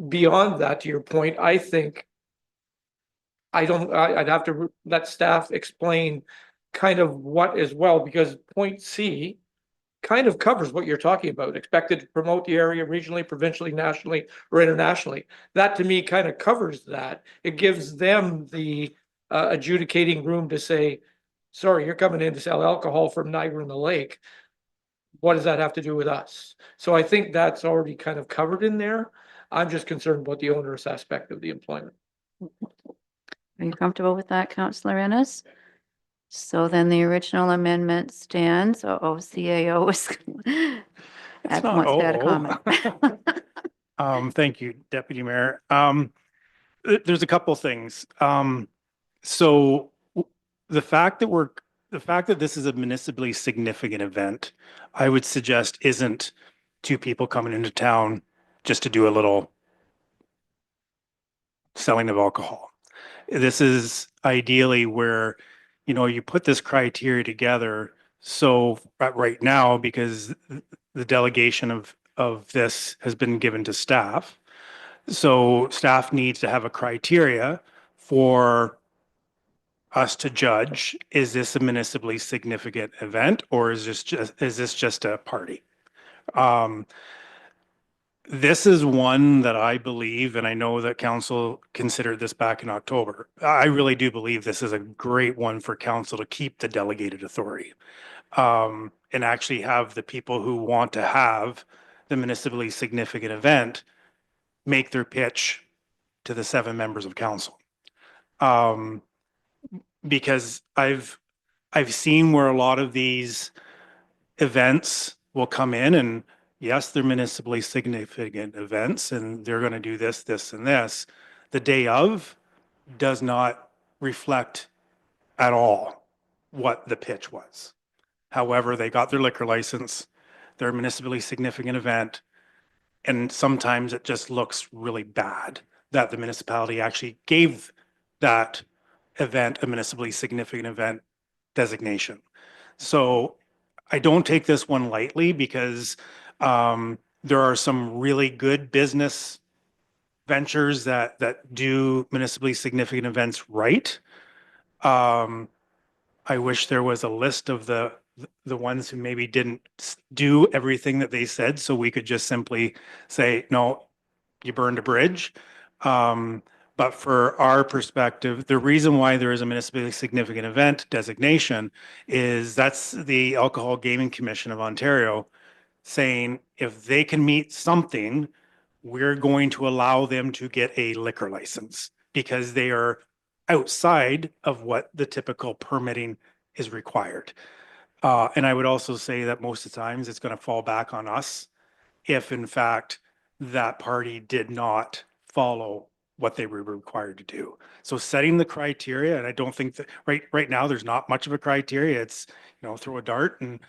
Beyond that, to your point, I think I'd have to let staff explain kind of what as well, because point C kind of covers what you're talking about, expected to promote the area regionally, provincially, nationally, or internationally. That to me kind of covers that. It gives them the adjudicating room to say, sorry, you're coming in to sell alcohol from Niagara in the Lake. What does that have to do with us? So I think that's already kind of covered in there. I'm just concerned about the onerous aspect of the employment. Are you comfortable with that, Councillor Ennis? So then the original amendment stands. CAO is It's wants to add a not comment. Thank you, Deputy Mayor. There's a couple things. So the fact that this is a municipally significant event, I would suggest isn't two people coming into town just to do a little selling of alcohol. This is ideally where, you put this criteria together. So right now, because the delegation of this has been given to staff. So staff needs to have a criteria for us to judge, is this a municipally significant event, or is this just a party? This is one that I believe, and I know that council considered this back in October. I really do believe this is a great one for council to keep the delegated authority. and actually have the people who want to have the municipally significant event make their pitch to the 7 members of council. Because I've seen where a lot of these events will come in, and yes, they're municipally significant events and they're going to do this, this, and this. The day of does not reflect at all what the pitch was. However, they got their liquor license, they're a municipally significant event, and sometimes it just looks really bad that the municipality actually gave that event a municipally significant event designation. So I don't take this one lightly because there are some really good business ventures that do municipally significant events right. I wish there was a list of the ones who maybe didn't do everything that they said, so we could just simply say, no, you burned a bridge. But for our perspective, the reason why there is a municipally significant event designation is that's the Alcohol Gaming Commission of Ontario saying if they can meet something, we're going to allow them to get a liquor license because they are outside of what the typical permitting is required. And I would also say that most of the times it's going to fall back on us if in fact that party did not follow what they were required to do. So setting the criteria, and I don't think that right now there's not much of a criteria. It's, throw a dart and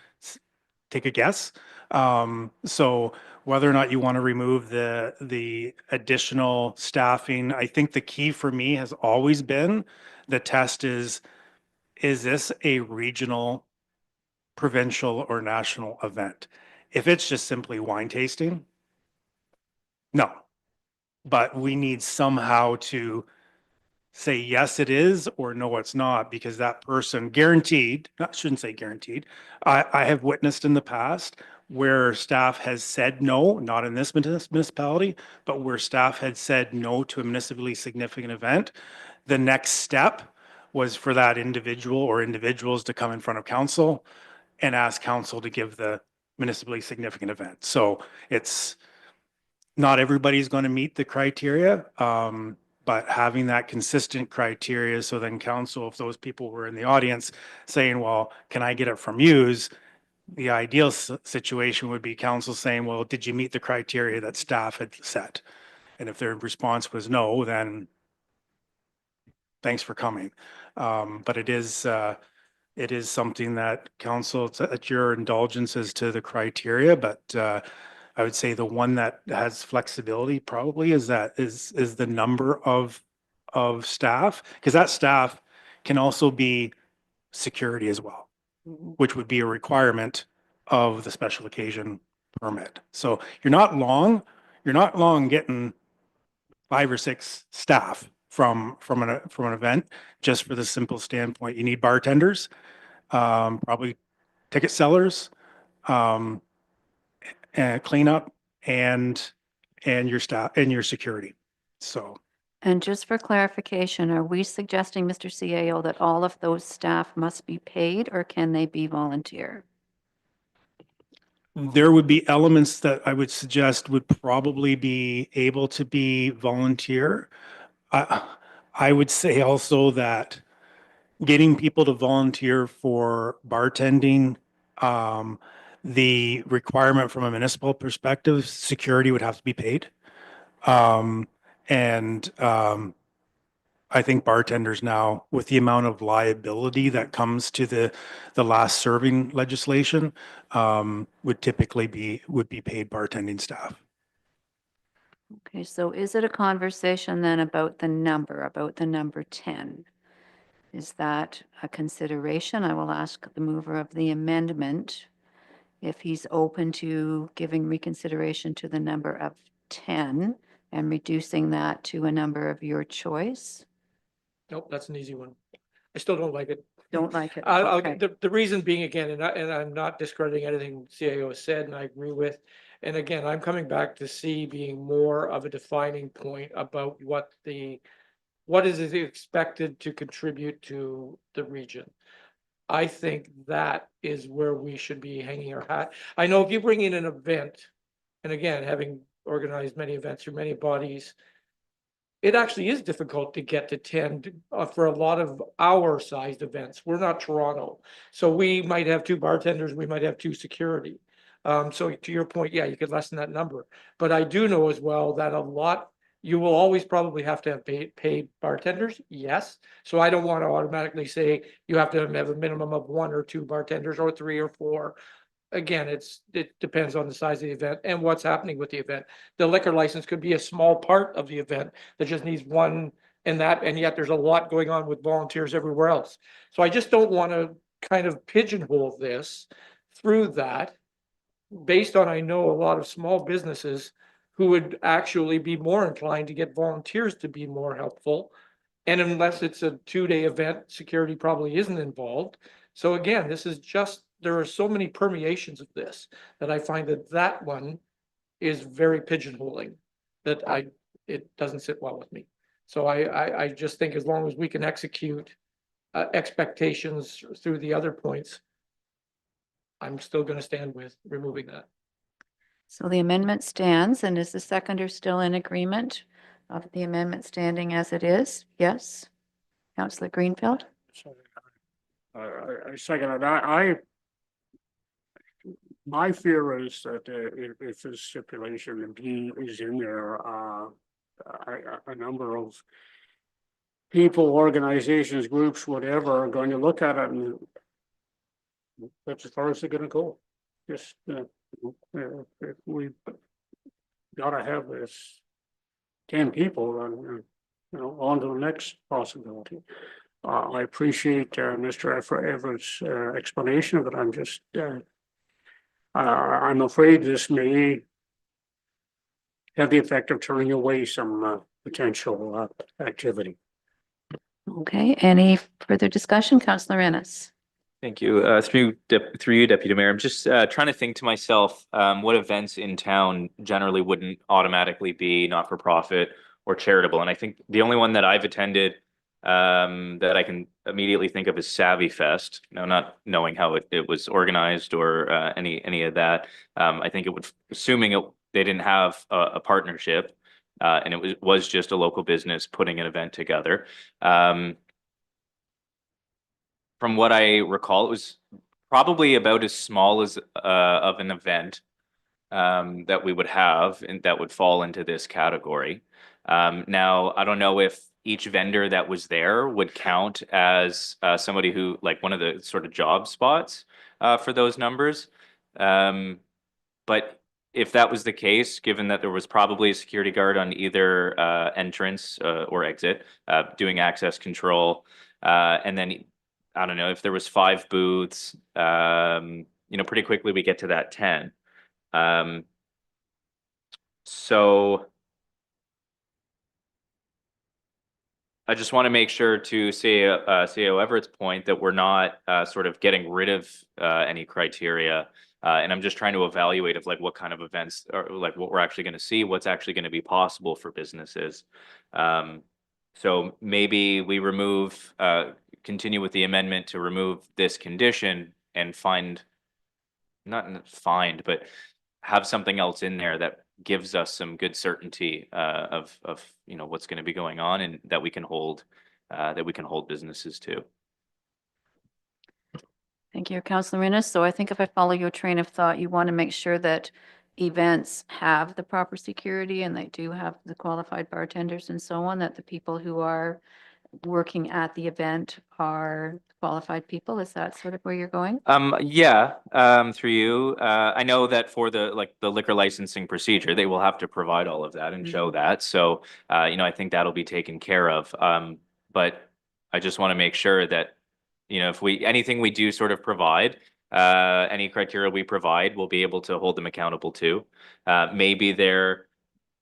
take a guess. So whether or not you want to remove the additional staffing, I think the key for me has always been the test is this a regional, provincial, or national event? If it's just simply wine tasting, no. But we need somehow to say, yes, it is, or no, it's not, because that person guaranteed, I shouldn't say guaranteed. I have witnessed in the past where staff has said no, not in this municipality, but where staff had said no to a municipally significant event. The next step was for that individual or individuals to come in front of council and ask council to give the municipally significant event. So it's not everybody's going to meet the criteria, but having that consistent criteria, so then council, if those people were in the audience saying, well, can I get it from yous? The ideal situation would be council saying, well, did you meet the criteria that staff had set? And if their response was no, then thanks for coming. But it is something that council, it's at your indulgence as to the criteria, but I would say the one that has flexibility probably is the number of staff, because that staff can also be security as well, which would be a requirement of the special occasion permit. So you're not long getting 5 or 6 staff from an event, just for the simple standpoint. You need bartenders, probably ticket sellers, and cleanup and your staff and your security. So And just for clarification, are we suggesting, Mr. CAO, that all of those staff must be paid or can they be volunteer? there would be elements that I would suggest would probably be able to be volunteer. I would say also that getting people to volunteer for bartending, the requirement from a municipal perspective, security would have to be paid. And I think bartenders now, with the amount of liability that comes to the last serving legislation, would typically be paid bartending staff. Okay, so is it a conversation then about the number 10? Is that a consideration? I will ask the mover of the amendment if he's open to giving reconsideration to the number of 10 and reducing that to a number of your choice. Nope, that's an easy one. I still don't like it. Don't like it. I'll, Okay. the reason being again, and I'm not discrediting anything CAO has said, and I agree with. And again, I'm coming back to C being more of a defining point about what is expected to contribute to the region. I think that is where we should be hanging our hat. I know if you bring in an event, and again, having organized many events through many bodies, it actually is difficult to get to 10 for a lot of our sized events. We're not Toronto. So we might have 2 bartenders, we might have 2 security. So to your point, yeah, you could lessen that number. But I do know as well that a lot, you will always probably have to have paid bartenders, yes. So I don't want to automatically say you have to have a minimum of 1 or 2 bartenders or 3 or 4. Again, it depends on the size of the event and what's happening with the event. The liquor license could be a small part of the event that just needs one and yet there's a lot going on with volunteers everywhere else. So I just don't want to kind of pigeonhole this through that based on, I know a lot of small businesses who would actually be more inclined to get volunteers to be more helpful. And unless it's a 2-day event, security probably isn't involved. So again, this is just, there are so many permeations of this that I find that one is very pigeonholing, that it doesn't sit well with me. So I just think as long as we can execute expectations through the other points, I'm still going to stand with removing that. So the amendment stands, and is the seconder still in agreement of the amendment standing as it is? Yes. Councillor Greenfield? So, I second it. My fear is that if this stipulation B is in there, a number of people, organizations, groups, whatever, are going to look at it and that's as far as they're gonna go. Just, we gotta have this 10 people and, on to the next possibility. I appreciate Mr. Everett's explanation of it. I'm just, I'm afraid this may have the effect of turning away some potential activity. Okay, any further discussion? Councillor Ennis? Thank you. Through you, Deputy Mayor, I'm just trying to think to myself what events in town generally wouldn't automatically be not-for-profit or charitable. And I think the only one that I've attended that I can immediately think of is Savvy Fest. Now, not knowing how it was organized or any of that, I think it would, assuming they didn't have a partnership and it was just a local business putting an event together. From what I recall, it was probably about as small as of an event that we would have and that would fall into this category. Now, I don't know if each vendor that was there would count as somebody who, like, one of the sort of job spots for those numbers. But if that was the case, given that there was probably a security guard on either entrance or exit doing access control, and then I don't know if there was 5 booths, pretty quickly we get to that 10. So I just want to make sure to say CEO Everett's point that we're not sort of getting rid of any criteria. And I'm just trying to evaluate of like what kind of events or like what we're actually going to see, what's actually going to be possible for businesses. So maybe we continue with the amendment to remove this condition and but have something else in there that gives us some good certainty of what's going to be going on and that we can hold businesses to. Thank you, Councillor Ennis. So I think if I follow your train of thought, you want to make sure that events have the proper security and they do have the qualified bartenders and so on, that the people who are working at the event are qualified people. Is that sort of where you're going? Yeah, through you. I know that for the liquor licensing procedure, they will have to provide all of that and show that. So, I think that'll be taken care of. But I just want to make sure that, if anything we do sort of provide, any criteria we provide, we'll be able to hold them accountable to. Maybe to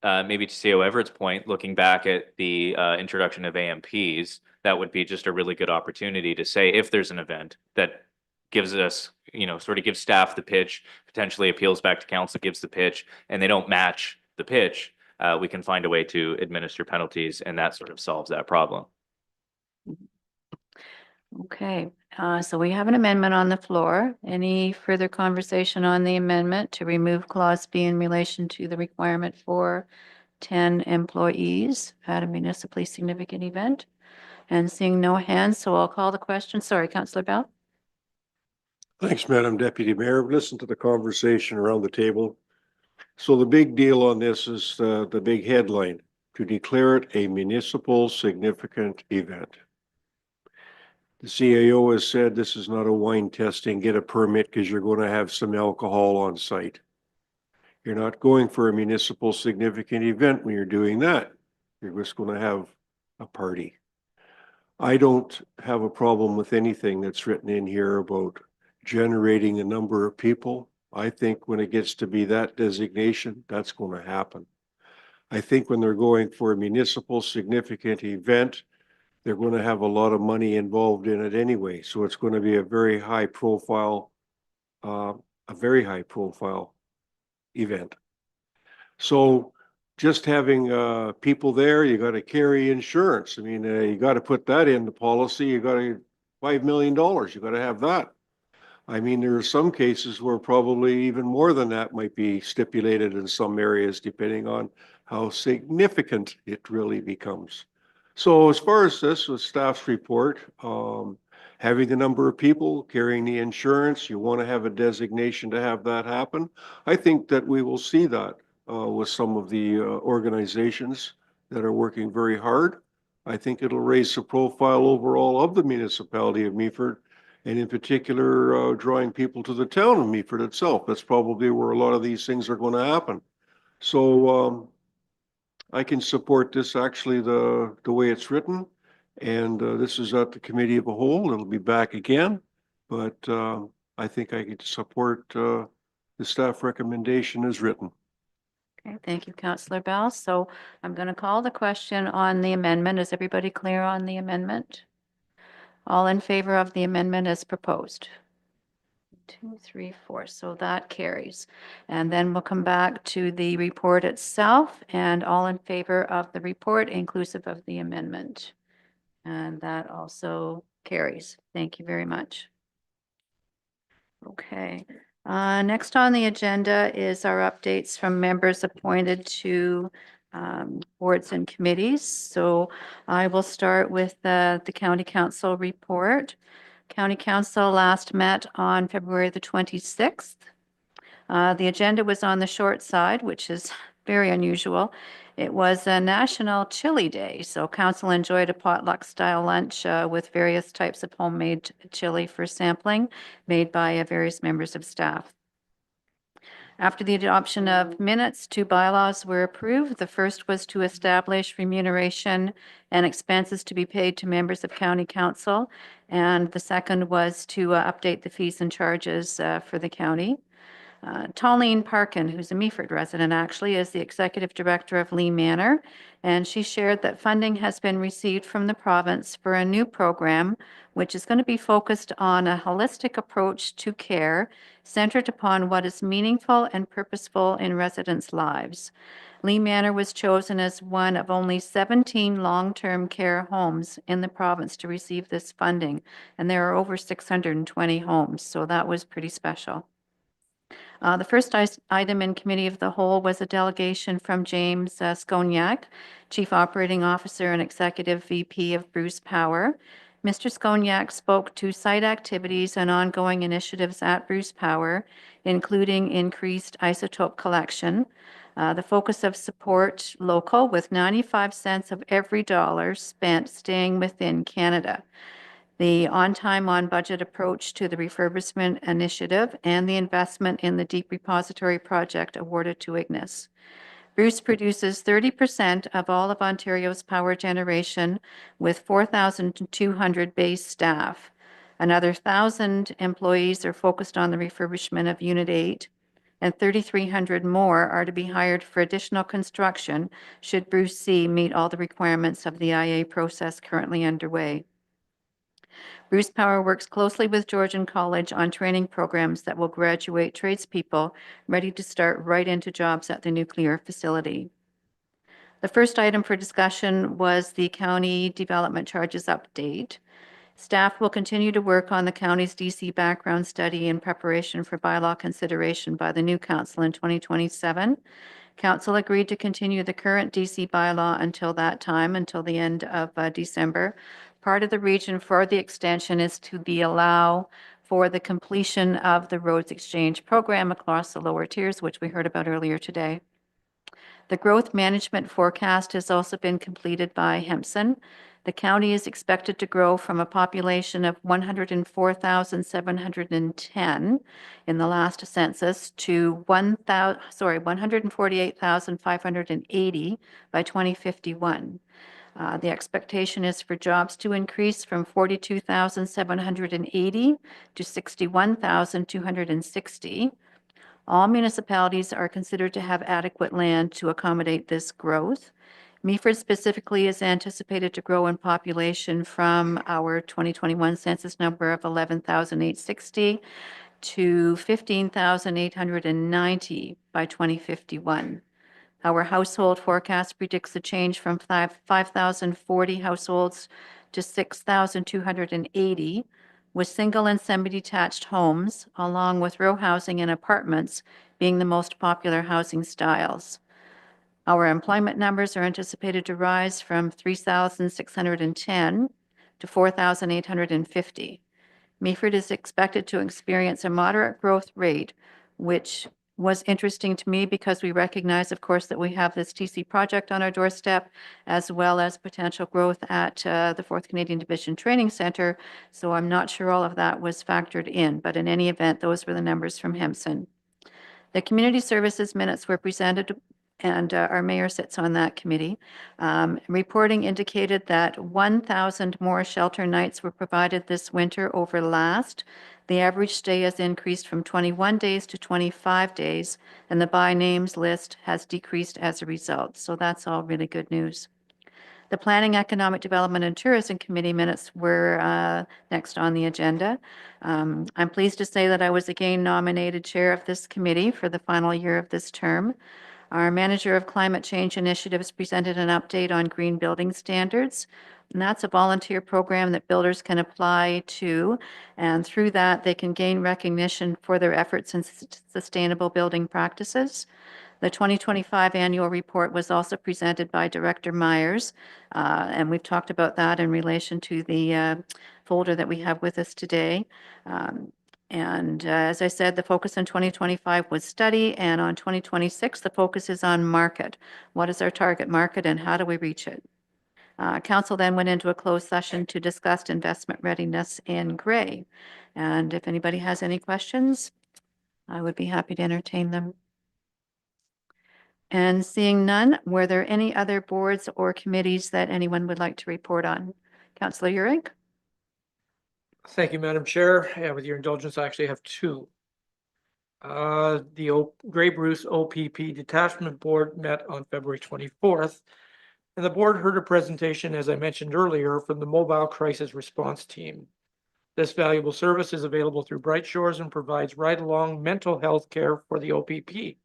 CEO Everett's point, looking back at the introduction of AMPs, that would be just a really good opportunity to say if there's an event that gives us, sort of gives staff the pitch, potentially appeals back to council, gives the pitch, and they don't match the pitch, we can find a way to administer penalties, and that sort of solves that problem. Okay, so we have an amendment on the floor. Any further conversation on the amendment to remove clause B in relation to the requirement for 10 employees at a municipally significant event? And seeing no hands, so I'll call the question. Sorry, Councillor Bell? Thanks, Madam Deputy Mayor. Listen to the conversation around the table. So the big deal on this is the big headline, to declare it a municipal significant event. The CAO has said this is not a wine testing, get a permit because you're going to have some alcohol on site. You're not going for a municipal significant event when you're doing that. You're just going to have a party. I don't have a problem with anything that's written in here about generating a number of people. I think when it gets to be that designation, that's going to happen. I think when they're going for a municipal significant event, they're going to have a lot of money involved in it anyway. So it's going to be a very high profile event. So just having people there, you got to carry insurance. I mean, you got to put that in the policy. You got to $5 million. You got to have that. I mean, there are some cases where probably even more than that might be stipulated in some areas, depending on how significant it really becomes. So as far as this with staff's report, having the number of people carrying the insurance, you want to have a designation to have that happen. I think that we will see that with some of the organizations that are working very hard. I think it'll raise the profile overall of the municipality of Meaford, and in particular, drawing people to the town of Meaford itself. That's probably where a lot of these things are going to happen. So I can support this actually the way it's written. And this is at the committee of a whole. It'll be back again. But I think I could support the staff recommendation as written. Okay, thank you, Councillor Bell. So I'm going to call the question on the amendment. Is everybody clear on the amendment? All in favor of the amendment as proposed? 2, 3, 4. So that carries. And then we'll come back to the report itself, and all in favor of the report inclusive of the amendment. And that also carries. Thank you very much. Okay. Next on the agenda is our updates from members appointed to boards and committees. So I will start with the County Council report. County Council last met on February the 26th. The agenda was on the short side, which is very unusual. It was a National Chili Day, so council enjoyed a potluck-style lunch with various types of homemade chili for sampling made by various members of staff. After the adoption of minutes, 2 bylaws were approved. The first was to establish remuneration and expenses to be paid to members of County Council, and the second was to update the fees and charges for the county. Tolleen Parkin, who's a Meaford resident actually, is the executive director of Lee Manor, and she shared that funding has been received from the province for a new program which is going to be focused on a holistic approach to care centered upon what is meaningful and purposeful in residents' lives. Lee Manor was chosen as one of only 17 long-term care homes in the province to receive this funding, and there are over 620 homes, so that was pretty special. The first item in Committee of the Whole was a delegation from James Skoniak, Chief Operating Officer and Executive VP of Bruce Power. Mr. Skoniak spoke to site activities and ongoing initiatives at Bruce Power, including increased isotope collection, the focus of support local with 95 cents of every dollar spent staying within Canada, the on-time, on-budget approach to the refurbishment initiative, and the investment in the deep repository project awarded to Ignis. Bruce produces 30% of all of Ontario's power generation with 4,200 base staff. Another 1,000 employees are focused on the refurbishment of Unit 8, and 3,300 more are to be hired for additional construction should Bruce C meet all the requirements of the IA process currently underway. Bruce Power works closely with Georgian College on training programs that will graduate tradespeople ready to start right into jobs at the nuclear facility. The first item for discussion was the county development charges update. Staff will continue to work on the county's DC background study in preparation for bylaw consideration by the new council in 2027. Council agreed to continue the current DC bylaw until that time, until the end of December. Part of the reason for the extension is to allow for the completion of the roads exchange program across the lower tiers, which we heard about earlier today. The growth management forecast has also been completed by Hempson. The county is expected to grow from a population of 104,710 in the last census to 148,580 by 2051. The expectation is for jobs to increase from 42,780 to 61,260. All municipalities are considered to have adequate land to accommodate this growth. Meaford specifically is anticipated to grow in population from our 2021 census number of 11,860 to 15,890 by 2051. Our household forecast predicts a change from 5,040 households to 6,280, with single and semi-detached homes, along with row housing and apartments, being the most popular housing styles. Our employment numbers are anticipated to rise from 3,610 to 4,850. Meaford is expected to experience a moderate growth rate, which was interesting to me because we recognize, of course, that we have this TC project on our doorstep, as well as potential growth at the 4th Canadian Division Training Center. So I'm not sure all of that was factored in, but in any event, those were the numbers from Hempson. The community services minutes were presented, and our mayor sits on that committee. Reporting indicated that 1,000 more shelter nights were provided this winter over last. The average stay has increased from 21 days to 25 days, and the by names list has decreased as a result. So that's all really good news. The Planning, Economic Development, and Tourism Committee minutes were next on the agenda. I'm pleased to say that I was again nominated chair of this committee for the final year of this term. Our Manager of Climate Change Initiatives presented an update on green building standards. And that's a volunteer program that builders can apply to, and through that, they can gain recognition for their efforts in sustainable building practices. The 2025 annual report was also presented by Director Myers, and we've talked about that in relation to the folder that we have with us today. As I said, the focus in 2025 was study, and on 2026, the focus is on market. What is our target market and how do we reach it? Council then went into a closed session to discuss investment readiness in Gray. And if anybody has any questions, I would be happy to entertain them. And seeing none, were there any other boards or committees that anyone would like to report on? Councillor Urick? Thank you, Madam Chair. With your indulgence, I actually have two. The Grey Bruce OPP Detachment Board met on February 24th, and the board heard a presentation, as I mentioned earlier, from the Mobile Crisis Response Team. This valuable service is available through Bright Shores and provides ride-along mental health care for the OPP.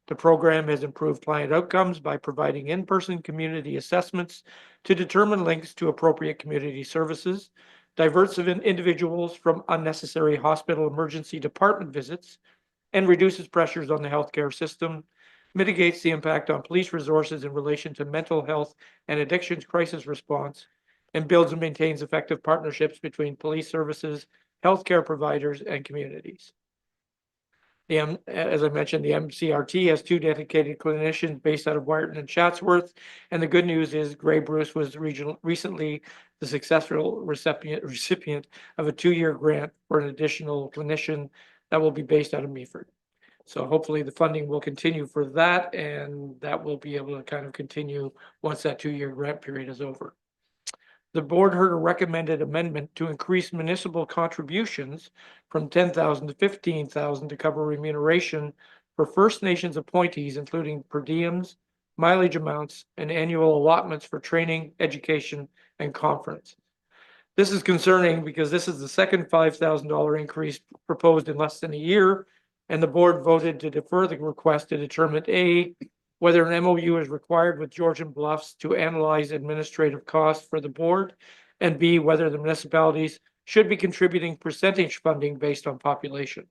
The program has improved client outcomes by providing in-person community assessments to determine links to appropriate community services, diverts individuals from unnecessary hospital emergency department visits, and reduces pressures on the healthcare system, mitigates the impact on police resources in relation to mental health and addictions crisis response, and builds and maintains effective partnerships between police services, healthcare providers, and communities. As I mentioned, the MCRT has 2 dedicated clinicians based out of Wyerton and Chatsworth. And the good news is Grey Bruce was recently the successful recipient of a 2-year grant for an additional clinician that will be based out of Meaford. So hopefully the funding will continue for that, and that will be able to kind of continue once that 2-year grant period is over. The board heard a recommended amendment to increase municipal contributions from 10,000 to 15,000 to cover remuneration for First Nations appointees, including per diems, mileage amounts, and annual allotments for training, education, and conference. This is concerning because this is the second $5,000 increase proposed in less than a year, and the board voted to defer the request to determine A, whether an MOU is required with Georgian Bluffs to analyze administrative costs for the board, And B, whether the municipalities should be contributing percentage funding based on population.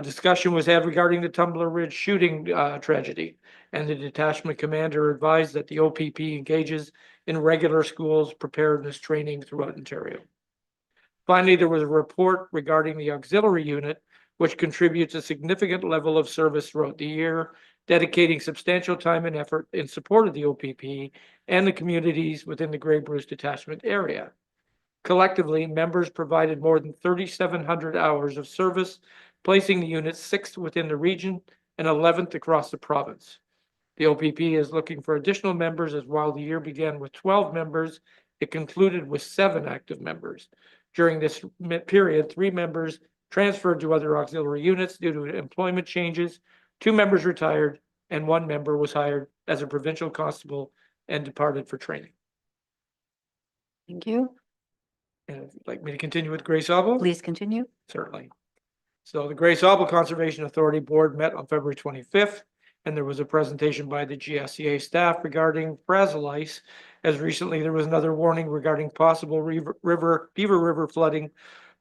Discussion was had regarding the Tumbler Ridge shooting tragedy, and the detachment commander advised that the OPP engages in regular schools preparedness training throughout Ontario. Finally, there was a report regarding the auxiliary unit, which contributes a significant level of service throughout the year, dedicating substantial time and effort in support of the OPP and the communities within the Grey Bruce detachment area. Collectively, members provided more than 3,700 hours of service, placing the unit 6th within the region and 11th across the province. The OPP is looking for additional members, as while the year began with 12 members, it concluded with 7 active members. During this period, 3 members transferred to other auxiliary units due to employment changes, 2 members retired, and 1 member was hired as a provincial constable and departed for training. Thank you. And if you'd like me to continue with Grace Auble? Please continue. Certainly. So the Grace Auble Conservation Authority Board met on February 25th, and there was a presentation by the GSCA staff regarding frazzle ice. As recently, there was another warning regarding possible Beaver River flooding.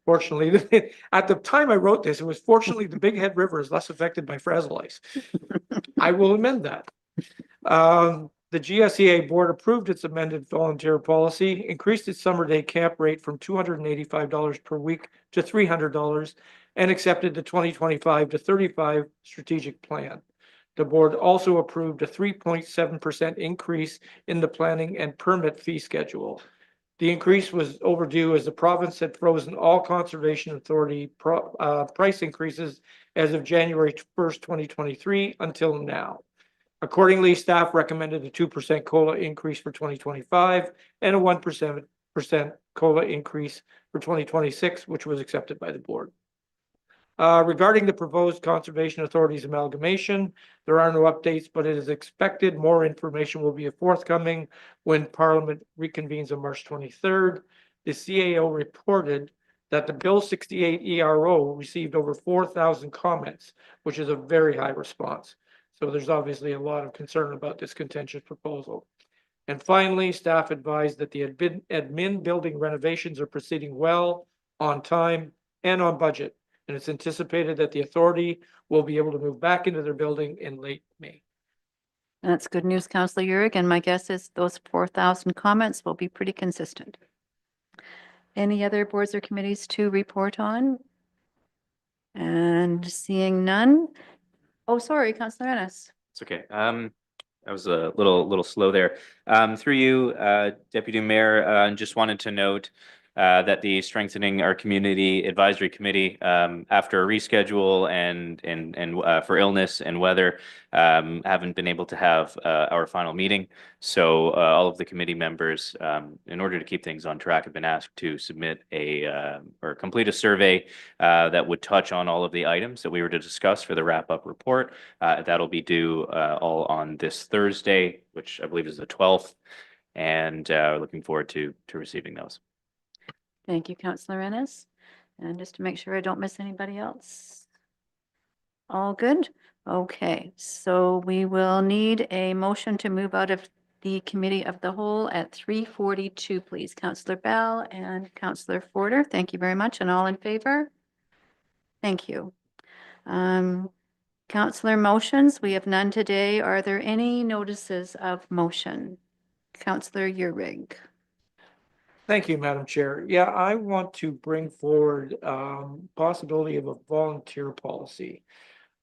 Fortunately, at the time I wrote this, it was fortunately the Big Head River is less affected by frazzle ice. I will amend that. The GSEA board approved its amended volunteer policy, increased its summer day camp rate from $285 per week to $300, and accepted the 2025 to 35 strategic plan. The board also approved a 3.7% increase in the planning and permit fee schedule. The increase was overdue as the province had frozen all Conservation Authority price increases as of January 1st, 2023 until now. Accordingly, staff recommended a 2% COLA increase for 2025 and a 1% COLA increase for 2026, which was accepted by the board. Regarding the proposed Conservation Authorities amalgamation, there are no updates, but it is expected more information will be forthcoming when Parliament reconvenes on March 23rd. The CAO reported that the Bill 68 ERO received over 4,000 comments, which is a very high response. So there's obviously a lot of concern about this contentious proposal. And finally, staff advised that the admin building renovations are proceeding well, on time, and on budget. And it's anticipated that the authority will be able to move back into their building in late May. That's good news, Councillor Urick, and my guess is those 4,000 comments will be pretty consistent. Any other boards or committees to report on? And seeing none. Oh, sorry, Councillor Ennis. It's okay. I was a little slow there. Through you, Deputy Mayor, just wanted to note that the Strengthening Our Community Advisory Committee, after a reschedule and for illness and weather, haven't been able to have our final meeting. So all of the committee members, in order to keep things on track, have been asked to submit or complete a survey that would touch on all of the items that we were to discuss for the wrap-up report. That'll be due all on this Thursday, which I believe is the 12th, and looking forward to receiving those. Thank you, Councillor Ennis. And just to make sure I don't miss anybody else. All good? Okay, so we will need a motion to move out of the Committee of the Whole at 3:42, please. Councillor Bell and Councillor Forder, thank you very much. And all in favor? Thank you. Councillor motions, we have none today. Are there any notices of motion? Councillor Urick. Thank you, Madam Chair. Yeah, I want to bring forward possibility of a volunteer policy.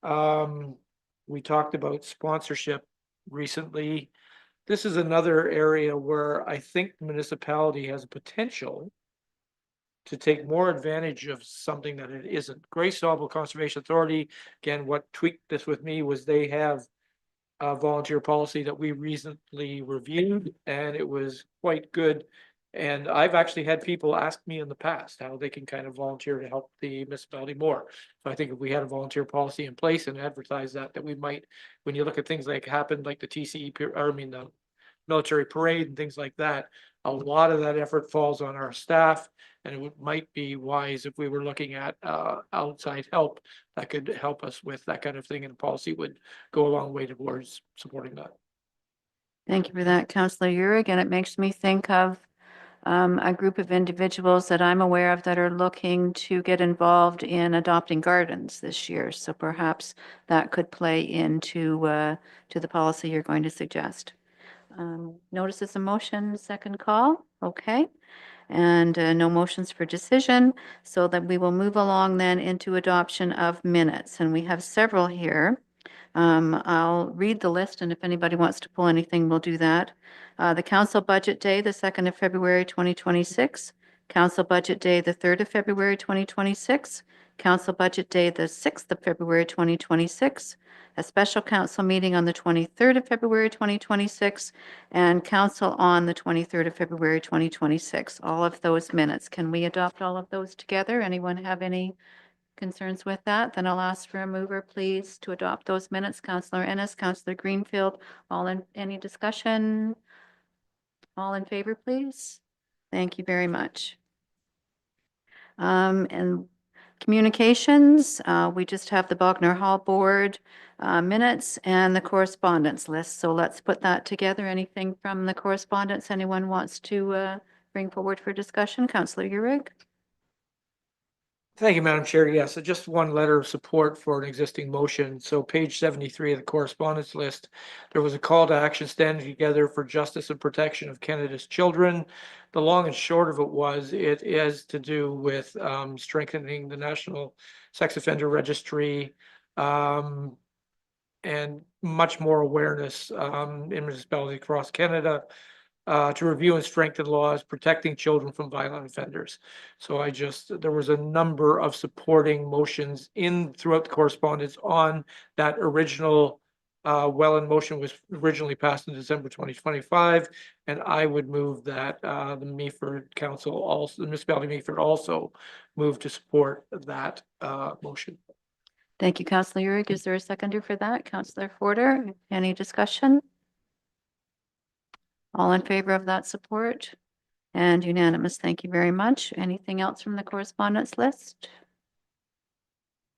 We talked about sponsorship recently. This is another area where I think the municipality has a potential to take more advantage of something that it isn't. Grace Auble Conservation Authority, again, what tweaked this with me was they have a volunteer policy that we recently reviewed, and it was quite good. And I've actually had people ask me in the past how they can kind of volunteer to help the municipality more. So I think if we had a volunteer policy in place and advertise that we might, when you look at things like happened, like the TCE, the military parade and things like that, a lot of that effort falls on our staff. And it might be wise if we were looking at outside help that could help us with that kind of thing, and policy would go a long way towards supporting that. Thank you for that, Councillor Urick. And it makes me think of a group of individuals that I'm aware of that are looking to get involved in adopting gardens this year. So perhaps that could play into to the policy you're going to suggest. Notices of motion, second call. Okay. And no motions for decision, so that we will move along then into adoption of minutes. And we have several here. I'll read the list, and if anybody wants to pull anything, we'll do that. The council budget day, the 2nd of February, 2026. Council budget day, the 3rd of February, 2026. Council budget day, the 6th of February, 2026. A special council meeting on the 23rd of February, 2026, and council on the 23rd of February, 2026. All of those minutes. Can we adopt all of those together? Anyone have any concerns with that? Then I'll ask for a mover, please, to adopt those minutes. Councillor Ennis, Councillor Greenfield, any discussion? All in favor, please? Thank you very much. And communications, we just have the Bogner Hall Board minutes and the correspondence list. So let's put that together. Anything from the correspondence anyone wants to bring forward for discussion? Councillor Uhrig? Thank you, Madam Chair. Yes, so just one letter of support for an existing motion. So page 73 of the correspondence list, there was a call to action standing together for justice and protection of Canada's children. The long and short of it is to do with strengthening the National Sex Offender Registry and much more awareness in municipalities across Canada to review and strengthen laws protecting children from violent offenders. So there was a number of supporting motions throughout the correspondence on that original in motion was originally passed in December 2025. And I would move that the Meaford Council, also the municipality of Meaford, also move to support that motion. Thank you, Councillor Uhrig. Is there a seconder for that? Councillor Forder, any discussion? All in favor of that support? And unanimous. Thank you very much. Anything else from the correspondence list?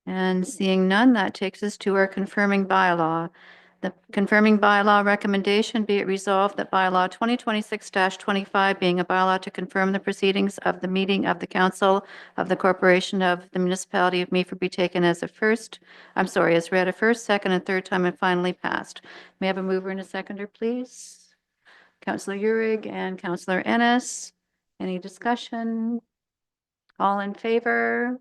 And seeing none, that takes us to our confirming bylaw. The confirming bylaw recommendation, be it resolved that bylaw 2026-25 being a bylaw to confirm the proceedings of the meeting of the council of the corporation of the municipality of Meaford be taken as read a first, second, and third time and finally passed. May I have a mover and a seconder, please? Councillor Uhrig and Councillor Ennis. Any discussion? All in favor?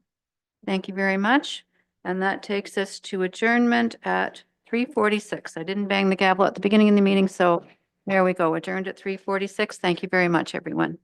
Thank you very much. And that takes us to adjournment at 3:46. I didn't bang the gavel at the beginning of the meeting, so there we go. Adjourned at 3:46. Thank you very much, everyone.